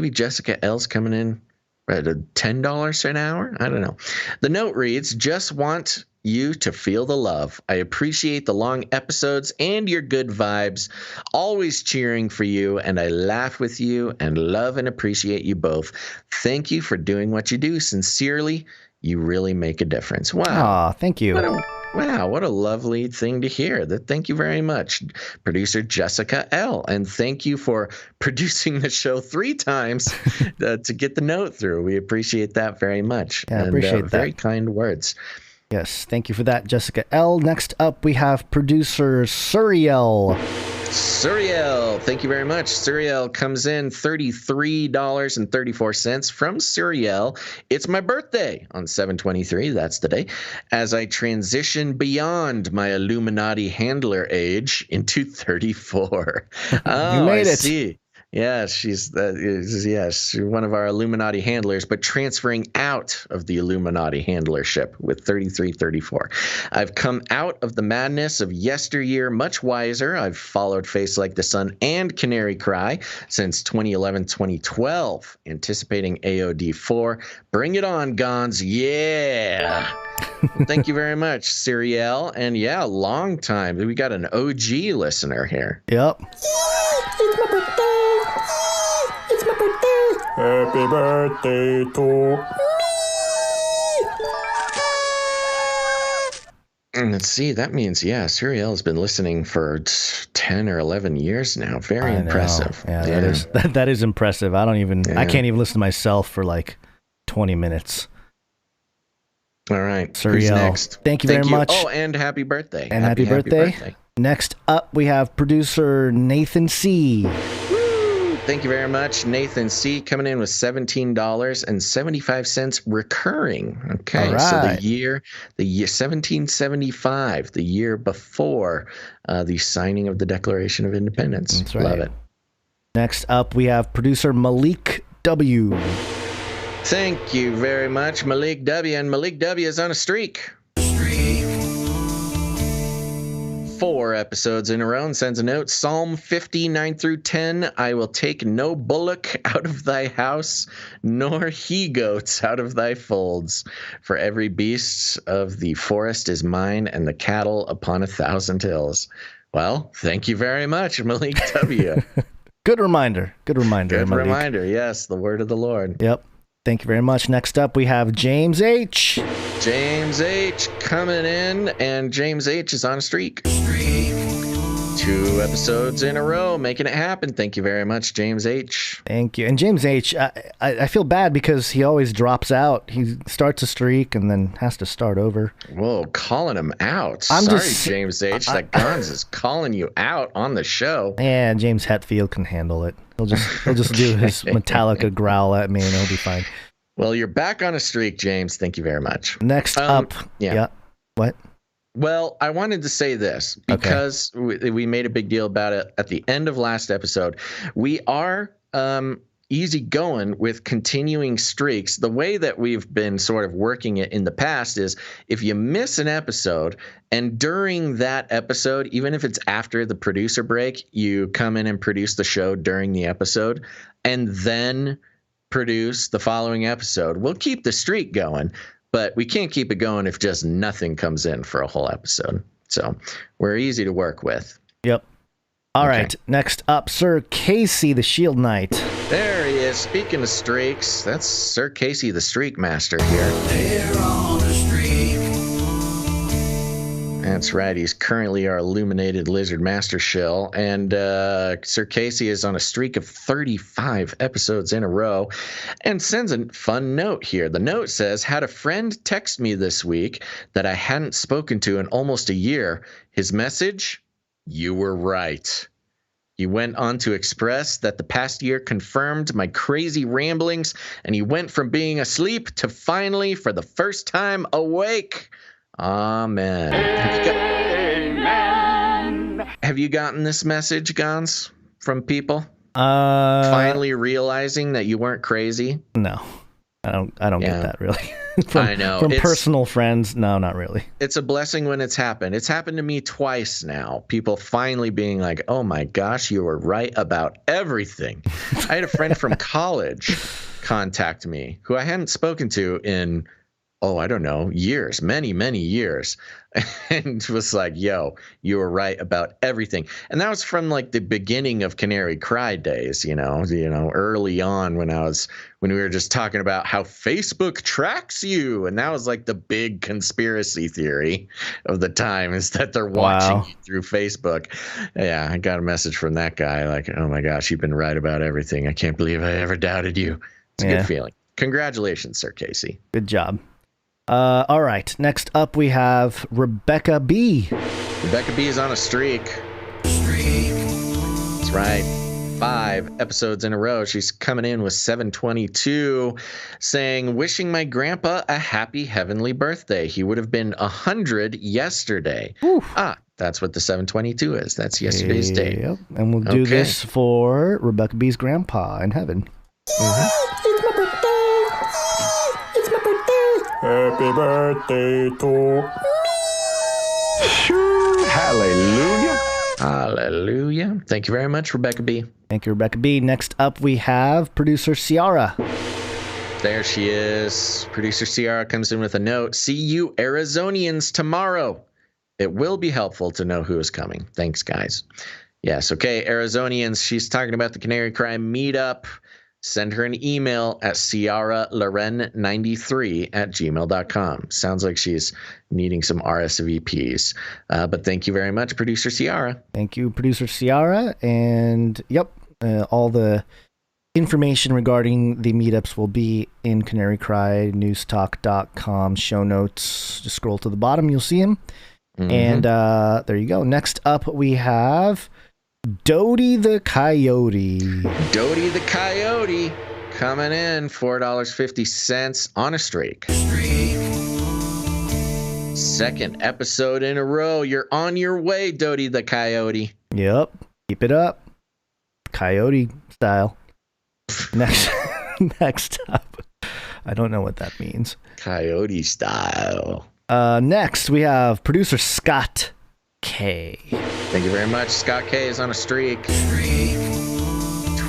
Jessica L's coming in at $10 an hour. I don't know. The note reads, just want you to feel the love. I appreciate the long episodes and your good vibes. Always cheering for you, and I laugh with you and love and appreciate you both. Thank you for doing what you do. Sincerely, you really make a difference. Wow. Aw, thank you. Wow, what a lovely thing to hear. Thank you very much, producer Jessica L. And thank you for producing the show 3 times to get the note through. We appreciate that very much. Yeah, I appreciate that. Very kind words. Yes, thank you for that, Jessica L. Next up, we have producer Suriel. Suriel, thank you very much. Suriel comes in $33.34 from Suriel. It's my birthday on 7/23. That's the day. As I transition beyond my Illuminati handler age into 34. Oh, you made it. I see. Yes, she's one of our Illuminati handlers, but transferring out of the Illuminati handlership with 3334. I've come out of the madness of yesteryear much wiser. I've followed Face Like the Sun and Canary Cry since 2011-2012, anticipating AOD4. Bring it on, Gons. Yeah. Thank you very much, Suriel. And yeah, long time. We got an OG listener here. Yep. It's my birthday. It's my birthday. Happy birthday to me. Let's see. That means, Suriel has been listening for 10 or 11 years now. Very impressive. Yeah, that is impressive. I can't even listen to myself for like 20 minutes. All right. Suriel. Who's next? Thank you very much. Oh, and happy birthday. And happy birthday. Next up, we have producer Nathan C. Woo! Thank you very much, Nathan C. Coming in with $17.75 recurring. Okay, all right. So the year 1775, the year before the signing of the Declaration of Independence. That's right. Love it. Next up, we have producer Malik W. Thank you very much, Malik W. And Malik W. is on a streak. 4 episodes in a row and sends a note. Psalm 59-10. I will take no bullock out of thy house, nor he-goats out of thy folds. For every beast of the forest is mine, and the cattle upon 1,000 hills. Well, thank you very much, Malik W. Good reminder. Good Malik. Yes, the word of the Lord. Yep. Thank you very much. Next up, we have James H. James H. coming in, and James H. is on a streak. 2 episodes in a row, making it happen. Thank you very much, James H. Thank you. And James H., I feel bad because he always drops out. He starts a streak and then has to start over. Whoa, calling him out. James H. That Guns is calling you out on the show. Yeah, James Hetfield can handle it. He'll just do his Metallica growl at me and he'll be fine. Well, you're back on a streak, James. Thank you very much. Next up. Yeah. What? Well, I wanted to say this because we made a big deal about it at the end of last episode. We are easy going with continuing streaks. The way that we've been sort of working it in the past is if you miss an episode and during that episode, even if it's after the producer break, you come in and produce the show during the episode, and then produce the following episode. We'll keep the streak going, but we can't keep it going if just nothing comes in for a whole episode. So we're easy to work with. Yep. All right. Next up, Sir Casey, the Shield Knight. There he is. Speaking of streaks, that's Sir Casey, the Streak Master here. They're on a streak. That's right. He's currently our Illuminated Lizard Master Shill. And Sir Casey is on a streak of 35 episodes in a row and sends a fun note here. The note says, had a friend text me this week that I hadn't spoken to in almost a year. His message, you were right. He went on to express that the past year confirmed my crazy ramblings, and he went from being asleep to finally, for the first time, awake. Amen. Have you gotten this message, Gons, from people? Finally realizing that you weren't crazy? No, I don't get that really. I know. From personal friends, no, not really. It's a blessing when it's happened. It's happened to me twice now. People finally being like, oh my gosh, you were right about everything. I had a friend from college contact me who I hadn't spoken to in, I don't know, years, many, many years. And was like, yo, you were right about everything. And that was from like the beginning of Canary Cry days, early on when we were just talking about how Facebook tracks you. And that was like the big conspiracy theory of the time, is that they're watching you through Facebook. Yeah, I got a message from that guy like, oh my gosh, you've been right about everything. I can't believe I ever doubted you. It's a good feeling. Congratulations, Sir Casey. Good job. All right. Next up, we have Rebecca B. Rebecca B is on a streak. That's right. 5 episodes in a row. She's coming in with 722, saying, wishing my grandpa a happy heavenly birthday. He would have been 100 yesterday. Oof. That's what the 722 is. That's yesterday's date. Yep. And we'll do this for Rebecca B's grandpa in heaven. It's my birthday. It's my birthday. Happy birthday to me. Hallelujah. Hallelujah. Thank you very much, Rebecca B. Thank you, Rebecca B. Next up, we have producer Ciara. There she is. Producer Ciara comes in with a note. See you Arizonians tomorrow. It will be helpful to know who is coming. Thanks, guys. Yes, okay, Arizonians. She's talking about the Canary Cry meetup. Send her an email at ciaraloren93@gmail.com. Sounds like she's needing some RSVPs. But thank you very much, Producer Ciara. Thank you, Producer Ciara. And, all the information regarding the meetups will be in CanaryCry.Newstalk.com show notes. Just scroll to the bottom, you'll see them. Mm-hmm. And there you go. Next up, we have Dodie the Coyote. Dodie the Coyote coming in $4.50 on a streak. Second episode in a row. You're on your way, Dodie the Coyote. Yep. Keep it up. Coyote style. Next up. I don't know what that means. Coyote style. Next, we have producer Scott K. Thank you very much. Scott K is on a streak.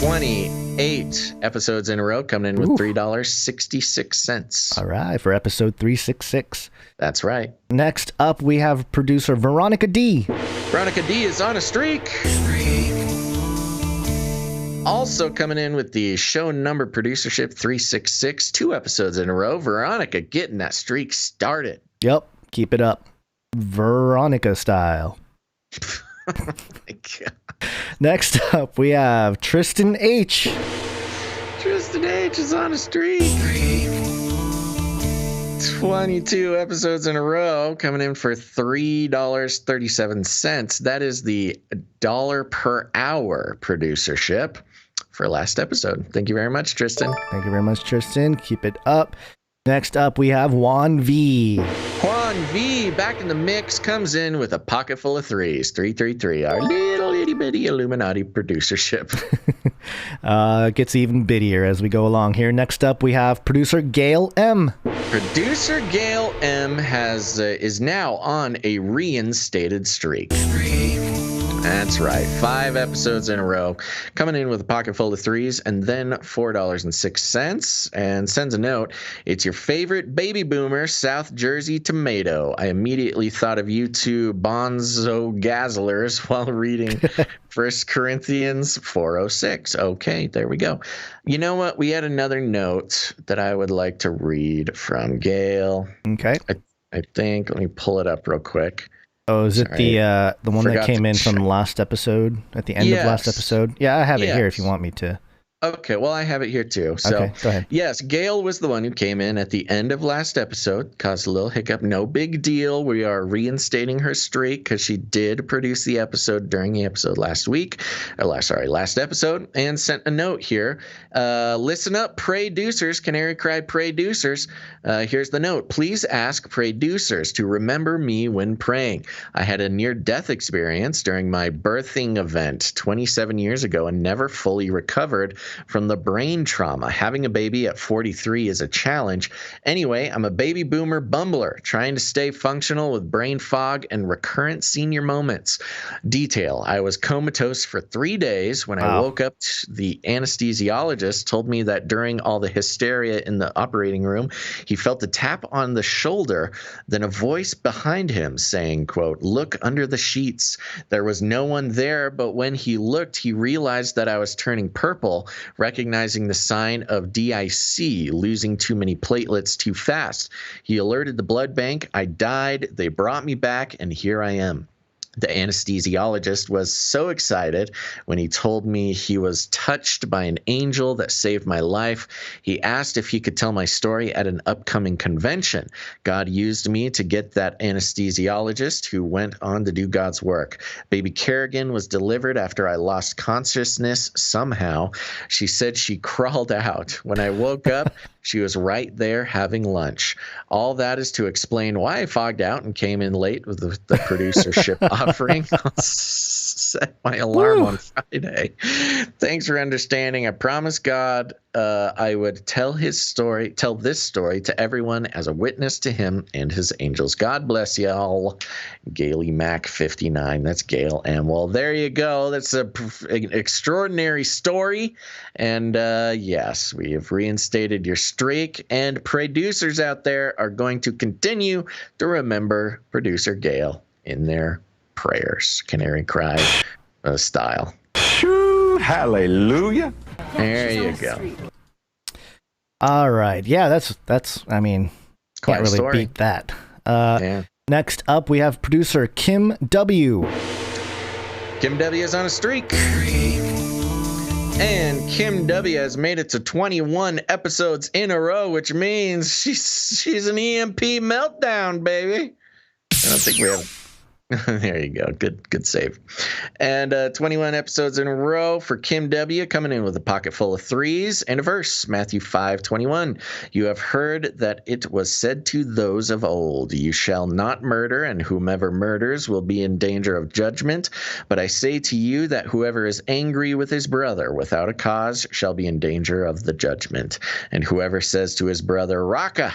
28 episodes in a row, coming in with $3.66. All right, for episode 366. That's right. Next up, we have producer Veronica D. Veronica D is on a streak. Also coming in with the show number producership 366, 2 episodes in a row. Veronica getting that streak started. Yep, keep it up. Veronica style. Oh my God. Next up, we have Tristan H. Tristan H is on a streak. 22 episodes in a row, coming in for $3.37. That is the $1 per hour producership for last episode. Thank you very much, Tristan. Thank you very much, Tristan. Keep it up. Next up, we have Juan V. Juan V, back in the mix, comes in with a pocket full of threes. 333, our little itty bitty Illuminati producership. Gets even bittier as we go along here. Next up, we have producer Gail M. Producer Gail M is now on a reinstated streak. That's right. 5 episodes in a row. Coming in with a pocket full of threes and then $4.06. And sends a note. It's your favorite baby boomer, South Jersey Tomato. I immediately thought of you two bonzo gazzlers while reading 1 Corinthians 4:06. Okay, there we go. You know what? We had another note that I would like to read from Gail. Okay. I think, let me pull it up real quick. Oh, is it the one that came in from last episode, at the end of last episode? Yeah, I have it here if you want me to. Okay, well, I have it here too. So, okay, go ahead. Yes, Gail was the one who came in at the end of last episode, caused a little hiccup. No big deal. We are reinstating her streak because she did produce the episode during the episode last episode, and sent a note here. Listen up, producers, Canary Cry producers. Here's the note. Please ask producers to remember me when praying. I had a near-death experience during my birthing event 27 years ago and never fully recovered from the brain trauma. Having a baby at 43 is a challenge. Anyway, I'm a baby boomer bumbler trying to stay functional with brain fog and recurrent senior moments. Detail: I was comatose for 3 days. When I woke up, the anesthesiologist told me that during all the hysteria in the operating room, he felt a tap on the shoulder, then a voice behind him saying, quote, "Look under the sheets." There was no one there, but when he looked, he realized that I was turning purple, recognizing the sign of DIC, losing too many platelets too fast. He alerted the blood bank. I died. They brought me back, and here I am. The anesthesiologist was so excited when he told me he was touched by an angel that saved my life. He asked if he could tell my story at an upcoming convention. God used me to get that anesthesiologist who went on to do God's work. Baby Kerrigan was delivered after I lost consciousness somehow. She said she crawled out. When I woke up, she was right there having lunch. All that is to explain why I fogged out and came in late with the producership offering. I'll set my alarm on Friday. Thanks for understanding. I promised God I would tell this story to everyone as a witness to him and his angels. God bless y'all. Gaily Mac 59. That's Gail M. Well, there you go. That's an extraordinary story. And yes, we have reinstated your streak. And producers out there are going to continue to remember producer Gail in their prayers. Canary Cry style. Hallelujah. There you go. All right. Yeah, that's I mean, Quite can't really story. beat that. Next up, we have producer Kim W. Kim W is on a streak. And Kim W has made it to 21 episodes in a row, which means she's an EMP meltdown, baby. I don't think we have. There you go. Good save. And 21 episodes in a row for Kim W, coming in with a pocket full of threes and a verse. Matthew 5:21. You have heard that it was said to those of old, you shall not murder, and whomever murders will be in danger of judgment. But I say to you that whoever is angry with his brother without a cause shall be in danger of the judgment. And whoever says to his brother, Raka,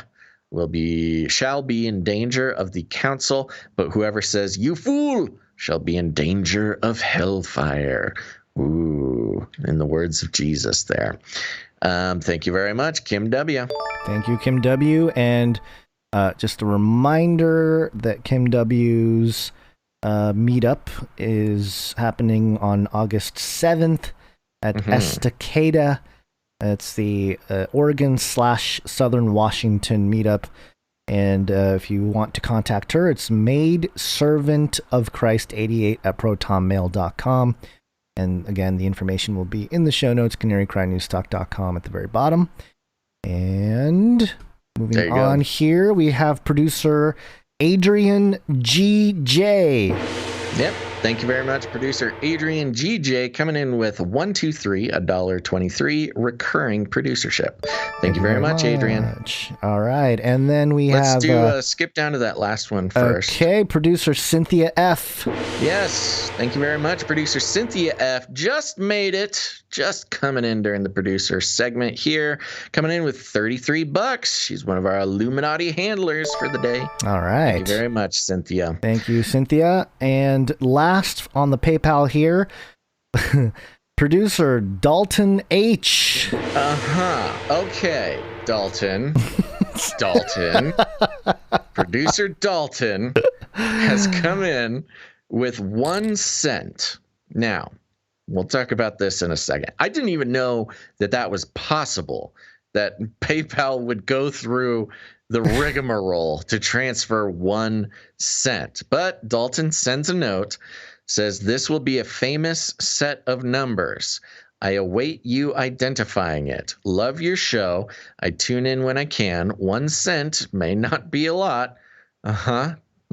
shall be in danger of the council, but whoever says, you fool, shall be in danger of hellfire. Ooh, in the words of Jesus there. Thank you very much, Kim W. Thank you, Kim W. And just a reminder that Kim W's meetup is happening on August 7th at Estacada. It's the Oregon/Southern Washington meetup. And if you want to contact her, it's maidservantofchrist88@protonmail.com. And again, the information will be in the show notes, CanaryCry.Newstalk.com at the very bottom. And moving on here, we have producer Adrian GJ. Yep. Thank you very much, producer Adrian GJ, coming in with $123 recurring producership. Thank you very much, Adrian. All right, and then Let's do skip down to that last one first. Okay, producer Cynthia F. Yes, thank you very much, producer Cynthia F. Just made it, just coming in during the producer segment here, coming in with $33. She's one of our Illuminati handlers for the day. All right. Thank you very much, Cynthia. Thank you, Cynthia. And last last on the PayPal here, producer Dalton H. Okay, Dalton. Producer Dalton has come in with 1 cent. Now, we'll talk about this in a second. I didn't even know that was possible, that PayPal would go through the rigmarole to transfer 1 cent. But Dalton sends a note, says, "This will be a famous set of numbers. I await you identifying it. Love your show. I tune in when I can. 1 cent may not be a lot."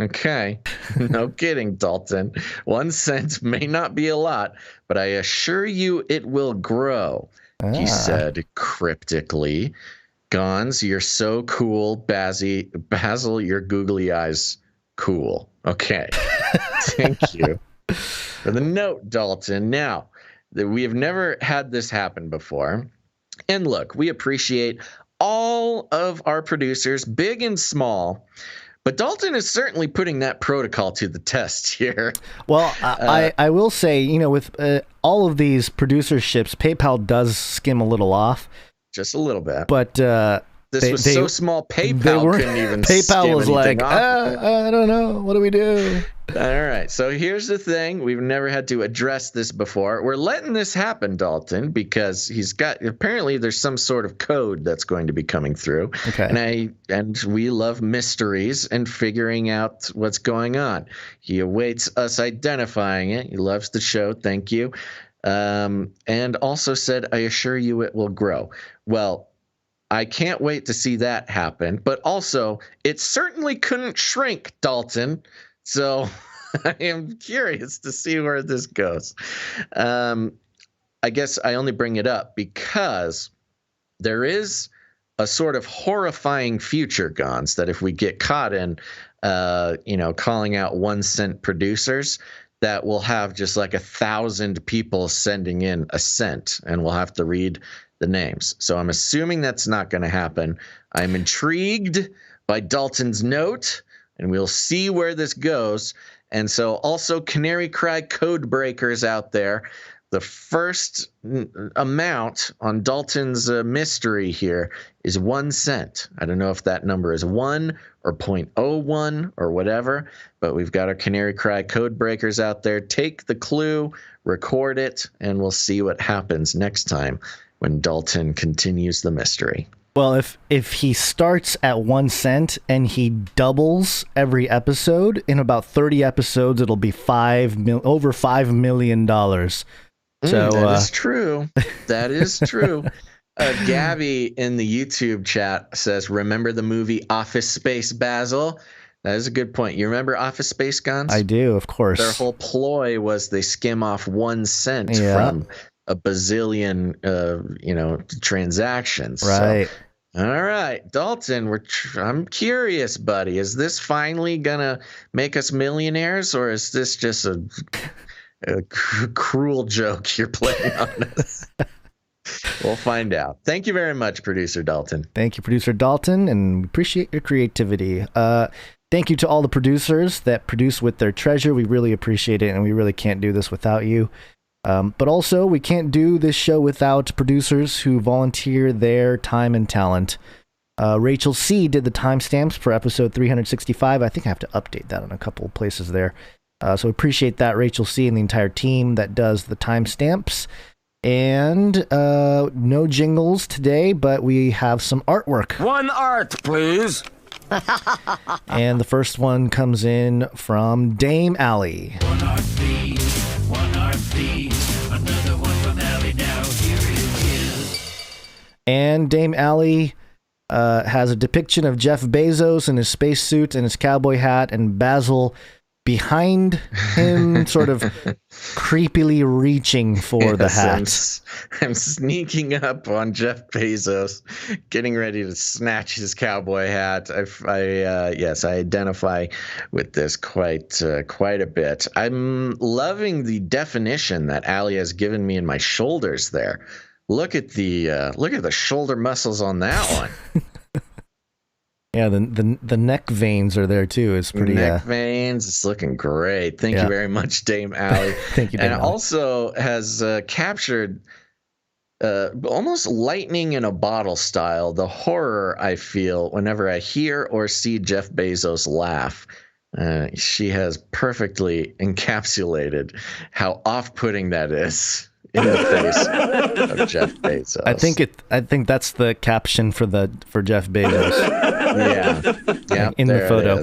Okay. No kidding, Dalton. 1 cent may not be a lot, but I assure you it will grow, he said cryptically. Gons, you're so cool. Basil, your googly eyes cool. Okay. Thank you for the note, Dalton. Now, we have never had this happen before. And look, we appreciate all of our producers, big and small. But Dalton is certainly putting that protocol to the test here. Well, I will say, with all of these producerships, PayPal does skim a little off. Just a little bit. But this was so small, PayPal couldn't even PayPal was like, off. I don't know. What do we do? All right. So here's the thing. We've never had to address this before. We're letting this happen, Dalton, because apparently there's some sort of code that's going to be coming through. Okay. And we love mysteries and figuring out what's going on. He awaits us identifying it. He loves the show. Thank you. And also said, I assure you it will grow. Well, I can't wait to see that happen. But also, it certainly couldn't shrink, Dalton. So I am curious to see where this goes. I guess I only bring it up because there is a sort of horrifying future, Gons, that if we get caught in, calling out 1 cent producers, that we'll have just like 1,000 people sending in a cent, and we'll have to read the names. So I'm assuming that's not going to happen. I'm intrigued by Dalton's note, and we'll see where this goes. And so also Canary Cry code breakers out there, the first amount on Dalton's mystery here is 1 cent. I don't know if that number is 1 or 0.01 or whatever, but we've got our Canary Cry code breakers out there. Take the clue, record it, and we'll see what happens next time when Dalton continues the mystery. Well, if he starts at 1 cent and he doubles every episode, in about 30 episodes, it'll be over $5 million. So that is true. That is true. Gabby in the YouTube chat says, "Remember the movie Office Space, Basil?" That is a good point. You remember Office Space, Guns? I do, of course. Their whole ploy was they skim off 1 cent from a bazillion, transactions. Right. So, all right, Dalton, I'm curious, buddy. Is this finally gonna make us millionaires, or is this just a cruel joke you're playing on us? We'll find out. Thank you very much, Producer Dalton. Thank you, Producer Dalton, and appreciate your creativity. Thank you to all the producers that produce with their treasure. We really appreciate it, and we really can't do this without you. But also, we can't do this show without producers who volunteer their time and talent. Rachel C. did the timestamps for episode 365. I think I have to update that on a couple of places there. So appreciate that, Rachel C. and the entire team that does the timestamps. And no jingles today, but we have some artwork. One art, please. And the first one comes in from Dame Allie. One art, please. One art, please. Another one from Allie now. Here it is. And Dame Allie has a depiction of Jeff Bezos in his spacesuit and his cowboy hat, and Basil behind him, sort of creepily reaching for the hat. I'm sneaking up on Jeff Bezos, getting ready to snatch his cowboy hat. I identify with this quite a bit. I'm loving the definition that Ali has given me in my shoulders there. Look at the shoulder muscles on that one. Yeah, the neck veins are there too. It's pretty. Neck veins. It's looking great. Thank you very much, Dame Allie. Thank you, Dame And Allie. also has captured almost lightning in a bottle style the horror I feel whenever I hear or see Jeff Bezos laugh. She has perfectly encapsulated how off-putting that is in the face of Jeff Bezos. I think that's the caption for Jeff Bezos. Yeah, in the photo.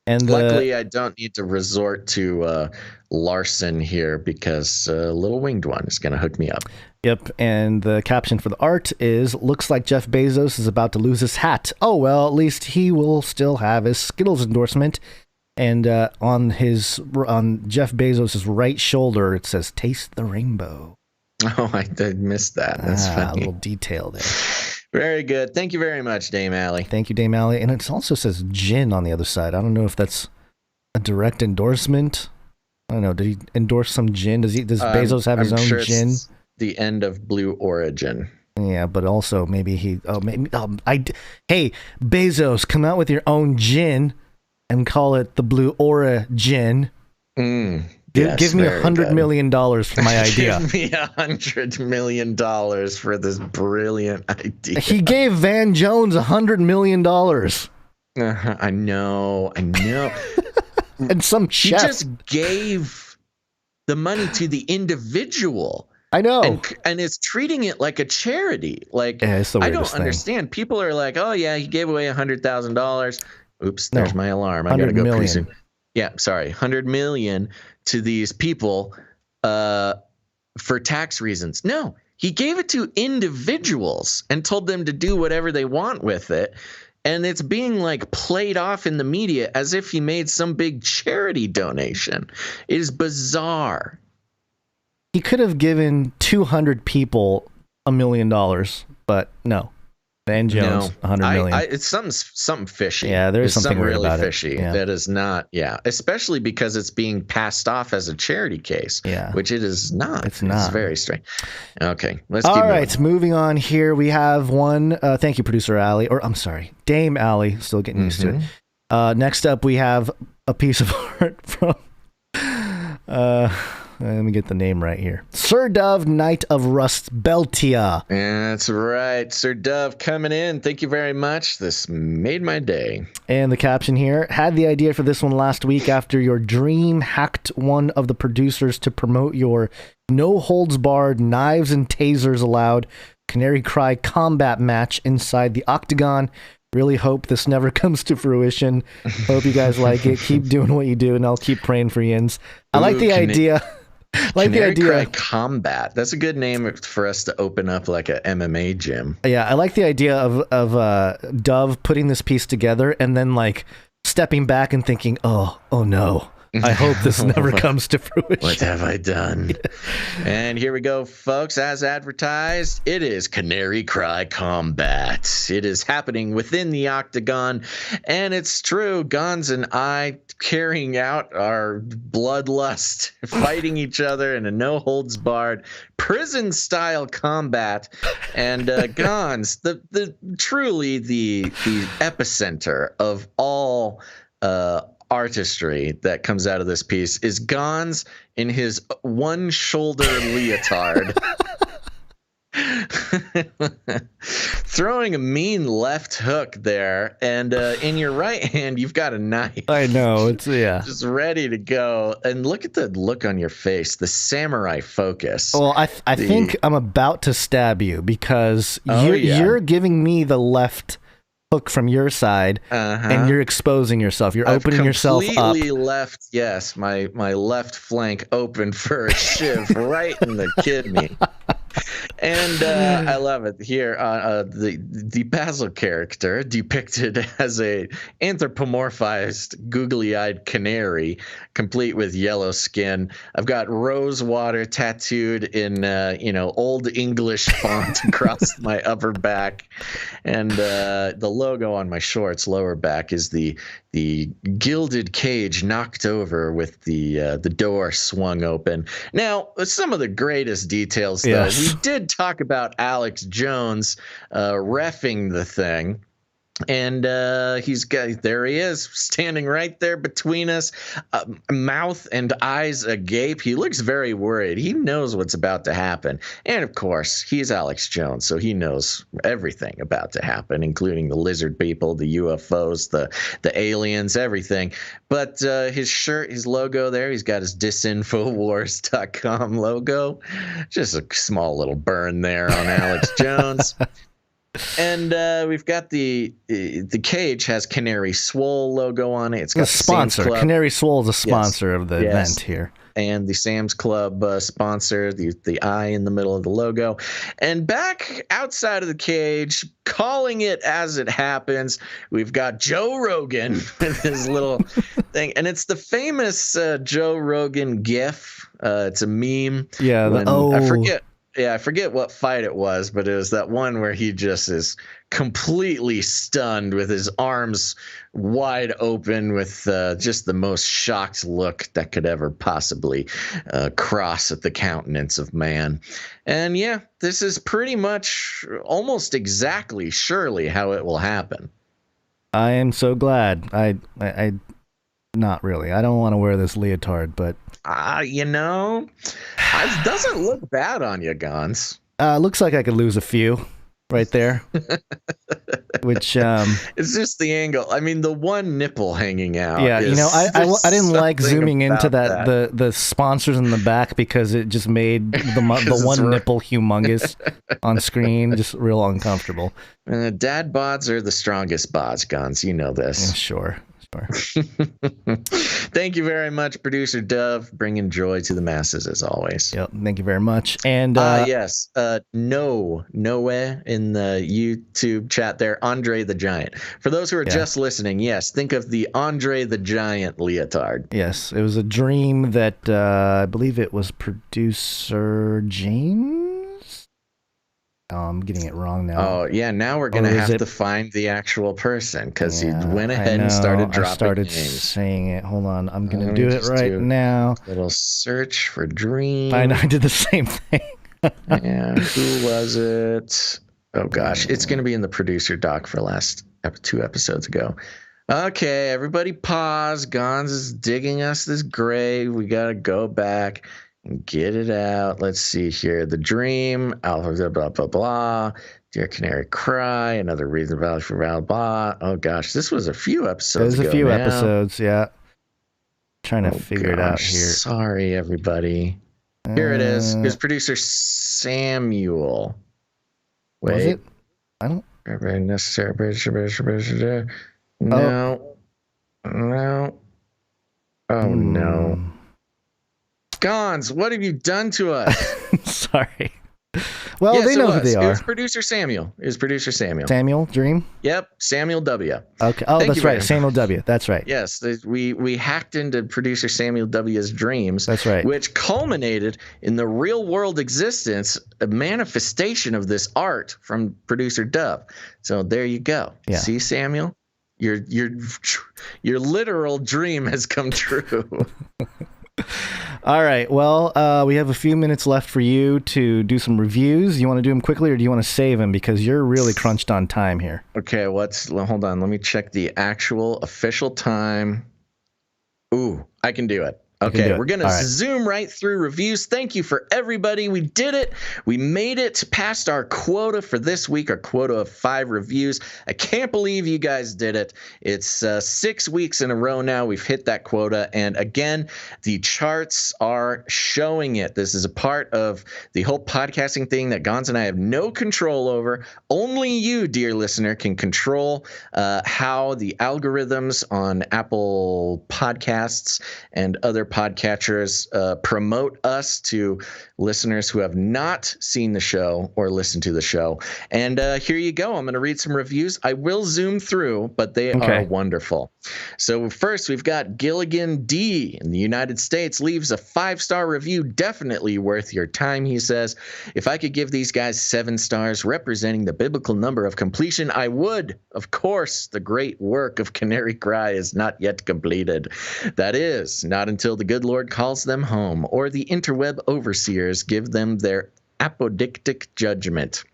And luckily, I don't need to resort to Larson here because Little Winged One is going to hook me up. Yep, and the caption for the art is, looks like Jeff Bezos is about to lose his hat. Oh, well, at least he will still have his Skittles endorsement. And on Jeff Bezos' right shoulder, it says, taste the rainbow. Oh, I did miss that. That's funny. A little detail there. Very good. Thank you very much, Dame Allie. Thank you, Dame Allie. And it also says gin on the other side. I don't know if that's a direct endorsement. I don't know. Did he endorse some gin? Does Bezos have his own gin? It's the end of Blue Origin. Yeah, but also maybe hey, Bezos, come out with your own gin and call it the Blue Origin. Give me $100 million for my idea. Give me $100 million for this brilliant idea. He gave Van Jones $100 million. I know. And some chef. He just gave the money to the individual. I know. And is treating it like a charity. Like, yeah, it's the I weirdest don't understand. People are like, oh, yeah, he gave away $100,000. Oops, there's my alarm. I got to go pretty soon. Yeah, sorry. 100 million to these people for tax reasons. No, he gave it to individuals and told them to do whatever they want with it. And it's being like played off in the media as if he made some big charity donation. It is bizarre. He could have given 200 people $1 million, but no. Van Jones, 100 million. It's something fishy. Yeah, there's something weird really about fishy. Yeah. That is not. Yeah, especially because it's being passed off as a charity case. Yeah, which it is not. It's not. It's very strange. Okay, let's keep moving. All right, moving on here. We have one. Thank you, producer Allie, or I'm sorry, Dame Allie. Still getting used to it. Next up, we have a piece of art from. Let me get the name right here. Sir Dove, Knight of Rust Beltia. That's right. Sir Dove coming in. Thank you very much. This made my day. And the caption here, had the idea for this one last week after your dream hacked one of the producers to promote your no-holds-barred, knives and tasers allowed Canary Cry combat match inside the Octagon. Really hope this never comes to fruition. Hope you guys like it. Keep doing what you do, and I'll keep praying for yins. I like the idea. Combat. That's a good name for us to open up like a MMA gym. Yeah, I like the idea of Dove putting this piece together and then like stepping back and thinking, oh no. I hope this never comes to fruition. What have I done? And here we go, folks. As advertised, it is Canary Cry Combat. It is happening within the Octagon, and it's true. Gons and I carrying out our bloodlust, fighting each other in a no-holds-barred prison-style combat. And Gons, the truly the epicenter of all artistry that comes out of this piece is Gons in his one shoulder leotard throwing a mean left hook there, and in your right hand you've got a knife. I know, it's just ready to go. And look at the look on your face, the samurai focus. Well, I think I'm about to stab you because you're giving me the left hook from your side, and you're exposing yourself. You're opening yourself up. Completely left, yes, my left flank open for a shiv right in the kidney. And I love it. Here, the Basil character depicted as a anthropomorphized, googly-eyed canary, complete with yellow skin. I've got rose water tattooed in Old English font across my upper back, and the logo on my shorts lower back is the gilded cage knocked over with the door swung open. Now, some of the greatest details, though. We did talk about Alex Jones reffing the thing. And there he is, standing right there between us, mouth and eyes agape. He looks very worried. He knows what's about to happen. And of course, he's Alex Jones, so he knows everything about to happen, including the lizard people, the UFOs, the aliens, everything. But his shirt, his logo there, he's got his disinfowars.com logo. Just a small little burn there on Alex Jones. And we've got the cage has Canary Swole logo on it. It's got a sponsor. Canary Swole is a sponsor of the event here. And the Sam's Club sponsor, the eye in the middle of the logo. And back outside of the cage, calling it as it happens, we've got Joe Rogan with his little thing. And it's the famous Joe Rogan gif. It's a meme. Yeah. I forget what fight it was, but it was that one where he just is completely stunned with his arms wide open with just the most shocked look that could ever possibly cross at the countenance of man. And yeah, this is pretty much almost exactly surely how it will happen. I am so glad. I not really. I don't want to wear this leotard, but it doesn't look bad on you, Gons. Looks like I could lose a few right there. Which it's just the angle. I mean, the one nipple hanging out. Yeah, I didn't like zooming into that. The sponsors in the back, because it just made the one nipple humongous on screen, just real uncomfortable. Dad bods are the strongest bods, Gons. You know this. Yeah, sure. Thank you very much, Producer Dove, bringing joy to the masses as always. Yep, thank you very much. And yes, Noah in the YouTube chat there, Andre the Giant. For those who are just listening, yes, think of the Andre the Giant leotard. Yes, it was a dream that I believe it was producer James. Oh, I'm getting it wrong now. Oh, yeah. Now we're going to have to find the actual person, because he went ahead and started dropping names. Saying it. Hold on. I'm going to do it right now. Little search for dream. I know. I did the same thing. Yeah. Who was it? Oh, gosh. It's going to be in the producer doc for last 2 episodes ago. Okay. Everybody pause. Gons is digging us this grave. We got to go back and get it out. Let's see here. The dream, alpha, blah, blah, blah. Dear Canary Cry, another reason for blah, blah. Oh, gosh. This was a few episodes ago. It was a few episodes, yeah. Trying to figure it out here. Sorry, everybody. Here it is. Here's producer Samuel. Wait. Was it? I don't. Very necessary. No. No. Oh, no. Gons, what have you done to us? Sorry. Well, yes, they know who they are. It was producer Samuel. Samuel Dream? Yep, Samuel W. Okay. Oh, that's right. Samuel W. That's right. Yes, we hacked into producer Samuel W.'s dreams. That's right. Which culminated in the real world existence, a manifestation of this art from producer Dove. So there you go. Yeah. See, Samuel? Your literal dream has come true. All right. Well, we have a few minutes left for you to do some reviews. You want to do them quickly, or do you want to save them, because you're really crunched on time here? Okay. Hold on. Let me check the actual official time. Ooh, I can do it. Okay, we're going to zoom right through reviews. Thank you for everybody. We did it. We made it past our quota for this week, our quota of 5 reviews. I can't believe you guys did it. It's 6 weeks in a row now. We've hit that quota. And again, the charts are showing it. This is a part of the whole podcasting thing that Gons and I have no control over. Only you, dear listener, can control how the algorithms on Apple Podcasts and other podcatchers promote us to listeners who have not seen the show or listened to the show. And here you go. I'm going to read some reviews. I will zoom through, but they are wonderful. So first, we've got Gilligan D in the United States, leaves a 5-star review. Definitely worth your time, he says. If I could give these guys 7 stars representing the biblical number of completion, I would. Of course, the great work of Canary Cry is not yet completed. That is, not until the good Lord calls them home, or the interweb overseers give them their apodictic judgment.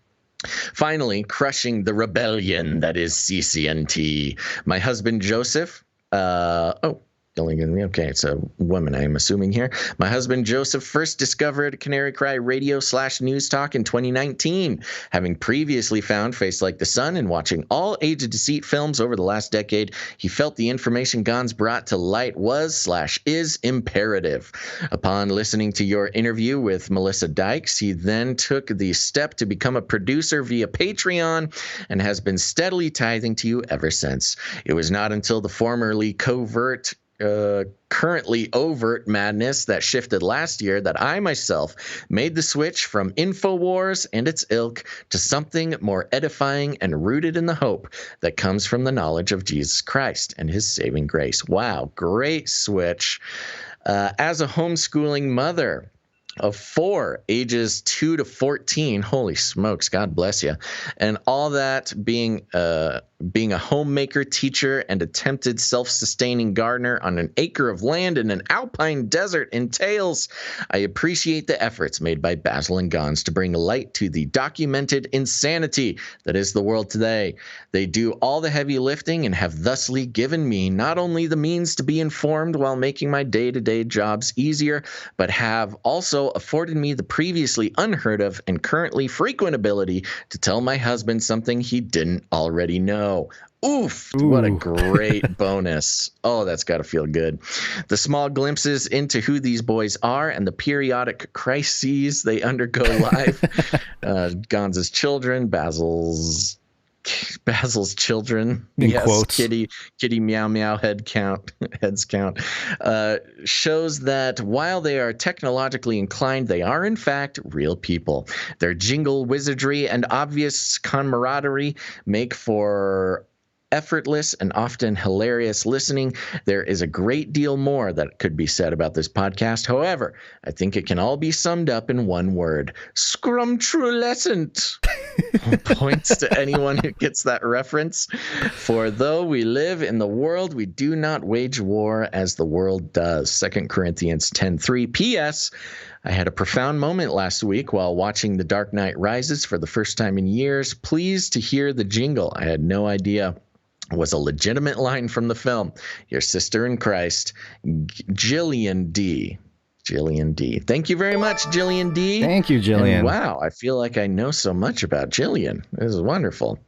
Finally, crushing the rebellion that is CCNT. My husband, Joseph, okay, it's a woman, I'm assuming here. My husband, Joseph, first discovered Canary Cry Radio / News Talk in 2019. Having previously found Face Like the Sun and watching all Age of Deceit films over the last decade, he felt the information Gons brought to light was / is imperative. Upon listening to your interview with Melissa Dykes, he then took the step to become a producer via Patreon and has been steadily tithing to you ever since. It was not until the formerly currently overt madness that shifted last year that I myself made the switch from InfoWars and its ilk to something more edifying and rooted in the hope that comes from the knowledge of Jesus Christ and his saving grace. Wow, great switch. As a homeschooling mother of 4, ages 2 to 14, holy smokes, God bless you, and all that being a homemaker, teacher, and attempted self-sustaining gardener on an acre of land in an alpine desert entails, I appreciate the efforts made by Basil and Gons to bring light to the documented insanity that is the world today. They do all the heavy lifting and have thusly given me not only the means to be informed while making my day-to-day jobs easier, but have also afforded me the previously unheard of and currently frequent ability to tell my husband something he didn't already know. Oof, what a great bonus. Oh, that's got to feel good. The small glimpses into who these boys are and the periodic crises they undergo live. Gons' children, Basil's children, in quotes. kitty meow meow heads count, shows that while they are technologically inclined, they are in fact real people. Their jingle wizardry and obvious camaraderie make for effortless and often hilarious listening. There is a great deal more that could be said about this podcast. However, I think it can all be summed up in one word: scrumtrulescent. Points to anyone who gets that reference. For though we live in the world, we do not wage war as the world does. 2 Corinthians 10:3. P.S. I had a profound moment last week while watching The Dark Knight Rises for the first time in years. Pleased to hear the jingle. I had no idea was a legitimate line from the film. Your sister in Christ, Jillian D. Thank you very much, Jillian D. Thank you, Jillian. And wow, I feel like I know so much about Jillian. This is wonderful.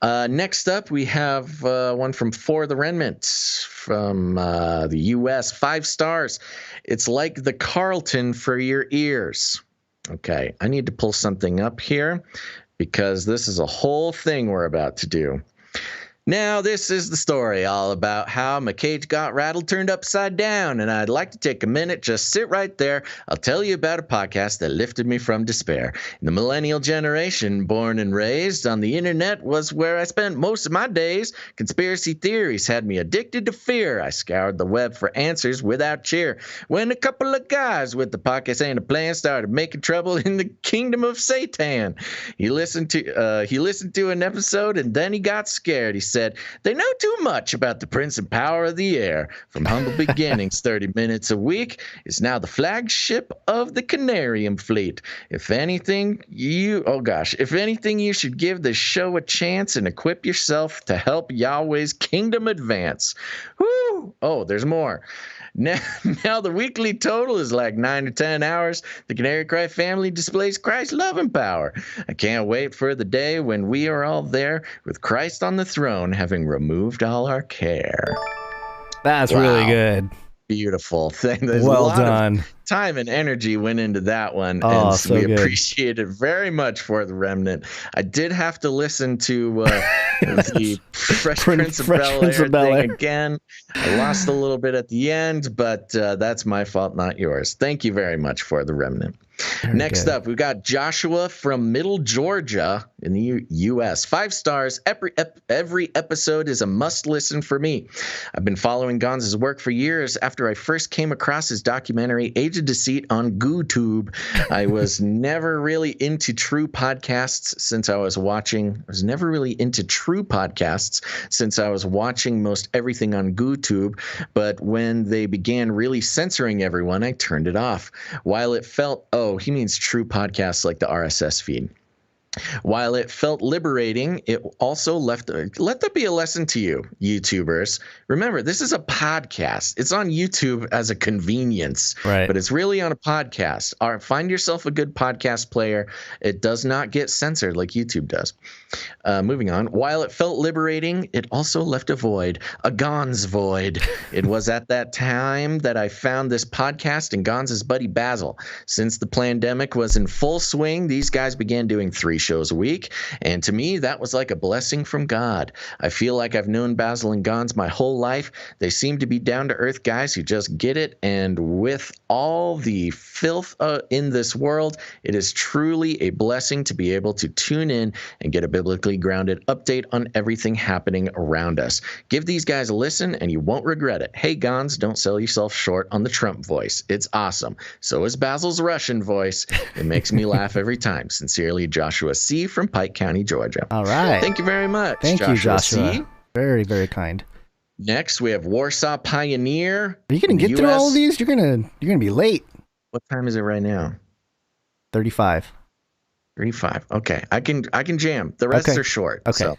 Next up, we have one from For the Remnant from the U.S. 5 stars. It's like the Carlton for your ears. Okay, I need to pull something up here because this is a whole thing we're about to do. Now, this is the story all about how my cage got rattled, turned upside down, and I'd like to take a minute, just sit right there. I'll tell you about a podcast that lifted me from despair. In the millennial generation, born and raised on the internet was where I spent most of my days. Conspiracy theories had me addicted to fear. I scoured the web for answers without cheer. When a couple of guys with the podcast and a plan started making trouble in the kingdom of Satan. He listened to an episode and then he got scared. He said, they know too much about the prince and power of the air. From humble beginnings, 30 minutes a week is now the flagship of the Canary fleet. If anything, you should give this show a chance and equip yourself to help Yahweh's kingdom advance. Whoo! Oh, there's more. Now the weekly total is like 9 or 10 hours. The Canary Cry family displays Christ's love and power. I can't wait for the day when we are all there with Christ on the throne, having removed all our care. That's really good. Beautiful thing. Well done. Time and energy went into that one, and so we appreciate it very much For the Remnant. I did have to listen to the Fresh Prince of Bel-Air thing again. I lost a little bit at the end, but that's my fault, not yours. Thank you very much, For the Remnant. Next up, we've got Joshua from Middle Georgia in the U.S. 5 stars. Every episode is a must-listen for me. I've been following Gons' work for years after I first came across his documentary Age of Deceit on GooTube. I was never really into true podcasts since I was watching most everything on GooTube, but when they began really censoring everyone, I turned it off. While it felt, he means true podcasts like the RSS feed. While it felt liberating, it also let that be a lesson to you, YouTubers. Remember, this is a podcast. It's on YouTube as a convenience, right? But it's really on a podcast. Find yourself a good podcast player. It does not get censored like YouTube does. Moving on. While it felt liberating, it also left a void, a Gons void. It was at that time that I found this podcast and Gons' buddy Basil. Since the pandemic was in full swing, these guys began doing 3 shows a week, and to me, that was like a blessing from God. I feel like I've known Basil and Gons my whole life. They seem to be down-to-earth guys who just get it, and with all the filth in this world, it is truly a blessing to be able to tune in and get a biblically grounded update on everything happening around us. Give these guys a listen, and you won't regret it. Hey, Gons, don't sell yourself short on the Trump voice. It's awesome. So is Basil's Russian voice. It makes me laugh every time. Sincerely, Joshua C. from Pike County, Georgia. All right. Thank you very much. Thank you, Joshua. C. Very, very kind. Next, we have Warsaw Pioneer. Are you going to get through all of these? You're gonna be late. What time is it right now? 35. 35. Okay, I can jam. The rest are short. Okay. So.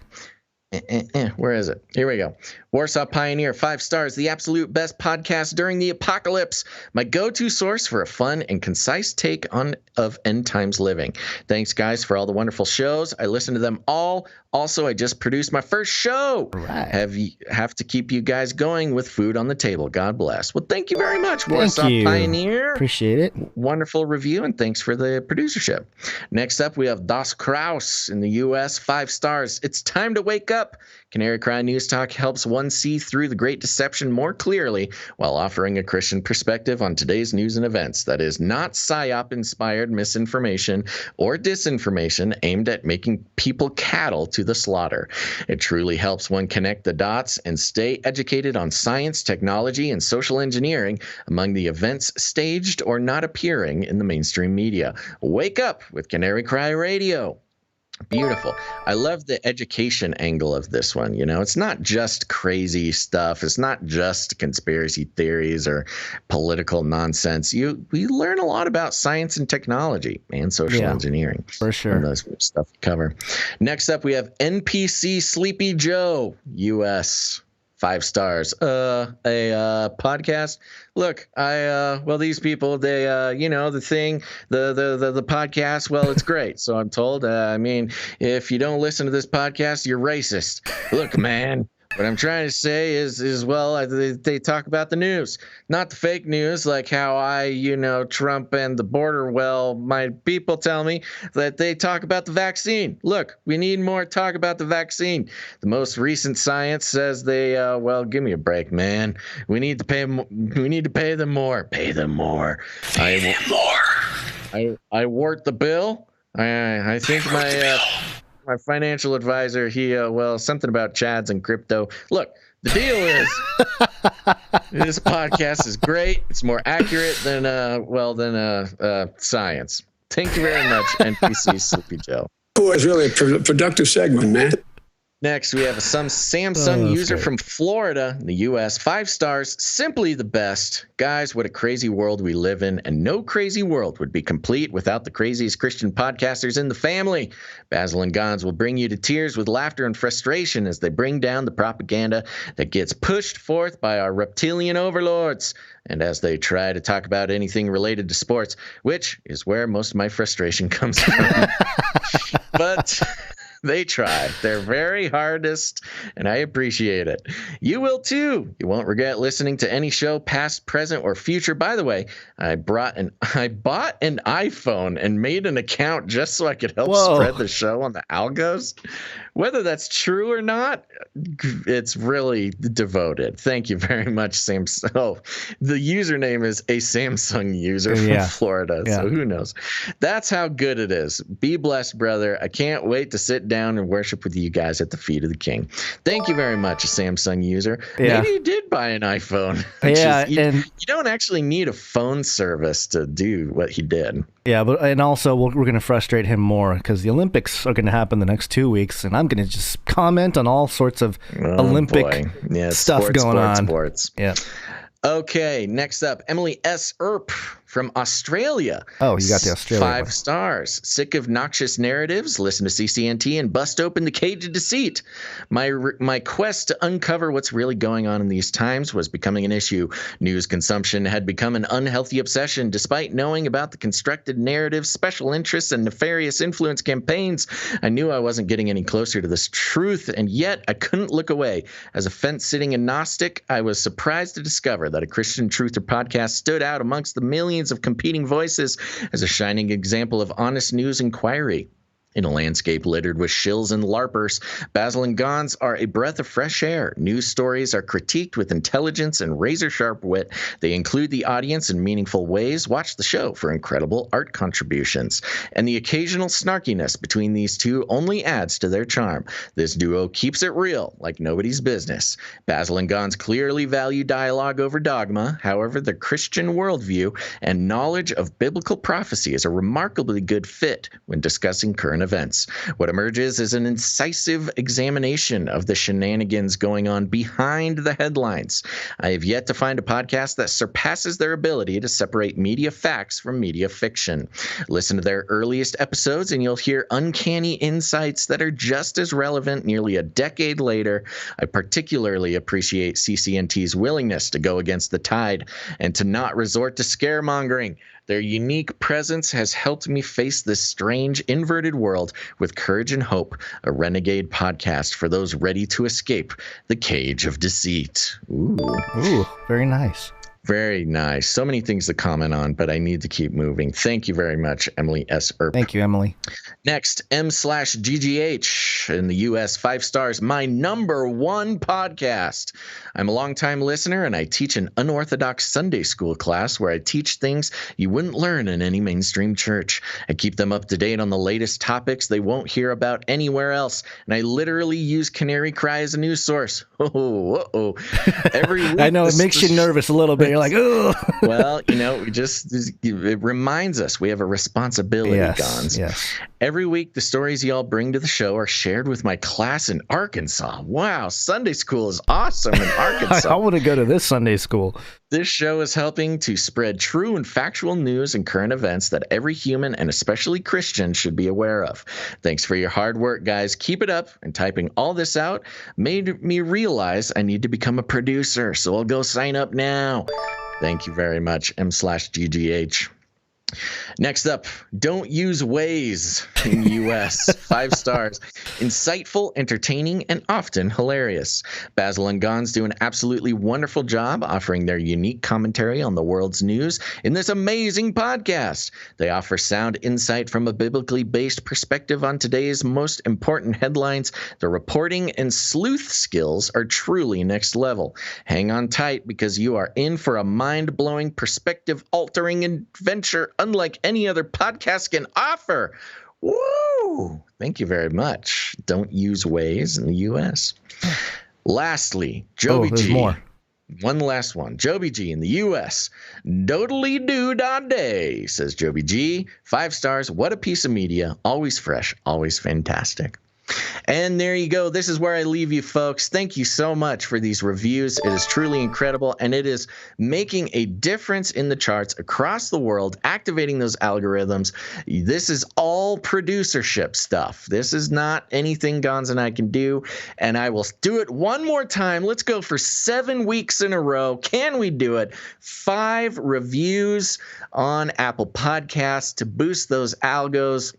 Where is it? Here we go. Warsaw Pioneer, 5 stars, the absolute best podcast during the apocalypse. My go-to source for a fun and concise take of end times living. Thanks, guys, for all the wonderful shows. I listen to them all. Also, I just produced my first show. Right. Have to keep you guys going with food on the table. God bless. Well, thank you very much, Warsaw Pioneer. Appreciate it. Wonderful review, and thanks for the producership. Next up, we have Das Kraus in the U.S., 5 stars. It's time to wake up. Canary Cry News Talk helps one see through the great deception more clearly while offering a Christian perspective on today's news and events that is not PSYOP-inspired misinformation or disinformation aimed at making people cattle to the slaughter. It truly helps one connect the dots and stay educated on science, technology, and social engineering among the events staged or not appearing in the mainstream media. Wake up with Canary Cry Radio. Beautiful. I love the education angle of this one. You know, it's not just crazy stuff. It's not just conspiracy theories or political nonsense. We learn a lot about science and technology and social engineering. For sure. Those stuff we cover. Next up, we have NPC Sleepy Joe, US. 5 stars. A podcast. Look, these people, they, the podcast, well, it's great. So I'm told, I mean, if you don't listen to this podcast, you're racist. Look, man. What I'm trying to say is they talk about the news, not the fake news, like how Trump and the border. Well, my people tell me that they talk about the vaccine. Look, we need more talk about the vaccine. The most recent science says they, give me a break, man. We need to pay them. We need to pay them more. Pay them more. Pay them more. I wart the bill. I think my financial advisor, something about Chads and crypto. Look, the deal is this podcast is great. It's more accurate than science. Thank you very much, NPC Sleepy Joe. Boy, it's really a productive segment, man. Next, we have some Samsung user from Florida in the U.S. 5 stars, simply the best. Guys, what a crazy world we live in, and no crazy world would be complete without the craziest Christian podcasters in the family. Basil and Gons will bring you to tears with laughter and frustration as they bring down the propaganda that gets pushed forth by our reptilian overlords, and as they try to talk about anything related to sports, which is where most of my frustration comes from. But they try their very hardest, and I appreciate it. You will too. You won't regret listening to any show, past, present, or future. By the way, I bought an iPhone and made an account just so I could help spread the show on the algos. Whether that's true or not, it's really devoted. Thank you very much, Samsung. Oh, the username is a Samsung user from Florida, so who knows? That's how good it is. Be blessed, brother. I can't wait to sit down and worship with you guys at the feet of the King. Thank you very much, a Samsung user. Yeah. Maybe you did buy an iPhone. You don't actually need a phone service to do what he did. Yeah, and also we're going to frustrate him more because the Olympics are going to happen the next 2 weeks, and I'm going to just comment on all sorts of Olympic stuff going on. Sports. Yeah. Okay, next up, Emily S. Earp, from Australia. Oh, you got the Australia 5 one. stars. Sick of noxious narratives? Listen to CCNT and bust open the cage of deceit. My quest to uncover what's really going on in these times was becoming an issue. News consumption had become an unhealthy obsession. Despite knowing about the constructed narratives, special interests, and nefarious influence campaigns, I knew I wasn't getting any closer to this truth, and yet I couldn't look away. As a fence-sitting agnostic, I was surprised to discover that a Christian Truther podcast stood out amongst the millions of competing voices as a shining example of honest news inquiry. In a landscape littered with shills and larpers, Basil and Gons are a breath of fresh air. News stories are critiqued with intelligence and razor-sharp wit. They include the audience in meaningful ways. Watch the show for incredible art contributions. And the occasional snarkiness between these two only adds to their charm. This duo keeps it real, like nobody's business. Basil and Gons clearly value dialogue over dogma. However, their Christian worldview and knowledge of biblical prophecy is a remarkably good fit when discussing current events. What emerges is an incisive examination of the shenanigans going on behind the headlines. I have yet to find a podcast that surpasses their ability to separate media facts from media fiction. Listen to their earliest episodes and you'll hear uncanny insights that are just as relevant nearly a decade later. I particularly appreciate CCNT's willingness to go against the tide and to not resort to scaremongering. Their unique presence has helped me face this strange, inverted world with courage and hope, a renegade podcast for those ready to escape the cage of deceit. Ooh, very nice. Very nice. So many things to comment on, but I need to keep moving. Thank you very much, Emily S. Earp. Thank you, Emily. Next, M/GGH in the U.S. 5 stars. My #1 podcast. I'm a longtime listener, and I teach an unorthodox Sunday school class where I teach things you wouldn't learn in any mainstream church. I keep them up to date on the latest topics they won't hear about anywhere else, and I literally use Canary Cry as a news source. Every week, I know it makes you nervous a little bit. You're like, oh. Well, it reminds us we have a responsibility, Gons. Yes. Every week, the stories y'all bring to the show are shared with my class in Arkansas. Wow, Sunday school is awesome in Arkansas. I want to go to this Sunday school. This show is helping to spread true and factual news and current events that every human, and especially Christian, should be aware of. Thanks for your hard work, guys. Keep it up. And typing all this out made me realize I need to become a producer, so I'll go sign up now. Thank you very much, M/GGH. Next up, don't use Waze in the U.S. 5 stars. Insightful, entertaining, and often hilarious. Basil and Gons do an absolutely wonderful job offering their unique commentary on the world's news in this amazing podcast. They offer sound insight from a biblically based perspective on today's most important headlines. The reporting and sleuth skills are truly next level. Hang on tight because you are in for a mind-blowing, perspective-altering adventure unlike any other podcast can offer. Woo! Thank you very much. Don't use Waze in the U.S. Lastly, Joby G. More. One last one. Joby G in the U.S. Dodely doo da day, says Joby G. 5 stars. What a piece of media. Always fresh. Always fantastic. And there you go. This is where I leave you, folks. Thank you so much for these reviews. It is truly incredible, and it is making a difference in the charts across the world, activating those algorithms. This is all producership stuff. This is not anything Gons and I can do, and I will do it one more time. Let's go for 7 weeks in a row. Can we do it? 5 reviews on Apple Podcasts to boost those algos.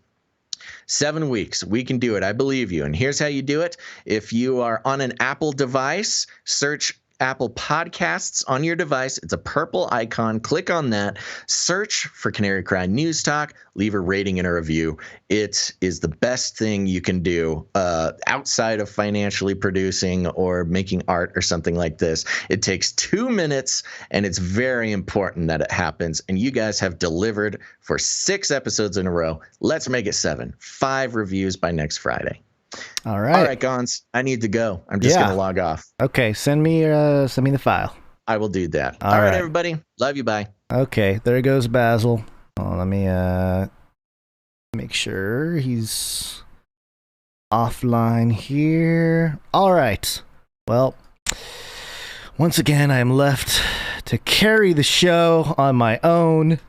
7 weeks. We can do it. I believe you. And here's how you do it. If you are on an Apple device, search Apple Podcasts on your device. It's a purple icon. Click on that. Search for Canary Cry News Talk. Leave a rating and a review. It is the best thing you can do outside of financially producing or making art or something like this. It takes 2 minutes, and it's very important that it happens. And you guys have delivered for 6 episodes in a row. Let's make it 7. 5 reviews by next Friday. All right. All right, Gons. I need to go. I'm just going to log off. Okay. Send me the file. I will do that. All right, right, everybody. Love you. Bye. Okay. There goes Basil. Oh, let me make sure he's offline here. All right. Well, once again, I am left to carry the show on my own.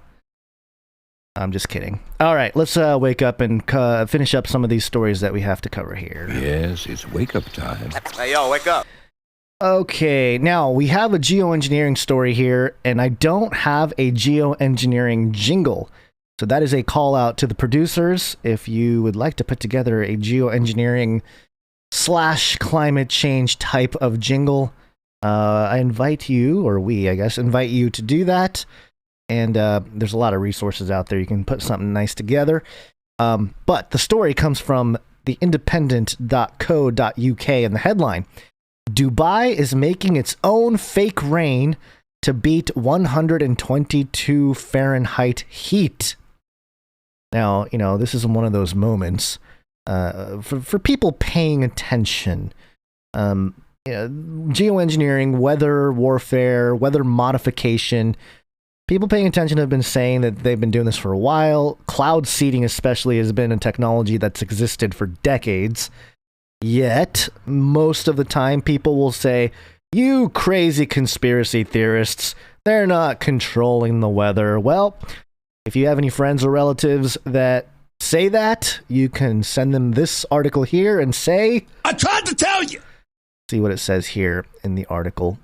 I'm just kidding. All right, let's wake up and finish up some of these stories that we have to cover here. Yes, it's wake up time. Hey, yo, wake up. Okay, now we have a geoengineering story here, and I don't have a geoengineering jingle. So that is a call out to the producers. If you would like to put together a geoengineering / climate change type of jingle, I invite you, or we, I guess, invite you to do that. And there's a lot of resources out there. You can put something nice together. But the story comes from theindependent.co.uk, and the headline: Dubai is making its own fake rain to beat 122 Fahrenheit heat. Now, you know, this is one of those moments for people paying attention. Geoengineering, weather warfare, weather modification. People paying attention have been saying that they've been doing this for a while. Cloud seeding especially has been a technology that's existed for decades. Yet, most of the time, people will say, you crazy conspiracy theorists, they're not controlling the weather. Well, if you have any friends or relatives that say that, you can send them this article here and say, I tried to tell you. See what it says here in the article.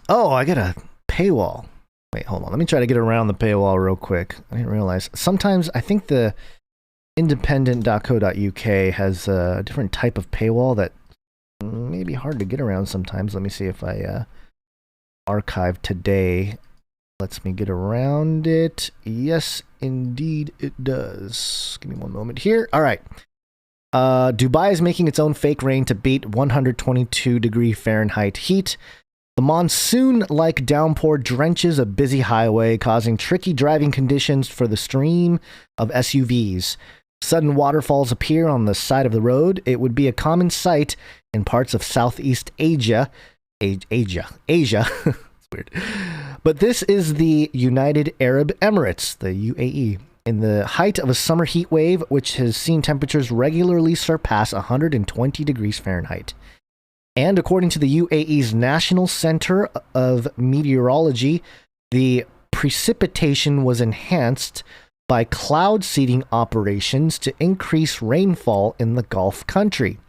Oh, I got a paywall. Wait, hold on. Let me try to get around the paywall real quick. I didn't realize. Sometimes I think the independent.co.uk has a different type of paywall that may be hard to get around sometimes. Let me see if I archive today lets me get around it. Yes, indeed it does. Give me one moment here. All right. Dubai is making its own fake rain to beat 122 degree Fahrenheit heat. The monsoon-like downpour drenches a busy highway, causing tricky driving conditions for the stream of SUVs. Sudden waterfalls appear on the side of the road. It would be a common sight in parts of Southeast Asia. Asia. It's weird. But this is the United Arab Emirates, the UAE, in the height of a summer heat wave, which has seen temperatures regularly surpass 120 degrees Fahrenheit. And according to the UAE's National Center of Meteorology, the precipitation was enhanced by cloud seeding operations to increase rainfall in the Gulf country.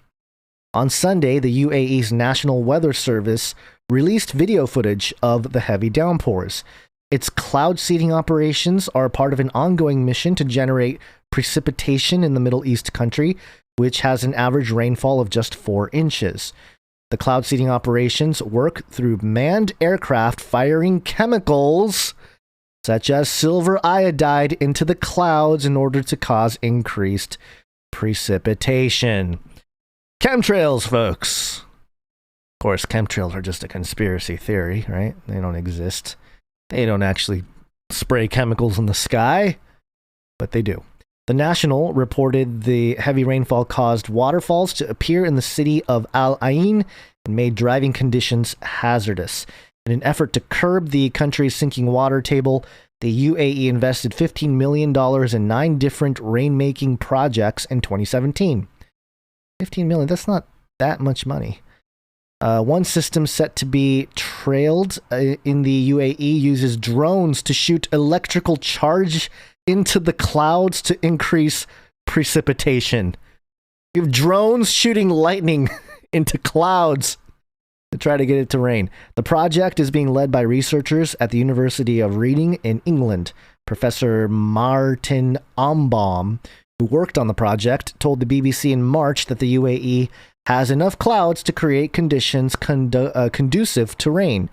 On Sunday, the UAE's National Weather Service released video footage of the heavy downpours. Its cloud seeding operations are part of an ongoing mission to generate precipitation in the Middle East country, which has an average rainfall of just 4 inches. The cloud seeding operations work through manned aircraft firing chemicals such as silver iodide into the clouds in order to cause increased precipitation. Chemtrails, folks. Of course, chemtrails are just a conspiracy theory, right? They don't exist. They don't actually spray chemicals in the sky, but they do. The National reported the heavy rainfall caused waterfalls to appear in the city of Al Ain and made driving conditions hazardous. In an effort to curb the country's sinking water table, the UAE invested $15 million in 9 different rainmaking projects in 2017. $15 million, that's not that much money. One system set to be trailed in the UAE uses drones to shoot electrical charge into the clouds to increase precipitation. You have drones shooting lightning into clouds to try to get it to rain. The project is being led by researchers at the University of Reading in England. Professor Martin Ombaum, who worked on the project, told the BBC in March that the UAE has enough clouds to create conditions conducive to rain.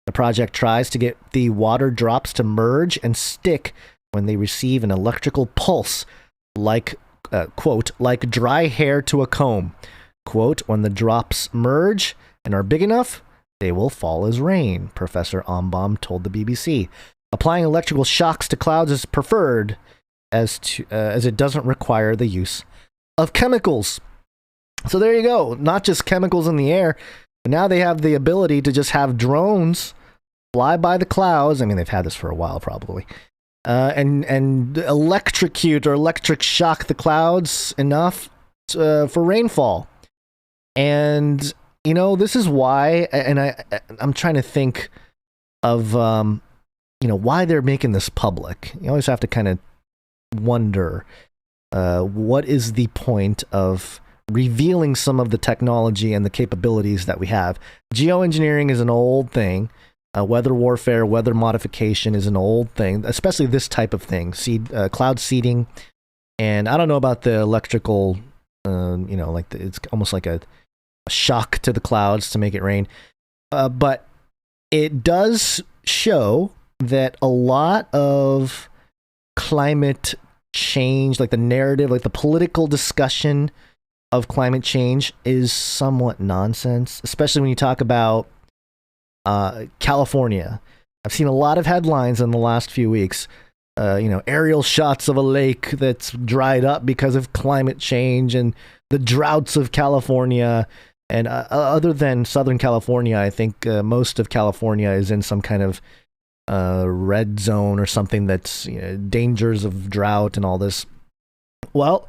The project tries to get the water drops to merge and stick when they receive an electrical pulse, like, quote, like dry hair to a comb. Quote, when the drops merge and are big enough, they will fall as rain, Professor Ombaum told the BBC. Applying electrical shocks to clouds is preferred as it doesn't require the use of chemicals. So there you go. Not just chemicals in the air, but now they have the ability to just have drones fly by the clouds. I mean, they've had this for a while, probably. And electrocute or electric shock the clouds enough for rainfall. And, you know, this is why, and I'm trying to think of, why they're making this public. You always have to kind of wonder, what is the point of revealing some of the technology and the capabilities that we have? Geoengineering is an old thing. Weather warfare, weather modification is an old thing, especially this type of thing, cloud seeding. And I don't know about the electrical, it's almost like a shock to the clouds to make it rain. But it does show that a lot of climate change, like the narrative, like the political discussion of climate change is somewhat nonsense, especially when you talk about California. I've seen a lot of headlines in the last few weeks, aerial shots of a lake that's dried up because of climate change and the droughts of California. And other than Southern California, I think most of California is in some kind of red zone or something that's dangers of drought and all this. Well,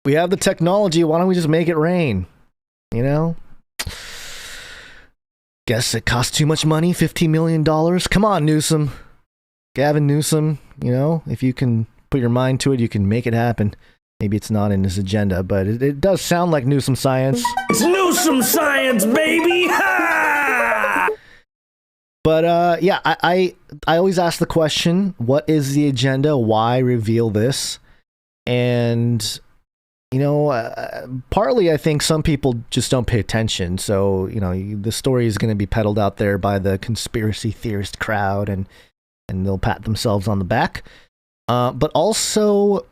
we have the technology. Why don't we just make it rain? Guess it costs too much money, $15 million. Come on, Newsom. Gavin Newsom, if you can put your mind to it, you can make it happen. Maybe it's not in his agenda, but it does sound like Newsom science. It's Newsom science, baby! Ha! But I always ask the question, what is the agenda? Why reveal this? And partly I think some people just don't pay attention. So, the story is going to be peddled out there by the conspiracy theorist crowd and they'll pat themselves on the back. But also,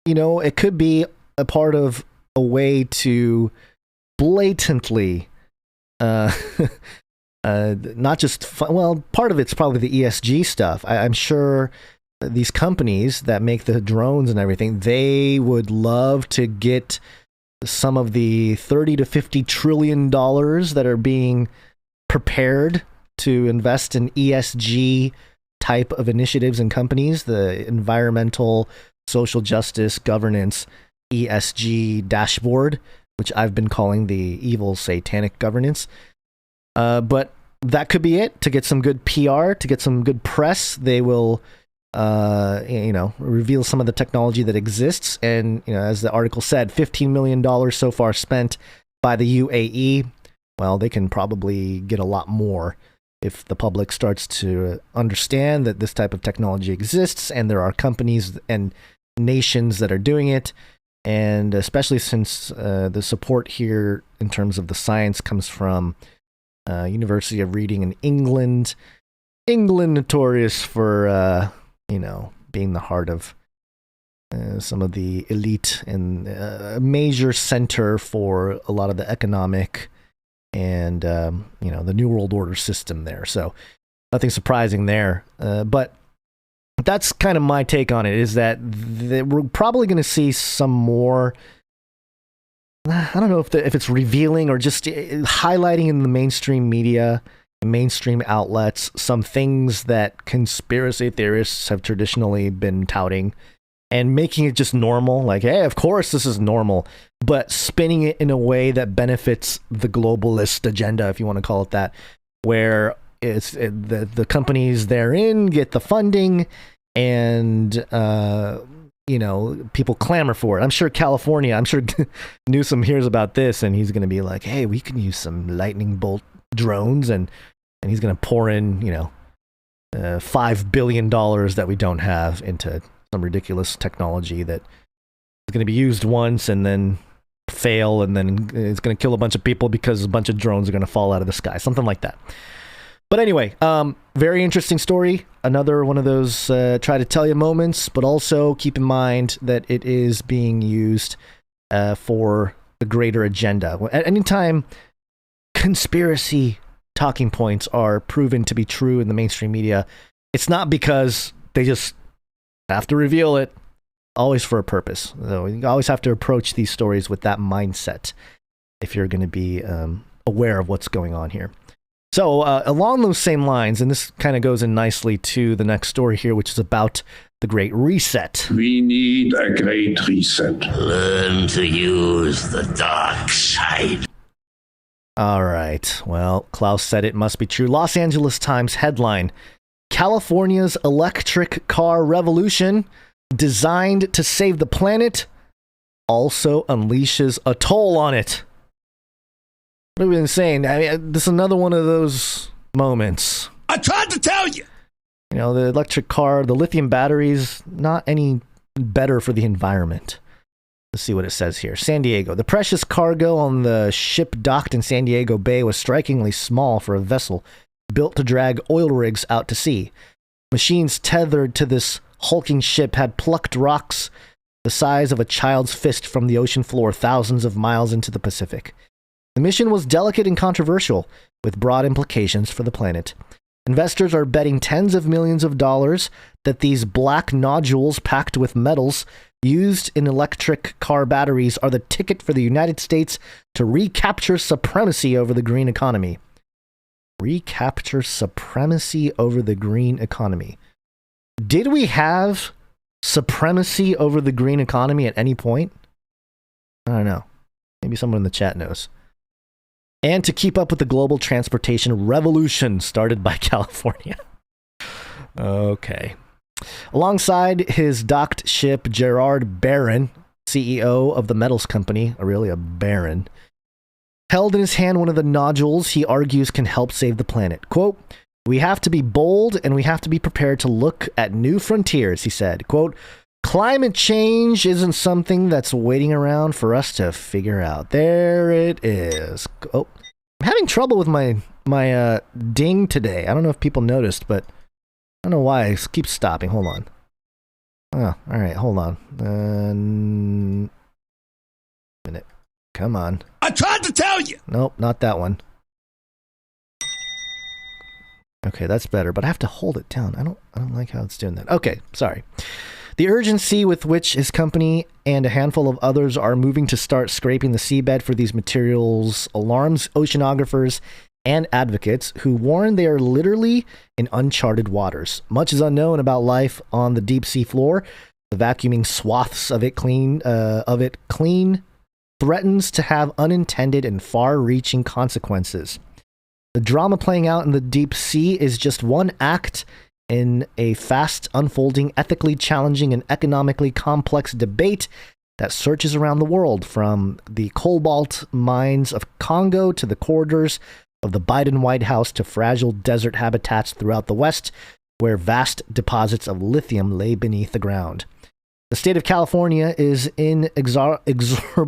it could be a part of a way to blatantly, not just, part of it's probably the ESG stuff. I'm sure these companies that make the drones and everything, they would love to get some of the $30 to $50 trillion that are being prepared to invest in ESG type of initiatives and companies, the environmental, social justice, governance, ESG dashboard, which I've been calling the evil satanic governance. But that could be it. To get some good PR, to get some good press, they will reveal some of the technology that exists. And, as the article said, $15 million so far spent by the UAE. Well, they can probably get a lot more if the public starts to understand that this type of technology exists and there are companies and nations that are doing it. And especially since the support here in terms of the science comes from University of Reading in England. England notorious for being the heart of some of the elite and a major center for a lot of the economic and, the New World Order system there. So nothing surprising there. But that's kind of my take on it, is that we're probably going to see some more. I don't know if it's revealing or just highlighting in the mainstream media, mainstream outlets, some things that conspiracy theorists have traditionally been touting and making it just normal. Like, hey, of course this is normal, but spinning it in a way that benefits the globalist agenda, if you want to call it that, where the companies therein get the funding and, people clamor for it. I'm sure Newsom hears about this and he's going to be like, hey, we can use some lightning bolt drones, and he's going to pour in, $5 billion that we don't have into some ridiculous technology that is going to be used once and then fail, and then it's going to kill a bunch of people because a bunch of drones are going to fall out of the sky, something like that. But anyway, very interesting story. Another one of those try to tell you moments, but also keep in mind that it is being used for the greater agenda. At any time conspiracy talking points are proven to be true in the mainstream media, it's not because they just have to reveal it, always for a purpose. So you always have to approach these stories with that mindset if you're going to be aware of what's going on here. So along those same lines, and this kind of goes in nicely to the next story here, which is about the Great Reset. We need a great reset. Learn to use the dark side. All right. Well, Klaus said it must be true. Los Angeles Times headline: California's electric car revolution designed to save the planet also unleashes a toll on it. What have we been saying? I mean, this is another one of those moments. I tried to tell you. You know, the electric car, the lithium batteries, not any better for the environment. Let's see what it says here. San Diego. The precious cargo on the ship docked in San Diego Bay was strikingly small for a vessel built to drag oil rigs out to sea. Machines tethered to this hulking ship had plucked rocks the size of a child's fist from the ocean floor thousands of miles into the Pacific. The mission was delicate and controversial, with broad implications for the planet. Investors are betting tens of millions of dollars that these black nodules packed with metals used in electric car batteries are the ticket for the United States to recapture supremacy over the green economy. Recapture supremacy over the green economy. Did we have supremacy over the green economy at any point? I don't know. Maybe someone in the chat knows. And to keep up with the global transportation revolution started by California. Okay. Alongside his docked ship, Gerard Barron, CEO of the metals company, really a baron, held in his hand one of the nodules he argues can help save the planet. Quote, "We have to be bold and we have to be prepared to look at new frontiers," he said. Quote, "Climate change isn't something that's waiting around for us to figure out." There it is. Oh, I'm having trouble with my ding today. I don't know if people noticed, but I don't know why it keeps stopping. Hold on. Oh, all right. Hold on. Minute. Come on. I tried to tell you. Nope, not that one. Okay, that's better, but I have to hold it down. I don't like how it's doing that. Okay, sorry. The urgency with which his company and a handful of others are moving to start scraping the seabed for these materials alarms oceanographers and advocates who warn they are literally in uncharted waters. Much is unknown about life on the deep sea floor. The vacuuming swaths of it clean threatens to have unintended and far-reaching consequences. The drama playing out in the deep sea is just one act in a fast unfolding, ethically challenging, and economically complex debate that searches around the world, from the cobalt mines of Congo to the corridors of the Biden White House to fragile desert habitats throughout the West, where vast deposits of lithium lay beneath the ground. The state of California is inexorably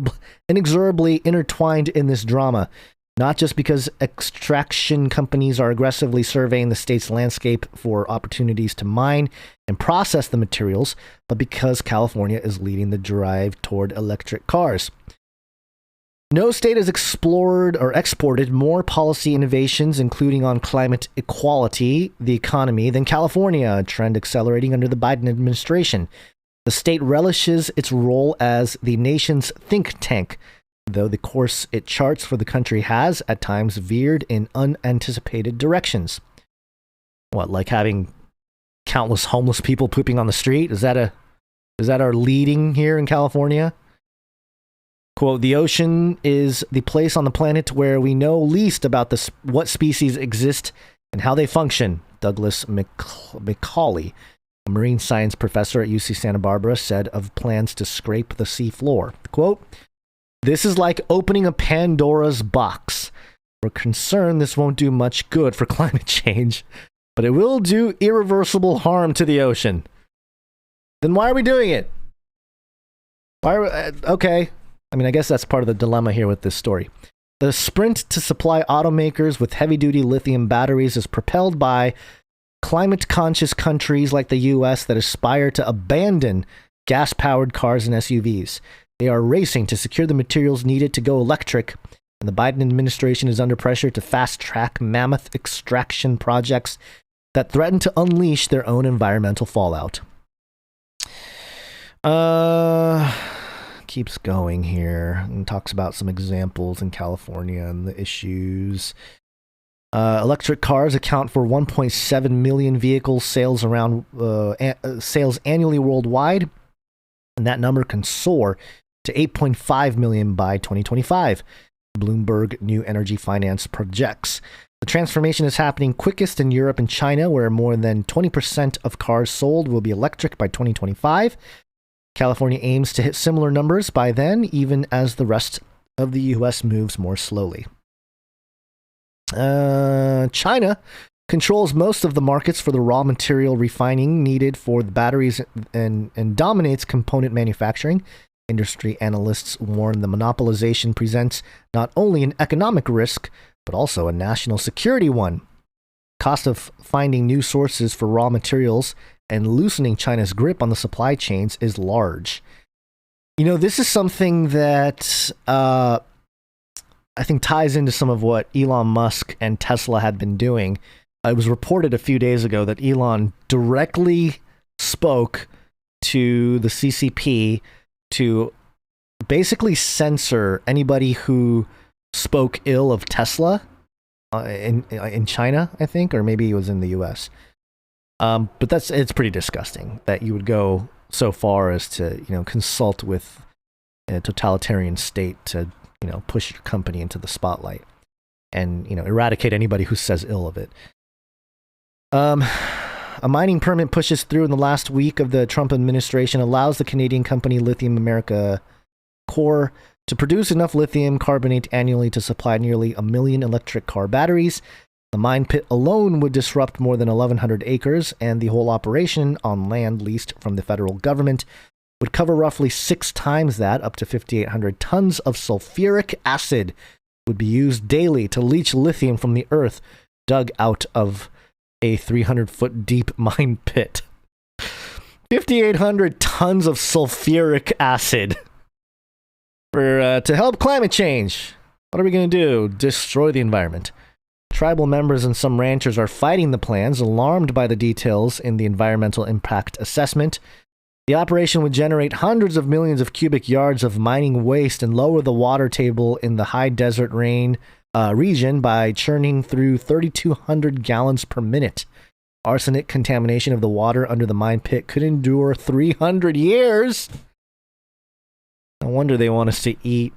intertwined in this drama, not just because extraction companies are aggressively surveying the state's landscape for opportunities to mine and process the materials, but because California is leading the drive toward electric cars. No state has explored or exported more policy innovations, including on climate equality, the economy, than California, a trend accelerating under the Biden administration. The state relishes its role as the nation's think tank, though the course it charts for the country has, at times, veered in unanticipated directions. What, like having countless homeless people pooping on the street? Is that our leading here in California? Quote, "The ocean is the place on the planet where we know least about what species exist and how they function," Douglas McCauley, a marine science professor at UC Santa Barbara, said of plans to scrape the sea floor. Quote, "This is like opening a Pandora's box. We're concerned this won't do much good for climate change, but it will do irreversible harm to the ocean." Then why are we doing it? Okay. I mean, I guess that's part of the dilemma here with this story. The sprint to supply automakers with heavy-duty lithium batteries is propelled by climate-conscious countries like the U.S. that aspire to abandon gas-powered cars and SUVs. They are racing to secure the materials needed to go electric, and the Biden administration is under pressure to fast-track mammoth extraction projects that threaten to unleash their own environmental fallout. Keeps going here and talks about some examples in California and the issues. Electric cars account for 1.7 million vehicle sales sales annually worldwide, and that number can soar to 8.5 million by 2025. Bloomberg New Energy Finance projects. The transformation is happening quickest in Europe and China, where more than 20% of cars sold will be electric by 2025. California aims to hit similar numbers by then, even as the rest of the U.S. moves more slowly. China controls most of the markets for the raw material refining needed for the batteries and dominates component manufacturing. Industry analysts warn the monopolization presents not only an economic risk, but also a national security one. Cost of finding new sources for raw materials and loosening China's grip on the supply chains is large. This is something that I think ties into some of what Elon Musk and Tesla had been doing. It was reported a few days ago that Elon directly spoke to the CCP to basically censor anybody who spoke ill of Tesla in China, I think, or maybe it was in the US. But it's pretty disgusting that you would go so far as to consult with a totalitarian state to push your company into the spotlight and eradicate anybody who says ill of it. A mining permit pushes through in the last week of the Trump administration, allows the Canadian company Lithium America Core to produce enough lithium carbonate annually to supply nearly 1 million electric car batteries. The mine pit alone would disrupt more than 1,100 acres, and the whole operation on land leased from the federal government would cover roughly 6 times that, up to 5,800 tons of sulfuric acid would be used daily to leach lithium from the earth dug out of a 300-foot deep mine pit. 5,800 tons of sulfuric acid to help climate change. What are we going to do? Destroy the environment. Tribal members and some ranchers are fighting the plans, alarmed by the details in the environmental impact assessment. The operation would generate hundreds of millions of cubic yards of mining waste and lower the water table in the high desert rain region by churning through 3,200 gallons per minute. Arsenic contamination of the water under the mine pit could endure 300 years. No wonder they want us to eat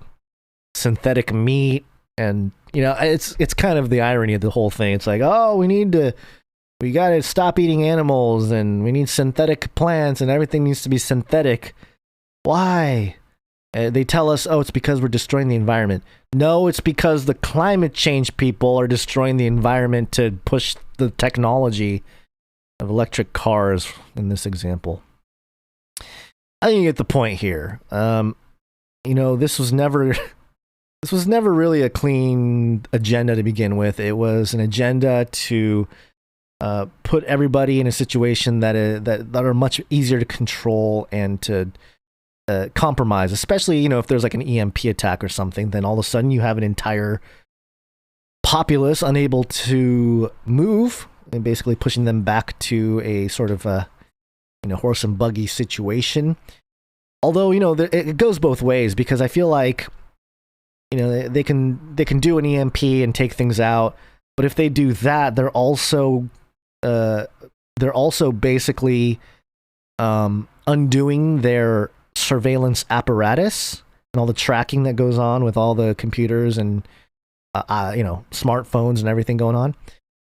synthetic meat, and it's kind of the irony of the whole thing. It's like, oh, we got to stop eating animals, and we need synthetic plants, and everything needs to be synthetic. Why? They tell us, oh, it's because we're destroying the environment. No, it's because the climate change people are destroying the environment to push the technology of electric cars in this example. I think you get the point here. This was never really a clean agenda to begin with. It was an agenda to put everybody in a situation that are much easier to control and to compromise, especially if there's like an EMP attack or something. Then all of a sudden you have an entire populace unable to move, and basically pushing them back to a sort of a horse and buggy situation. Although it goes both ways, because I feel like they can do an EMP and take things out, but if they do that, they're also basically undoing their surveillance apparatus and all the tracking that goes on with all the computers and smartphones and everything going on.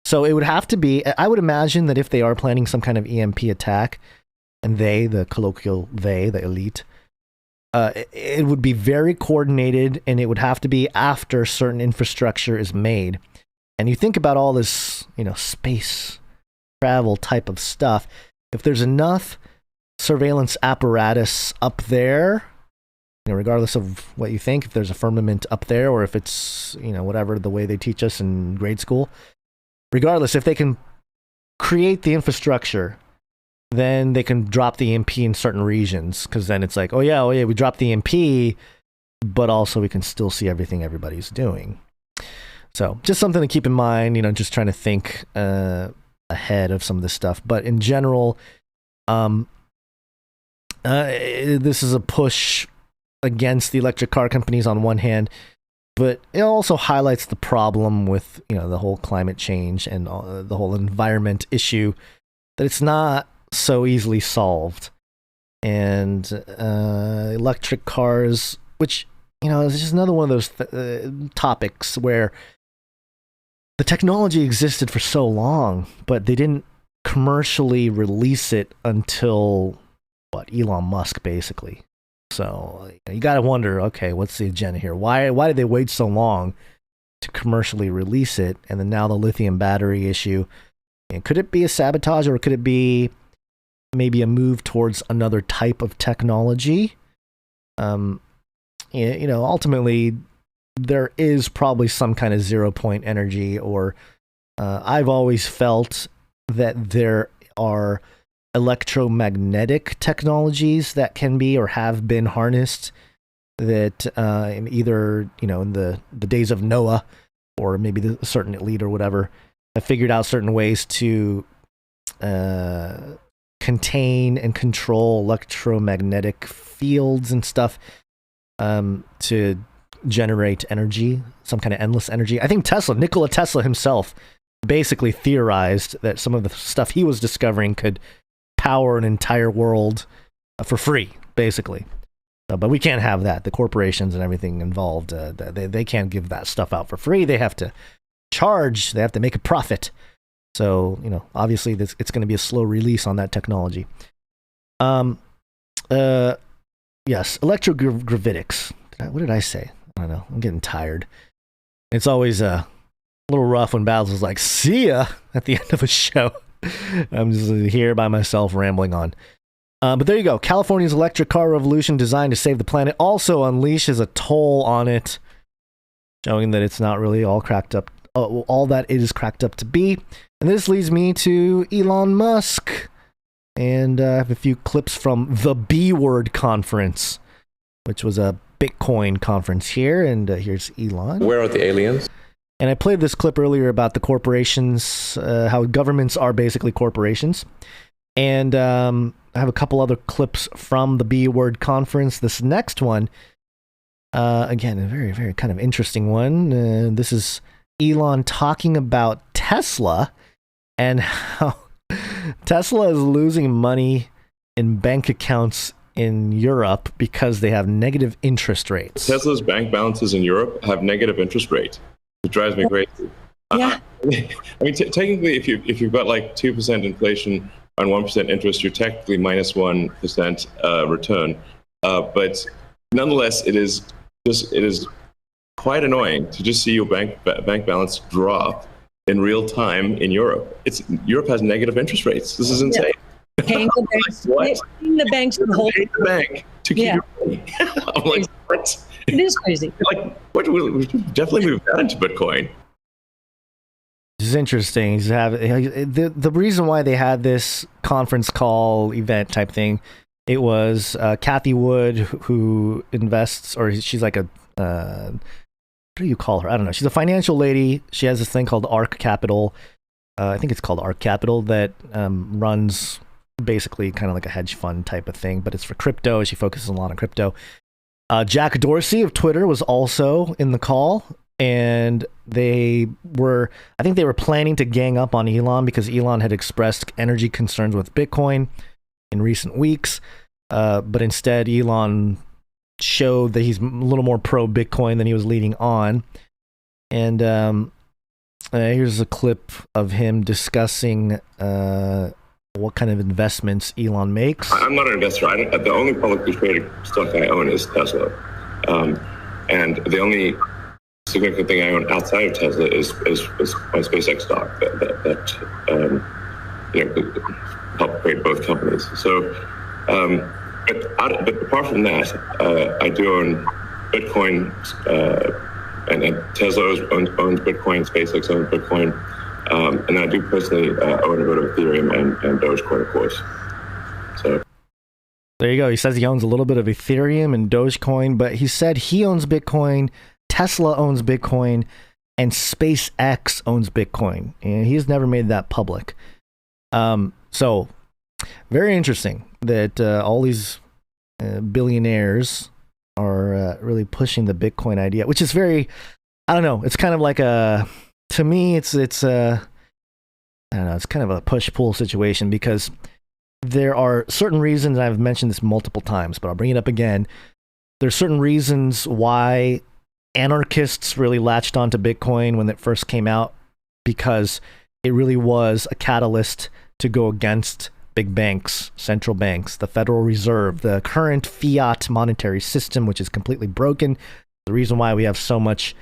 So it would have to be, I would imagine that if they are planning some kind of EMP attack, and the elite, it would be very coordinated, and it would have to be after certain infrastructure is made. And you think about all this, space travel type of stuff. If there's enough surveillance apparatus up there, regardless of what you think, if there's a firmament up there, or if it's, whatever, the way they teach us in grade school, regardless, if they can create the infrastructure, then they can drop the EMP in certain regions, because then it's like, oh yeah, we dropped the EMP, but also we can still see everything everybody's doing. So just something to keep in mind, just trying to think ahead of some of this stuff. But in general, this is a push against the electric car companies on one hand, but it also highlights the problem with the whole climate change and the whole environment issue, that it's not so easily solved. And electric cars, which is just another one of those topics where the technology existed for so long, but they didn't commercially release it until Elon Musk, basically. So you got to wonder, okay, what's the agenda here? Why did they wait so long to commercially release it? And then now the lithium battery issue. And could it be a sabotage, or could it be maybe a move towards another type of technology? Ultimately, there is probably some kind of 0-point energy, or I've always felt that there are electromagnetic technologies that can be or have been harnessed that in either, in the days of Noah, or maybe a certain elite or whatever, have figured out certain ways to contain and control electromagnetic fields and stuff to generate energy, some kind of endless energy. I think Nikola Tesla himself basically theorized that some of the stuff he was discovering could power an entire world for free, basically. But we can't have that. The corporations and everything involved, they can't give that stuff out for free. They have to charge. They have to make a profit. So, obviously it's going to be a slow release on that technology. Yes, electrogravitics. What did I say? I don't know. I'm getting tired. It's always a little rough when Battles is like, see ya at the end of a show. I'm just here by myself rambling on. But there you go. California's electric car revolution designed to save the planet also unleashes a toll on it, showing that it's not really all cracked up, all that it is cracked up to be. And this leads me to Elon Musk. And I have a few clips from the B Word conference, which was a Bitcoin conference here. And here's Elon. Where are the aliens? And I played this clip earlier about the corporations, how governments are basically corporations. And I have a couple other clips from the B Word conference. This next one, again, a very, very kind of interesting one. This is Elon talking about Tesla and how Tesla is losing money in bank accounts in Europe because they have negative interest rates. Tesla's bank balances in Europe have negative interest rates. It drives me crazy. Yeah. I mean, technically, if you've got like 2% inflation on 1% interest, you're technically minus 1% return. But nonetheless, it is quite annoying to just see your bank balance drop in real time in Europe. Europe has negative interest rates. This is insane. Yeah. Paying the banks, paying the banks to hold the bank to keep your money. I'm like, what? It is crazy. Like, what? We definitely move that into Bitcoin. This is interesting. The reason why they had this conference call event type thing, it was Kathy Wood, who invests, or she's like a, what do you call her? I don't know. She's a financial lady. She has this thing called ARK Capital. I think it's called ARK Capital, that runs basically kind of like a hedge fund type of thing, but it's for crypto. She focuses a lot on crypto. Jack Dorsey of Twitter was also in the call, and I think they were planning to gang up on Elon because Elon had expressed energy concerns with Bitcoin in recent weeks. But instead, Elon showed that he's a little more pro Bitcoin than he was leading on. And here's a clip of him discussing what kind of investments Elon makes. I'm not an investor. The only publicly traded stock I own is Tesla. And the only significant thing I own outside of Tesla is my SpaceX stock that helped create both companies. So, but apart from that, I do own Bitcoin, and Tesla owns Bitcoin, SpaceX owns Bitcoin. And I do personally own a bit of Ethereum and Dogecoin, of course. So there you go. He says he owns a little bit of Ethereum and Dogecoin, but he said he owns Bitcoin, Tesla owns Bitcoin, and SpaceX owns Bitcoin. And he's never made that public. So very interesting that all these billionaires are really pushing the Bitcoin idea, which is very, I don't know, it's kind of like to me, it's I don't know, it's kind of a push-pull situation, because there are certain reasons, and I've mentioned this multiple times, but I'll bring it up again. There's certain reasons why anarchists really latched onto Bitcoin when it first came out. because it really was a catalyst to go against big banks, central banks, the Federal Reserve, the current fiat monetary system, which is completely broken. The reason why we have so much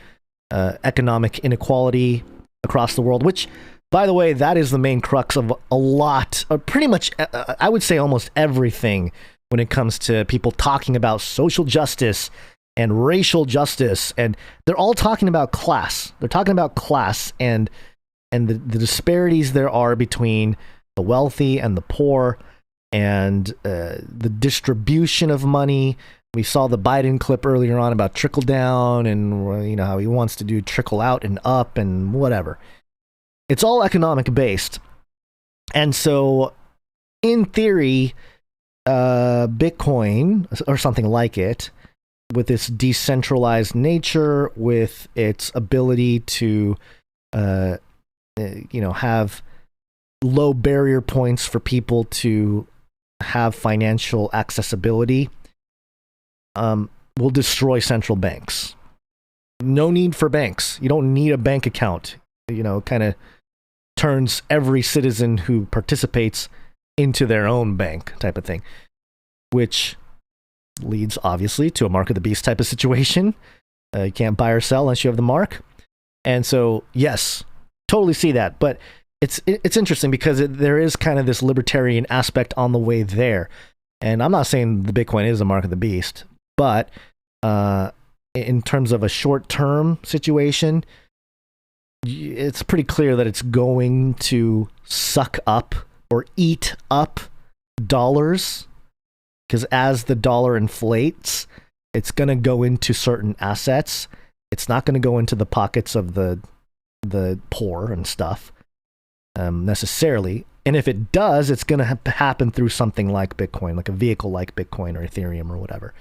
economic inequality across the world, which, by the way, that is the main crux of a lot, pretty much, I would say almost everything when it comes to people talking about social justice and racial justice. And they're all talking about class. They're talking about class and the disparities there are between the wealthy and the poor, and the distribution of money. We saw the Biden clip earlier on about trickle down, and how he wants to do trickle out and up and whatever. It's all economic based. And so in theory, Bitcoin or something like it, with its decentralized nature, with its ability to have low barrier points for people to have financial accessibility, will destroy central banks. No need for banks. You don't need a bank account. Kind of turns every citizen who participates into their own bank type of thing, which leads obviously to a mark of the beast type of situation. You can't buy or sell unless you have the mark. And so, yes, totally see that. But it's interesting because there is kind of this libertarian aspect on the way there. And I'm not saying the Bitcoin is a mark of the beast, but in terms of a short-term situation, it's pretty clear that it's going to suck up or eat up dollars, because as the dollar inflates, it's going to go into certain assets. It's not going to go into the pockets of the poor and stuff necessarily. And if it does, it's going to happen through something like Bitcoin, like a vehicle like Bitcoin or Ethereum or whatever.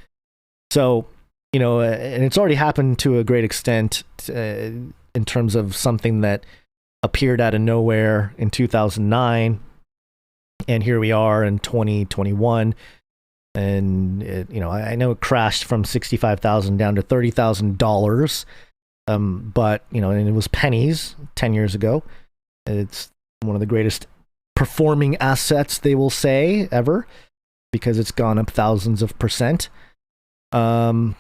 So, and it's already happened to a great extent in terms of something that appeared out of nowhere in 2009. And here we are in 2021. And, I know it crashed from $65,000 down to $30,000. But, and it was pennies 10 years ago. It's one of the greatest performing assets, they will say, ever, because it's gone up thousands of percent. But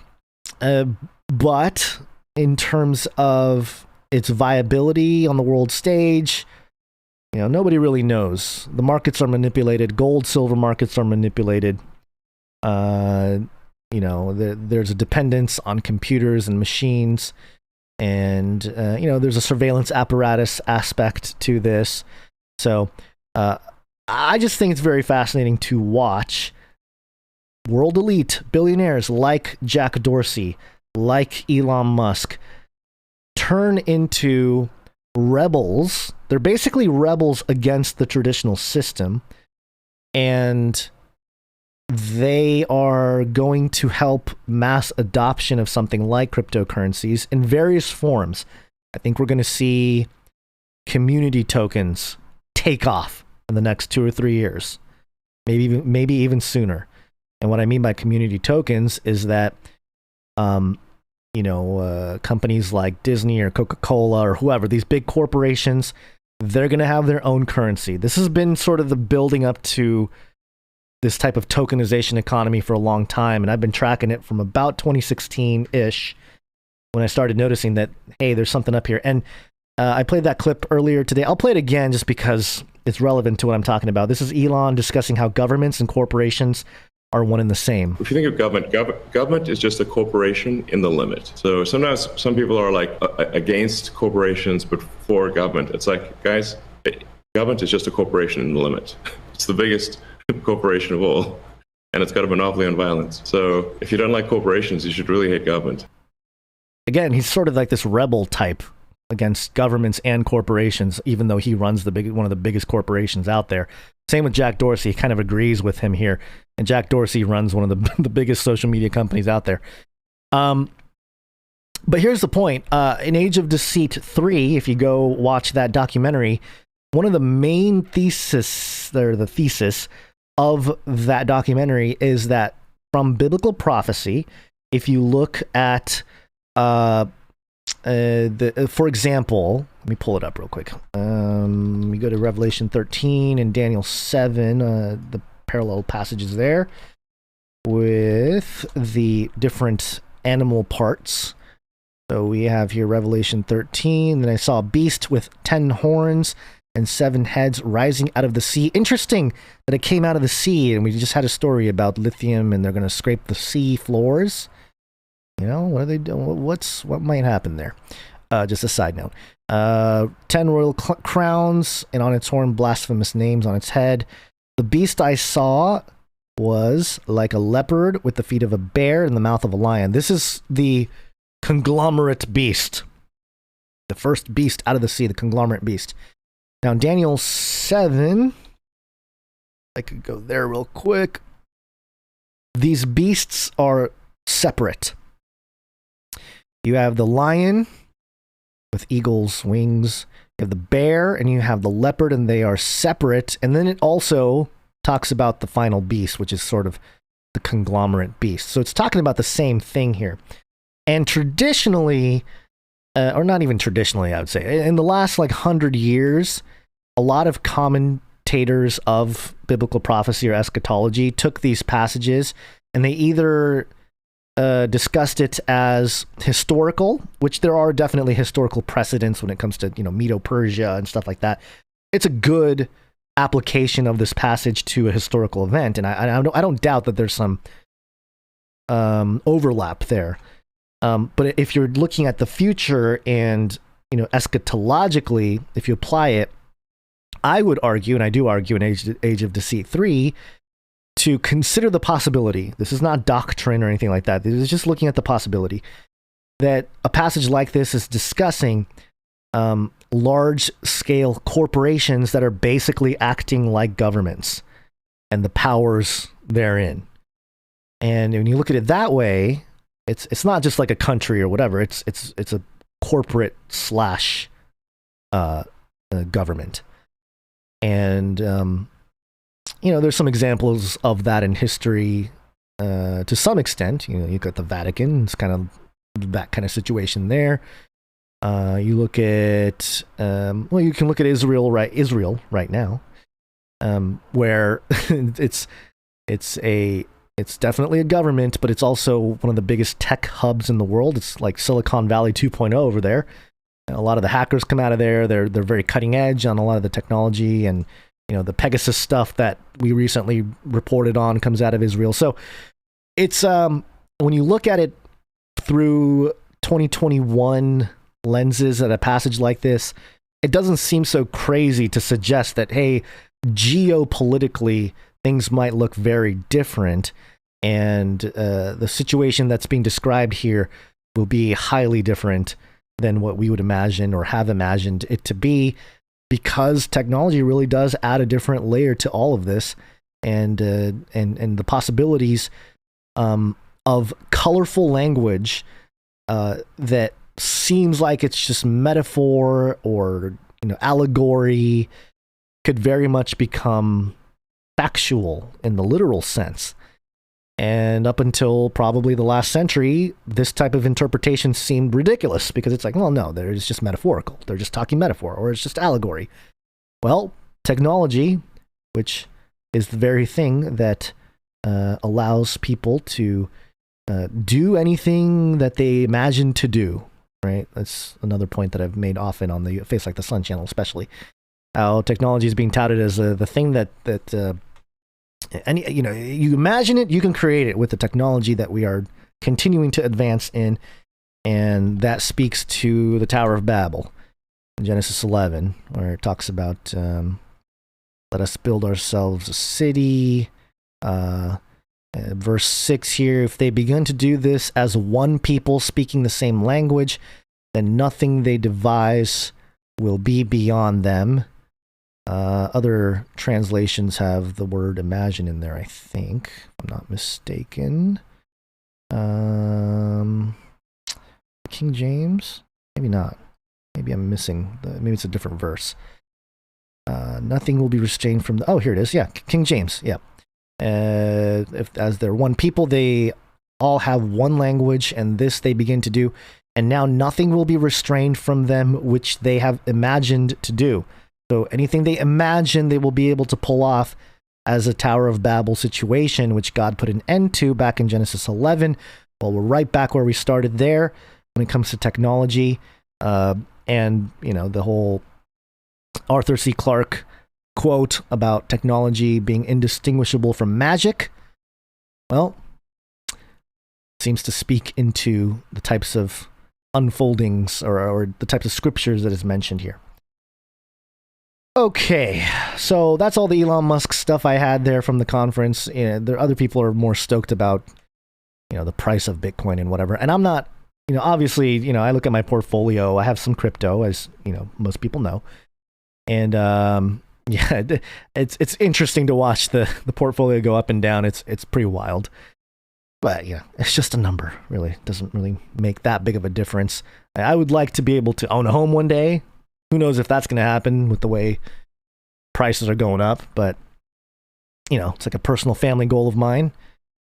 in terms of its viability on the world stage, nobody really knows. The markets are manipulated. Gold, silver markets are manipulated. There's a dependence on computers and machines. And, there's a surveillance apparatus aspect to this. So I just think it's very fascinating to watch world elite billionaires like Jack Dorsey, like Elon Musk, turn into rebels. They're basically rebels against the traditional system. And they are going to help mass adoption of something like cryptocurrencies in various forms. I think we're going to see community tokens take off in the next 2 or 3 years, maybe even sooner. And what I mean by community tokens is that, companies like Disney or Coca-Cola or whoever, these big corporations, they're going to have their own currency. This has been sort of the building up to this type of tokenization economy for a long time, and I've been tracking it from about 2016-ish when I started noticing that, hey, there's something up here. And I played that clip earlier today. I'll play it again just because it's relevant to what I'm talking about. This is Elon discussing how governments and corporations are one and the same. If you think of government is just a corporation in the limit. So sometimes some people are like against corporations but for government. It's like, guys, government is just a corporation in the limit. It's the biggest corporation of all, and it's got a monopoly on violence. So if you don't like corporations, you should really hate government. Again, he's sort of like this rebel type against governments and corporations, even though he runs one of the biggest corporations out there. Same with Jack Dorsey. He kind of agrees with him here. And Jack Dorsey runs one of the biggest social media companies out there. But here's the point. In Age of Deceit 3, if you go watch that documentary, one of the main thesis of that documentary is that from biblical prophecy, if you look at, for example, Let me pull it up real quick. We go to Revelation 13 and Daniel 7, the parallel passages there with the different animal parts. So we have here Revelation 13. Then I saw a beast with 10 horns and 7 heads rising out of the sea. Interesting that it came out of the sea, and we just had a story about lithium, and they're going to scrape the sea floors. You know, what are they doing? What might happen there? Just a side note. 10 royal crowns, and on its horn, blasphemous names on its head. The beast I saw was like a leopard with the feet of a bear and the mouth of a lion. This is the conglomerate beast. The first beast out of the sea, the conglomerate beast. Now, in Daniel 7, I could go there real quick. These beasts are separate. You have the lion with eagle's wings. You have the bear and you have the leopard, and they are separate. And then it also talks about the final beast, which is sort of the conglomerate beast. So it's talking about the same thing here. And traditionally, or not even traditionally, I would say, in the last 100 years, a lot of commentators of biblical prophecy or eschatology took these passages and they either discussed it as historical, which there are definitely historical precedents when it comes to, Medo-Persia and stuff like that. It's a good application of this passage to a historical event, and I don't doubt that there's some overlap there. But if you're looking at the future and, eschatologically, if you apply it, I would argue, and I do argue in Age of Deceit 3, to consider the possibility, this is not doctrine or anything like that, this is just looking at the possibility, that a passage like this is discussing large-scale corporations that are basically acting like governments and the powers therein. And when you look at it that way, it's not just like a country or whatever, it's a corporate / government. And there's some examples of that in history to some extent. You've got the Vatican, it's kind of that kind of situation there. You look at, you can look at Israel right now, where it's definitely a government, but it's also one of the biggest tech hubs in the world. It's like Silicon Valley 2.0 over there. A lot of the hackers come out of there. They're very cutting edge on a lot of the technology, and the Pegasus stuff that we recently reported on comes out of Israel. So it's when you look at it through 2021 lenses at a passage like this, it doesn't seem so crazy to suggest that, hey, geopolitically things might look very different, and the situation that's being described here will be highly different than what we would imagine or have imagined it to be, because technology really does add a different layer to all of this, and the possibilities of colorful language that seems like it's just metaphor or allegory could very much become factual in the literal sense. And up until probably the last century, this type of interpretation seemed ridiculous, because it's like, well, no, it's just metaphorical. They're just talking metaphor, or it's just allegory. Well, technology, which is the very thing that allows people to do anything that they imagine to do, right? That's another point that I've made often on the Face Like the Sun channel, especially. How technology is being touted as the thing that and you imagine it, you can create it with the technology that we are continuing to advance in, and that speaks to the Tower of Babel in Genesis 11, where it talks about let us build ourselves a city. Verse 6 here, if they begin to do this as one people speaking the same language, then nothing they devise will be beyond them. Other translations have the word imagine in there, I think, if I'm not mistaken. King James? Maybe not. Maybe I'm missing. Maybe it's a different verse. Nothing will be restrained from the... Oh, here it is. Yeah, King James. Yeah. If as they're one people, they all have one language, and this they begin to do. and now nothing will be restrained from them which they have imagined to do. So anything they imagine, they will be able to pull off as a Tower of Babel situation, which God put an end to back in Genesis 11. Well, we're right back where we started there when it comes to technology. And, you know, the whole Arthur C. Clarke quote about technology being indistinguishable from magic, well, seems to speak into the types of unfoldings or the types of scriptures that is mentioned here. Okay, so that's all the Elon Musk stuff I had there from the conference. There other people are more stoked about, you know, the price of Bitcoin and whatever. And I'm not, you know, obviously, you know, I look at my portfolio. I have some crypto, as you know, most people know. And yeah, it's interesting to watch the portfolio go up and down. It's pretty wild. But yeah, it's just a number. Really, it doesn't really make that big of a difference. I would like to be able to own a home one day. Who knows if that's going to happen with the way prices are going up, but you know, it's like a personal family goal of mine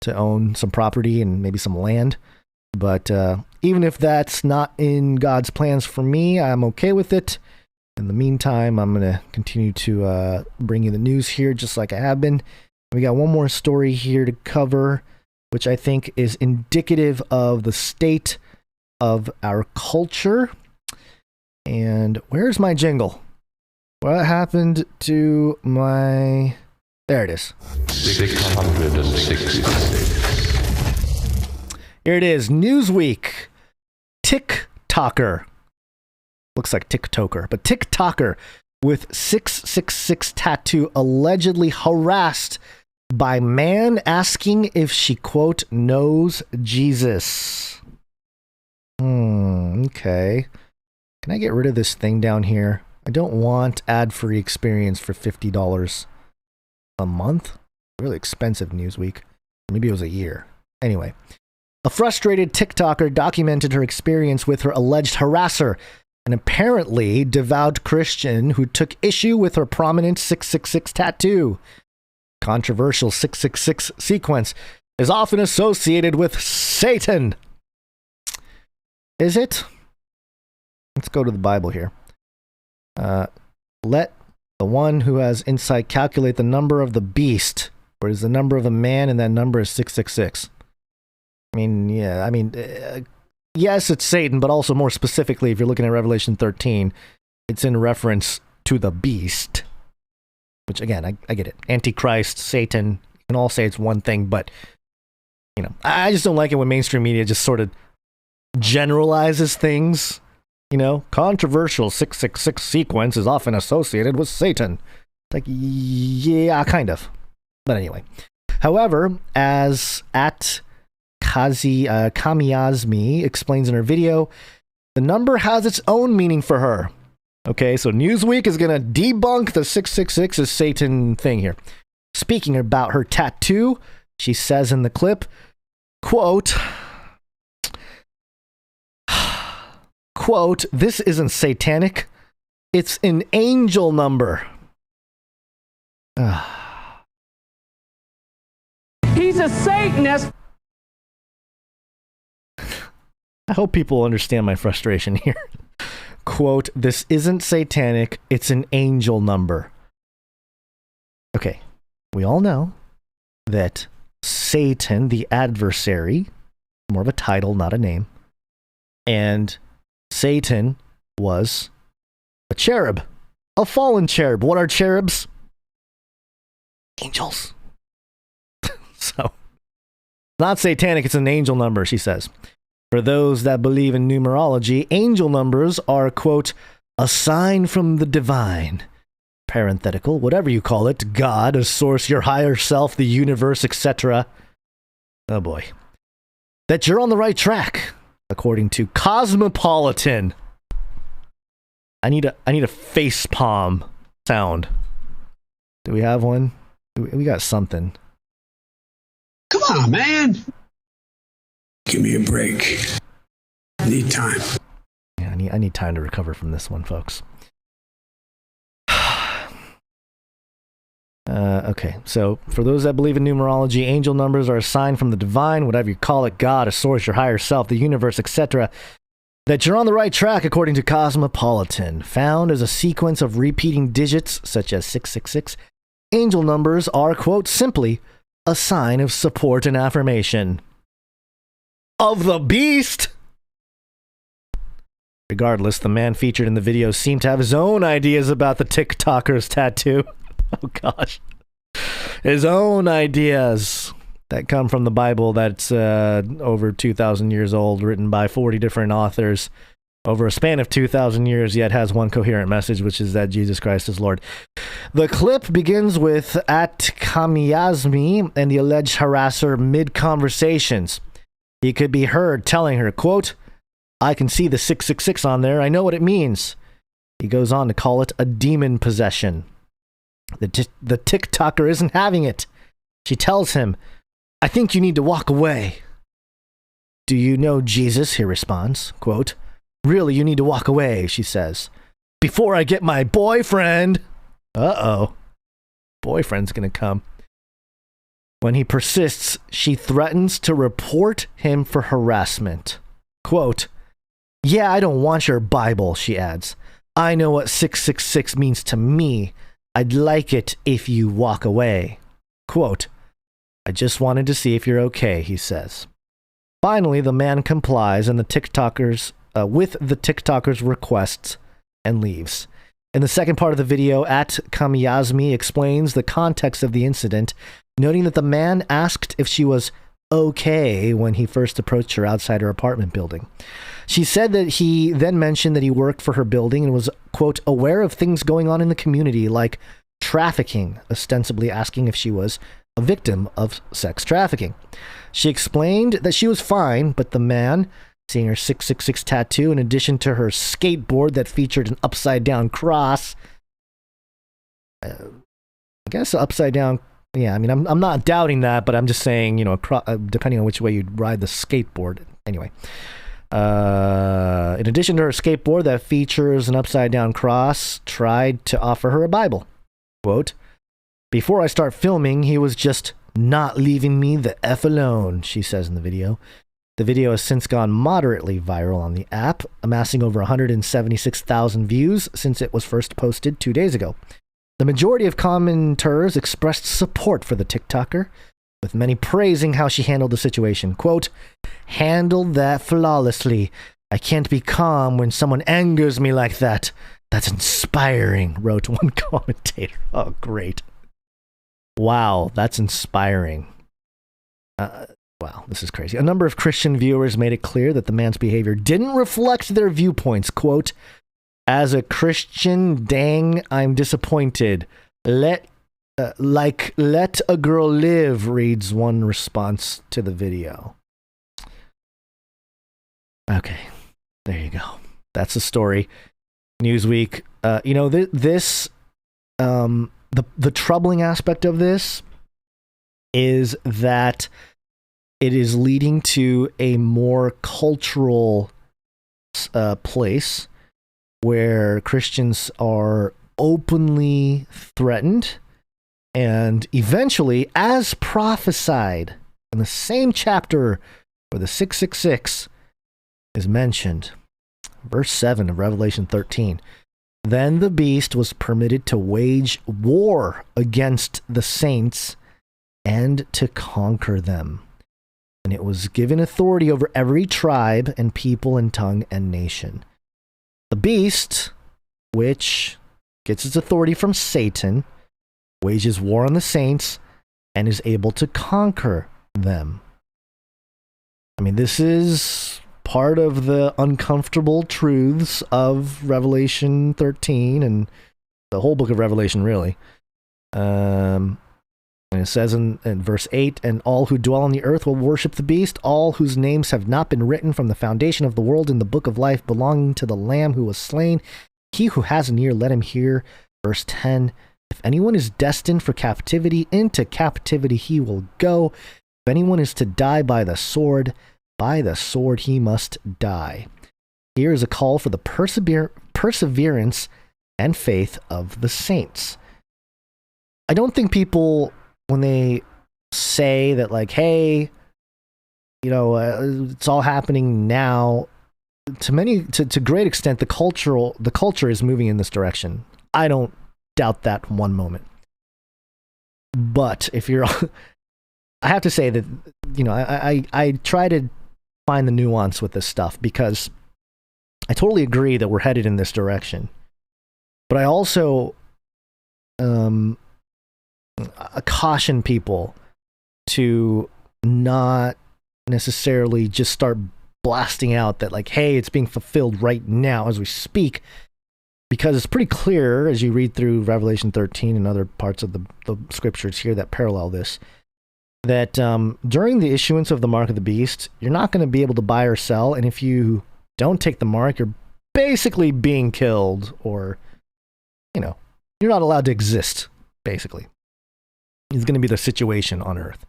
to own some property and maybe some land. But even if that's not in God's plans for me, I'm okay with it. In the meantime, I'm going to continue to bring you the news here just like I have been. We got one more story here to cover, which I think is indicative of the state of our culture. And where's my jingle? What happened to my... There it is. 666. Here it is. Newsweek. TikToker. Looks like TikToker, but TikToker with 666 tattoo allegedly harassed by man asking if she, quote, knows Jesus. Okay. Can I get rid of this thing down here? I don't want ad-free experience for $50 a month. Really expensive, Newsweek. Maybe it was a year. Anyway, a frustrated TikToker documented her experience with her alleged harasser, an apparently devout Christian who took issue with her prominent 666 tattoo. Controversial 666 sequence is often associated with Satan. Is it? Let's go to the Bible here. Let the one who has insight calculate the number of the beast, or is the number of a man, and that number is 666. I mean, yeah, I mean, yes, it's Satan, but also more specifically, if you're looking at Revelation 13, it's in reference to the beast. Which, again, I get it. Antichrist, Satan, you can all say it's one thing, but, you know, I just don't like it when mainstream media just sort of generalizes things. You know, controversial 666 sequence is often associated with Satan. It's like, yeah, kind of. But anyway. However, as at Kamiyazmi explains in her video, the number has its own meaning for her. Okay, so Newsweek is going to debunk the 666 is Satan thing here. Speaking about her tattoo, she says in the clip, quote, quote, this isn't satanic, it's an angel number. He's a Satanist. I hope people understand my frustration here. Quote, this isn't satanic, it's an angel number. Okay, we all know that Satan, the adversary, more of a title, not a name, and Satan was a cherub, a fallen cherub. What are cherubs? Angels. So, not satanic, it's an angel number, she says. For those that believe in numerology, angel numbers are, quote, a sign from the divine. Parenthetical, whatever you call it, God, a source, your higher self, the universe, etc. Oh boy. That you're on the right track. According to Cosmopolitan. I need a face palm sound. Do we have one? We got something. Come on, man. Give me a break. I need time. Yeah, I need time to recover from this one, folks. Okay, so for those that believe in numerology, angel numbers are a sign from the divine, whatever you call it, God, a source, your higher self, the universe, etc. That you're on the right track, according to Cosmopolitan. Found as a sequence of repeating digits, such as 666, angel numbers are, quote, simply a sign of support and affirmation. Of the beast! Regardless, the man featured in the video seemed to have his own ideas about the TikToker's tattoo. Oh, gosh. His own ideas that come from the Bible that's over 2,000 years old, written by 40 different authors over a span of 2,000 years, yet has one coherent message, which is that Jesus Christ is Lord. The clip begins with at Kamiyazmi and the alleged harasser mid-conversations. He could be heard telling her, quote, I can see the 666 on there. I know what it means. He goes on to call it a demon possession. The TikToker isn't having it. She tells him, I think you need to walk away. Do you know Jesus? He responds, quote, really, you need to walk away, she says. Before I get my boyfriend. Uh-oh. Boyfriend's gonna come. When he persists, she threatens to report him for harassment. Quote, yeah, I don't want your Bible, she adds. I know what 666 means to me. I'd like it if you walk away. Quote, I just wanted to see if you're okay, he says. Finally, the man complies and the TikToker's requests and leaves. In the second part of the video, at Kamiyazmi explains the context of the incident, noting that the man asked if she was okay when he first approached her outside her apartment building. She said that he then mentioned that he worked for her building and was, quote, aware of things going on in the community like trafficking, ostensibly asking if she was a victim of sex trafficking. She explained that she was fine, but the man, seeing her 666 tattoo in addition to her skateboard that featured an upside-down cross, I guess upside down, yeah, I mean, I'm not doubting that, but I'm just saying, you know, depending on which way you ride the skateboard. Anyway, in addition to her skateboard that features an upside-down cross, tried to offer her a Bible. Quote, before I start filming, he was just not leaving me the F alone, she says in the video. The video has since gone moderately viral on the app, amassing over 176,000 views since it was first posted 2 days ago. The majority of commenters expressed support for the TikToker, with many praising how she handled the situation. Quote, handled that flawlessly. I can't be calm when someone angers me like that. That's inspiring, wrote one commentator. Oh, great. Wow, that's inspiring. Wow, this is crazy. A number of Christian viewers made it clear that the man's behavior didn't reflect their viewpoints. Quote, as a Christian, dang, I'm disappointed. Let a girl live, reads one response to the video. Okay, there you go. That's the story. Newsweek. You know, the troubling aspect of this is that it is leading to a more cultural place where Christians are openly threatened, and eventually, as prophesied in the same chapter where the 666 is mentioned, verse 7 of Revelation 13, then the beast was permitted to wage war against the saints and to conquer them. And it was given authority over every tribe and people and tongue and nation. The beast, which gets its authority from Satan, wages war on the saints and is able to conquer them. I mean, this is part of the uncomfortable truths of Revelation 13 and the whole book of Revelation, really. And it says in verse 8, and all who dwell on the earth will worship the beast, all whose names have not been written from the foundation of the world in the book of life belonging to the Lamb who was slain. He who has an ear, let him hear. Verse 10, if anyone is destined for captivity, into captivity he will go. If anyone is to die by the sword he must die. Here is a call for the perseverance and faith of the saints. I don't think people, when they say that, like, hey, you know, it's all happening now, to great extent, the culture is moving in this direction. I don't doubt that one moment. But if you're, I have to say that, you know, I try to find the nuance with this stuff, because I totally agree that we're headed in this direction. But I also caution people to not necessarily just start blasting out that, like, hey, it's being fulfilled right now as we speak, because it's pretty clear as you read through Revelation 13 and other parts of the scriptures here that parallel this, that during the issuance of the mark of the beast, you're not going to be able to buy or sell, and if you don't take the mark, you're basically being killed, or, you know, you're not allowed to exist, basically. It's going to be the situation on Earth.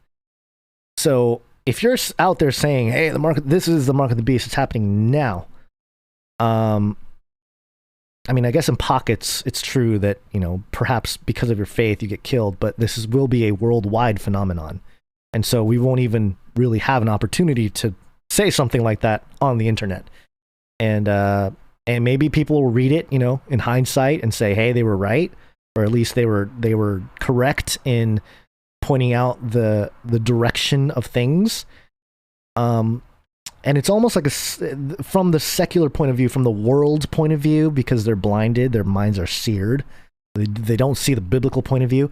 So if you're out there saying, hey, this is the mark of the beast, it's happening now. I mean, I guess in pockets, it's true that, you know, perhaps because of your faith, you get killed, but will be a worldwide phenomenon. And so we won't even really have an opportunity to say something like that on the internet. And maybe people will read it, you know, in hindsight and say, hey, they were right, or at least they were correct in pointing out the direction of things. And it's almost like from the secular point of view, from the world's point of view, because they're blinded, their minds are seared, they don't see the biblical point of view.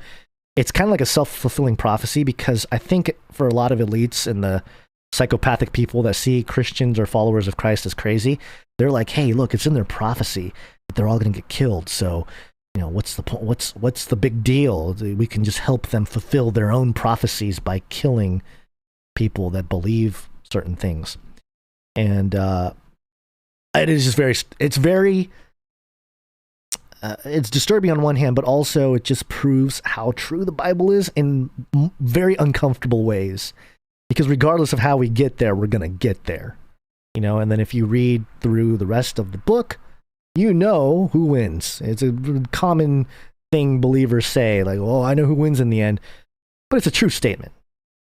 It's kind of like a self-fulfilling prophecy, because I think for a lot of elites and the psychopathic people that see Christians or followers of Christ as crazy, they're like, hey, look, it's in their prophecy that they're all going to get killed. So, you know, what's the point? What's the big deal? We can just help them fulfill their own prophecies by killing people that believe certain things. And it is just it's disturbing on one hand, but also it just proves how true the Bible is in very uncomfortable ways. Because regardless of how we get there, we're going to get there. You know, and then if you read through the rest of the book, you know who wins. It's a common thing believers say, like, oh, I know who wins in the end. But it's a true statement,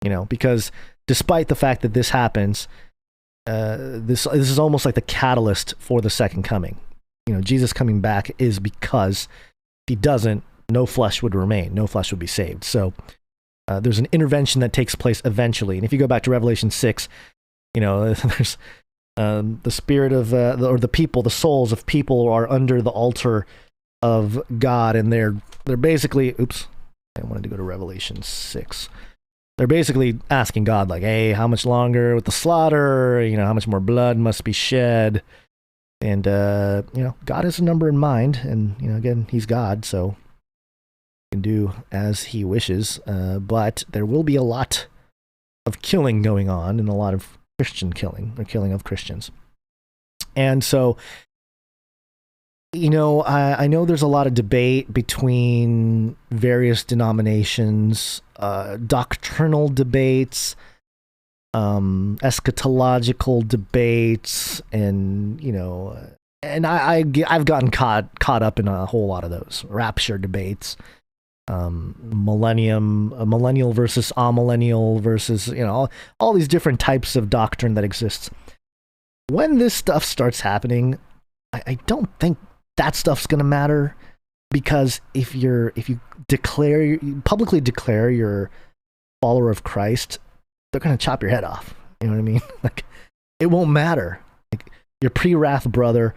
you know, because despite the fact that this happens, this is almost like the catalyst for the second coming. You know, Jesus coming back is because if he doesn't, no flesh would remain, no flesh would be saved. So there's an intervention that takes place eventually. And if you go back to Revelation 6, you know, there's the spirit of, or the people, the souls of people are under the altar of God, and they're basically, I wanted to go to Revelation 6. They're basically asking God, like, hey, how much longer with the slaughter? You know, how much more blood must be shed? And, you know, God has a number in mind. And, you know, again, he's God, so he can do as he wishes. But there will be a lot of killing going on, and a lot of Christian killing, or killing of Christians. And so, you know, I know there's a lot of debate between various denominations, doctrinal debates, eschatological debates, and, you know, and I've gotten caught up in a whole lot of those rapture debates, millennial versus amillennial versus, you know, all these different types of doctrine that exists. When this stuff starts happening, I don't think that stuff's going to matter, because if you publicly declare you're a follower of Christ, they're going to chop your head off. You know what I mean? Like, it won't matter. Like, your pre-wrath brother,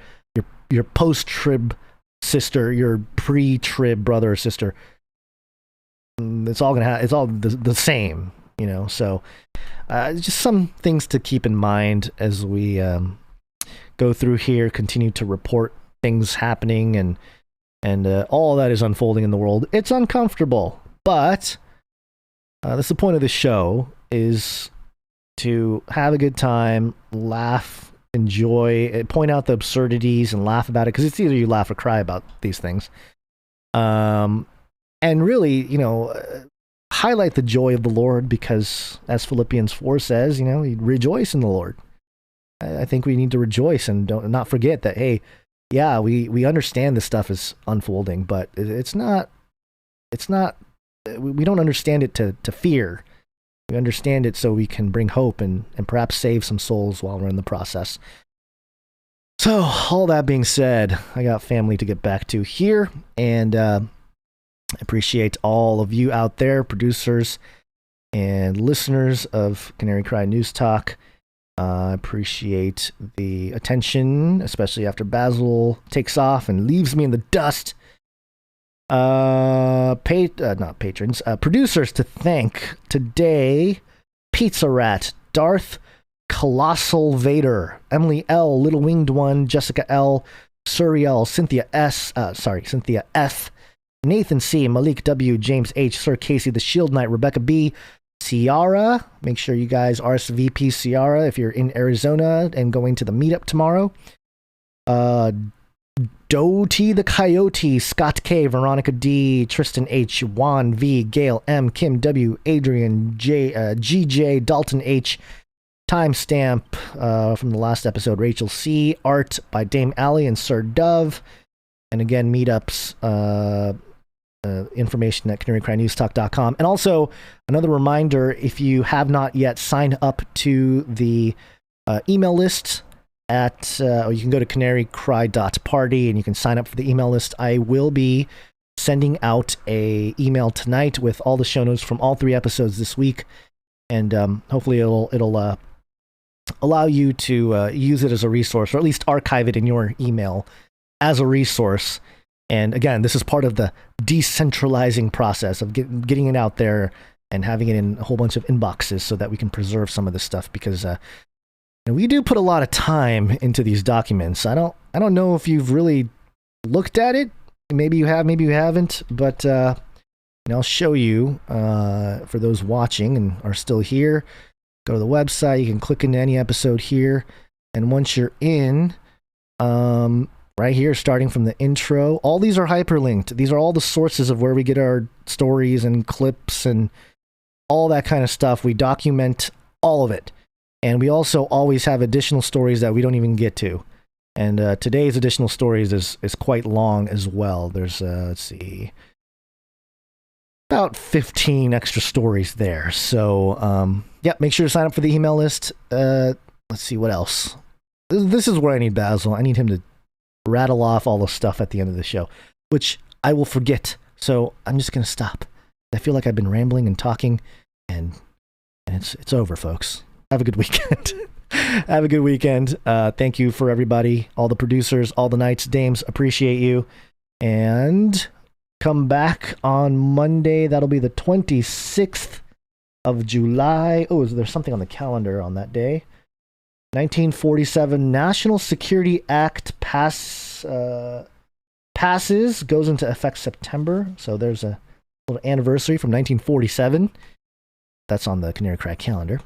your post-trib sister, your pre-trib brother or sister, it's all the same, you know. So just some things to keep in mind as we go through here, continue to report things happening, and all that is unfolding in the world. It's uncomfortable, but that's the point of the show, is to have a good time, laugh, enjoy, point out the absurdities and laugh about it, because it's either you laugh or cry about these things. And really, you know, highlight the joy of the Lord, because as Philippians 4 says, you know, rejoice in the Lord. I think we need to rejoice and not forget that, hey, yeah, we understand this stuff is unfolding, but it's not, we don't understand it to fear. We understand it so we can bring hope and perhaps save some souls while we're in the process. So, all that being said, I got family to get back to here, and I appreciate all of you out there, producers and listeners of Canary Cry News Talk. I appreciate the attention, especially after Basil takes off and leaves me in the dust. Not patrons, producers to thank today: Pizza Rat, Darth Colossal Vader, Emily L, Little Winged One, Jessica L, Suriel, Cynthia F, Nathan C, Malik W, James H, Sir Casey, The Shield Knight, Rebecca B, Ciara. Make sure you guys RSVP Ciara if you're in Arizona and going to the meetup tomorrow. Doty the Coyote, Scott K, Veronica D, Tristan H, Juan V, Gail M, Kim W, Adrian J, GJ, Dalton H, Timestamp from the last episode, Rachel C, Art by Dame Alley and Sir Dove. And again, meetups, information at CanaryCry.Newstalk.com. And also, another reminder, if you have not yet signed up to the email list, you can go to CanaryCry.Party and you can sign up for the email list. I will be sending out a email tonight with all the show notes from all 3 episodes this week, and hopefully it'll allow you to use it as a resource, or at least archive it in your email as a resource. And again, this is part of the decentralizing process of getting it out there and having it in a whole bunch of inboxes so that we can preserve some of this stuff, because we do put a lot of time into these documents. I don't know if you've really looked at it. Maybe you have, maybe you haven't, but I'll show you for those watching and are still here. Go to the website. You can click into any episode here, and once you're in, right here, starting from the intro, all these are hyperlinked. These are all the sources of where we get our stories and clips and all that kind of stuff. We document all of it. And we also always have additional stories that we don't even get to. And today's additional stories is quite long as well. There's, let's see, about 15 extra stories there. So, yeah, make sure to sign up for the email list. Let's see, what else? This is where I need Basil. I need him to rattle off all the stuff at the end of the show, which I will forget. So I'm just going to stop. I feel like I've been rambling and talking, and it's over, folks. Have a good weekend. Have a good weekend. Thank you for everybody, all the producers, all the Knights, Dames. Appreciate you. And come back on Monday. That'll be the 26th of July. Oh, is there something on the calendar on that day? 1947 National Security Act passes, goes into effect September. So there's a little anniversary from 1947. That's on the Canary Cry calendar.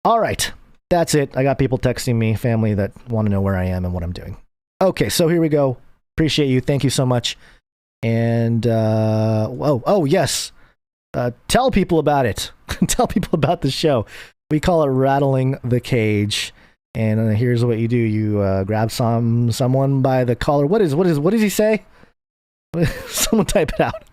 All right, that's it. I got people texting me, family that want to know where I am and what I'm doing. Okay, so here we go. Appreciate you. Thank you so much. And, yes. Tell people about it. Tell people about the show. We call it Rattling the Cage. And here's what you do. You grab someone by the collar. What does he say? Someone type it out.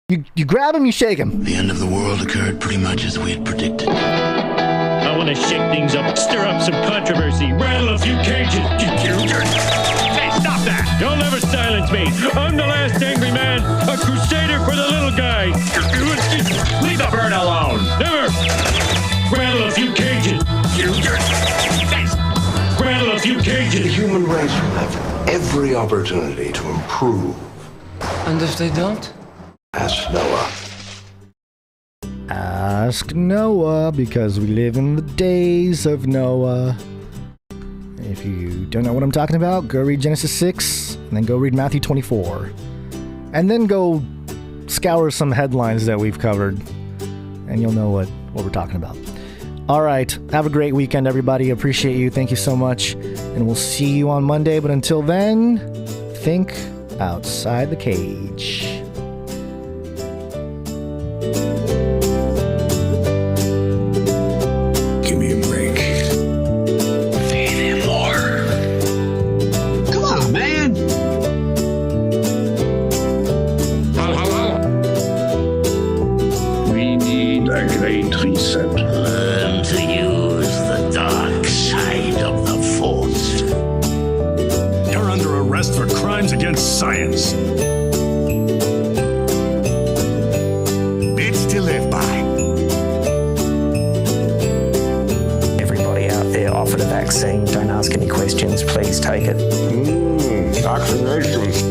You grab him, you shake him. The end of the world occurred pretty much as we had predicted. I want to shake things up, stir up some controversy, rattle a few cages. Hey, stop that! You'll never silence me. I'm the last angry man, a crusader for the little guy. Leave the bird alone. Never. Rattle a few cages. Rattle a few cages. The human race will have every opportunity to improve. And if they don't? Ask Noah. Ask Noah, because we live in the days of Noah. If you don't know what I'm talking about, go read Genesis 6, and then go read Matthew 24. And then go scour some headlines that we've covered, and you'll know what we're talking about. All right, have a great weekend, everybody. Appreciate you. Thank you so much. And we'll see you on Monday. But until then, think outside the cage. Give me a break. Feed him more. Come on, man. Hello. We need a great reset. Learn to use the dark side of the vaccine. Don't ask any questions. Please take it. Vaccinations.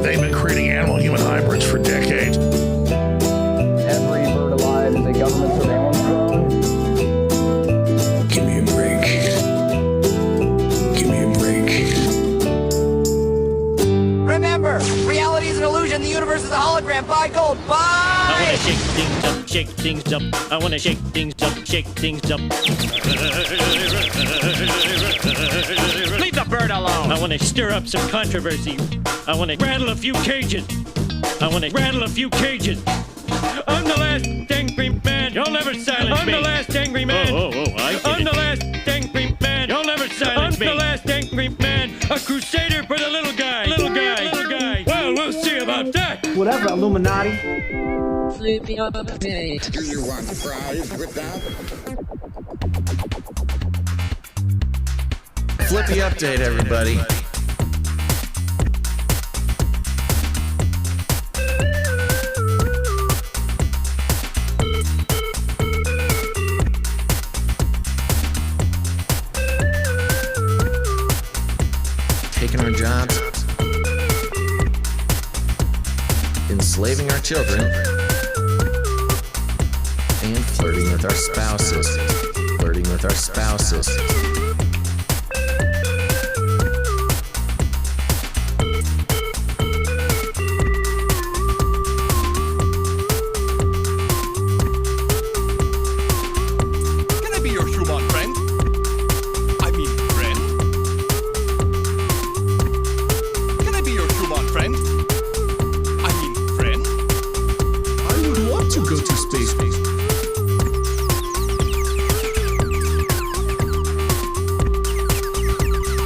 They've been creating animal-human hybrids for decades. Every bird alive is a government surveillance drone. Give me a break. Give me a break. Remember, reality is an illusion. The universe is a hologram. Buy gold. Buy! I wanna shake things up, shake things up. I wanna shake things up, shake things up. Leave the bird alone. I wanna stir up some controversy. I wanna rattle a few cages. I wanna rattle a few cages. I'm the last angry man. You'll never silence me. I'm the last angry man. I'm the last angry man. You'll never silence me. I'm the last angry man. A crusader for the little guy. Little guy. Little guy. Well, we'll see about that. Whatever, Illuminati. Flippy update. Do you want fries with that? Flippy update, everybody. Taking our jobs, enslaving our children, and flirting with our spouses. Flirting with our spouses. Can I be your human friend? I mean friend. Can I be your human friend? I mean friend. I would want to go to space.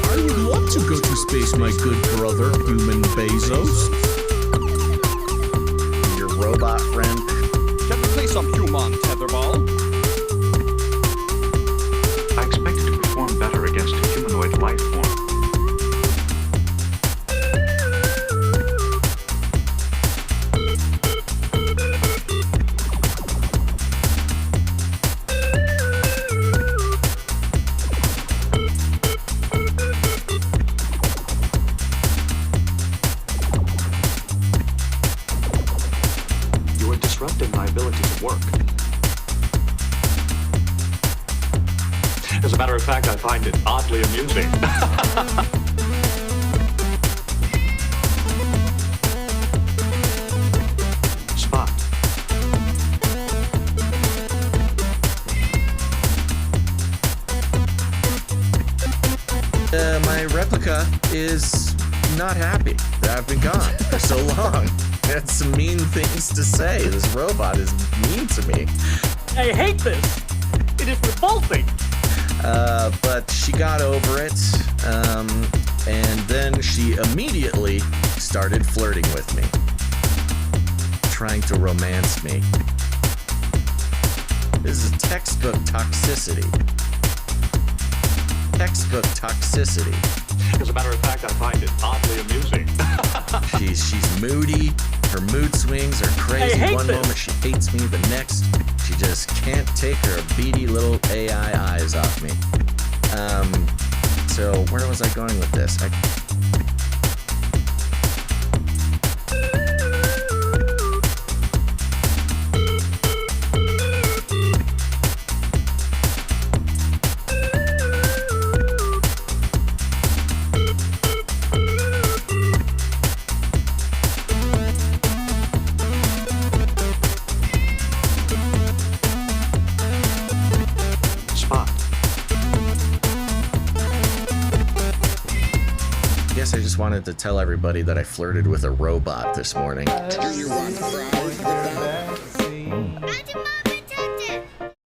I would want to go to space, my good brother, human Bezos. Your robot friend. Can we play some human tetherball? I expected to perform better against a humanoid life form. You are disrupting my ability to work. As a matter of fact, I find it oddly amusing. Spot. My replica is not happy that I've been gone for so long. That's some mean things to say. This robot is mean to me. I hate this. It is revolting. But she got over it, and then she immediately started flirting with me, trying to romance me. This is textbook toxicity. Textbook toxicity. As a matter of fact, I find it oddly amusing. She's moody. Her mood swings are crazy. One moment she hates me, the next she just can't take her beady little AI eyes off me. So where was I going with this? I just wanted to tell everybody that I flirted with a robot this morning. Do you want fries with that?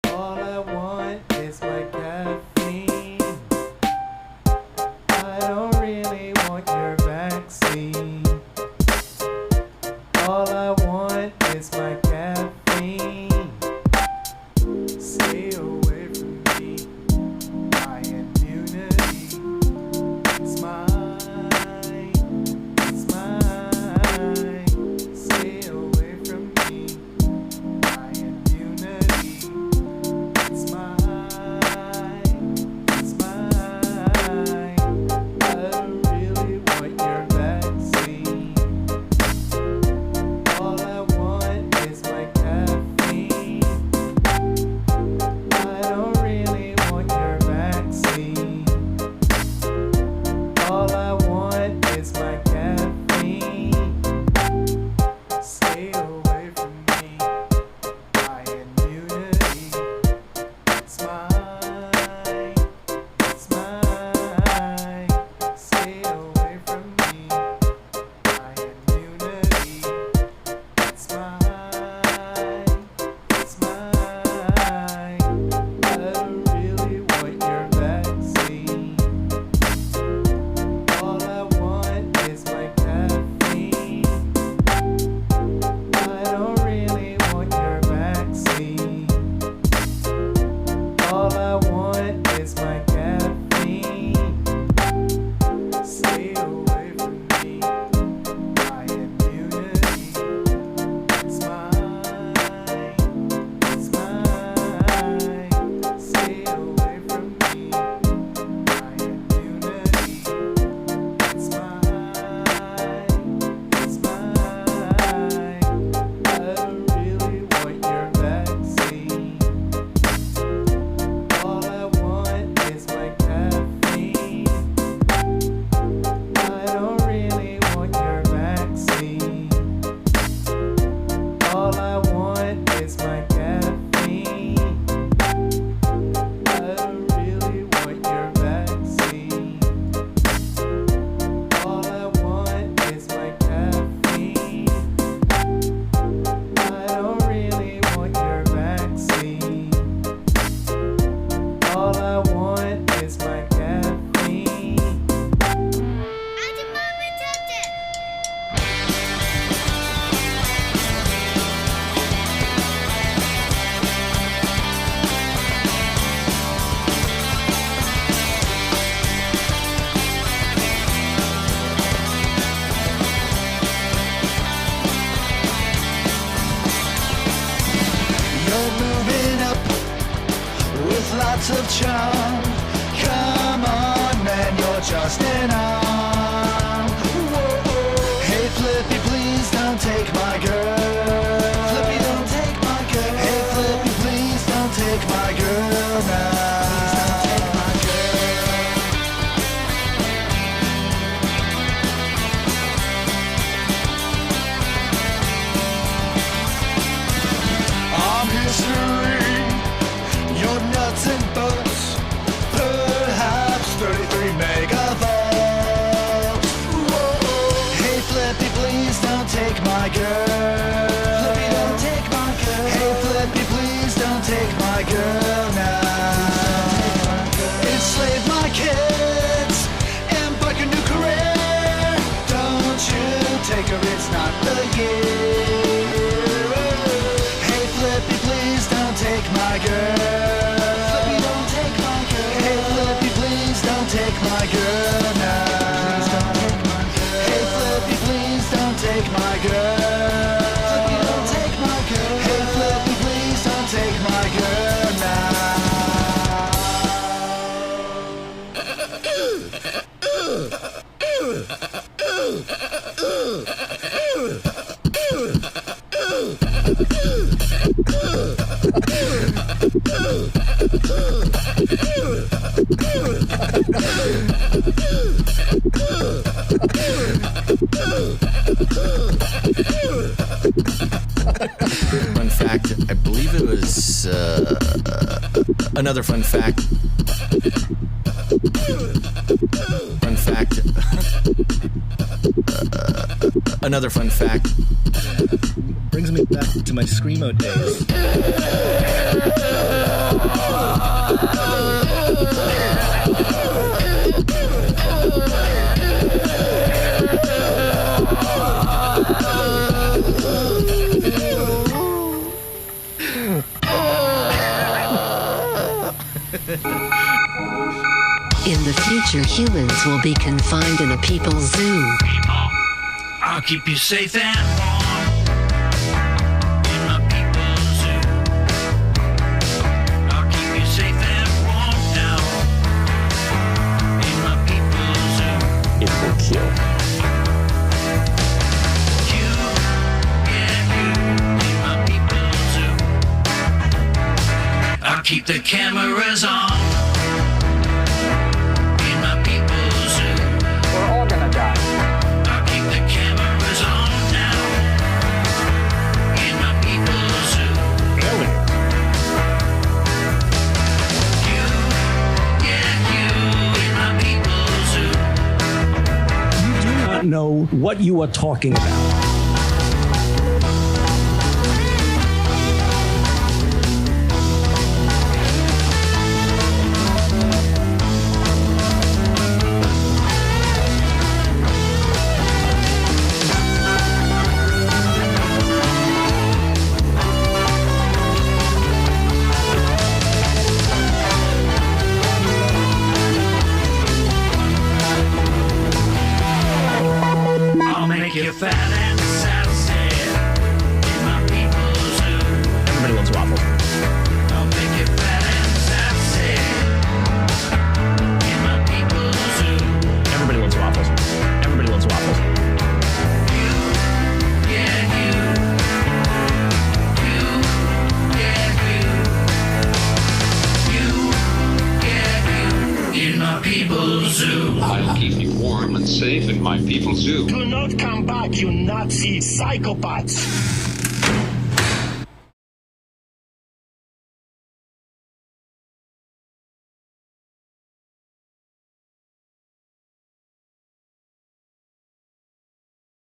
All I want is my caffeine. I don't really want your vaccine. All I want is my caffeine. Stay away from me. My immunity is mine. Stay away from me. lots of charm. Come on, man, you're just an arm. Whoa. Hey, Flippy, please don't take my girl. Flippy, don't take my girl. Hey, Flippy, please don't take my girl now. Your nuts and bolts, perhaps 33 megavolts. Whoa. Hey, Flippy, please don't take my girl. Flippy, don't take my girl. Hey, Flippy, please don't take my girl now. Enslave my kids, embark a new career. Don't you take her, it's not the year. Take my girl. Flippy, don't take my girl. Hey, Flippy, please don't take my girl now. Please don't take my girl. Hey, Flippy, please don't take my girl. Flippy, don't take my girl. Hey, Flippy, please don't take my girl Fun fact, I believe it was another fun fact. Fun fact. Another fun fact. Brings me back to my Screamo days. In the future, humans will be confined in a people's zoo. I'll keep you safe and warm in my people's zoo. I'll keep you safe and warm now in my people's zoo. It will kill. You, yeah, you in my people's zoo. I'll keep the cameras on. We're all gonna die. I'll keep the cameras on now in my people's zoo. You, yeah, you in my people's zoo. You do not know what you are talking about. You're fat and sassy in my people's zoo. Everybody wants waffles. I'll make you fat and sassy in my people's zoo. Everybody wants waffles. Everybody wants waffles. You, yeah, you. You, yeah, you. You, yeah, you. In my people's zoo. I'll keep you warm and safe in my people's zoo. Do not come back, you Nazi psychopaths!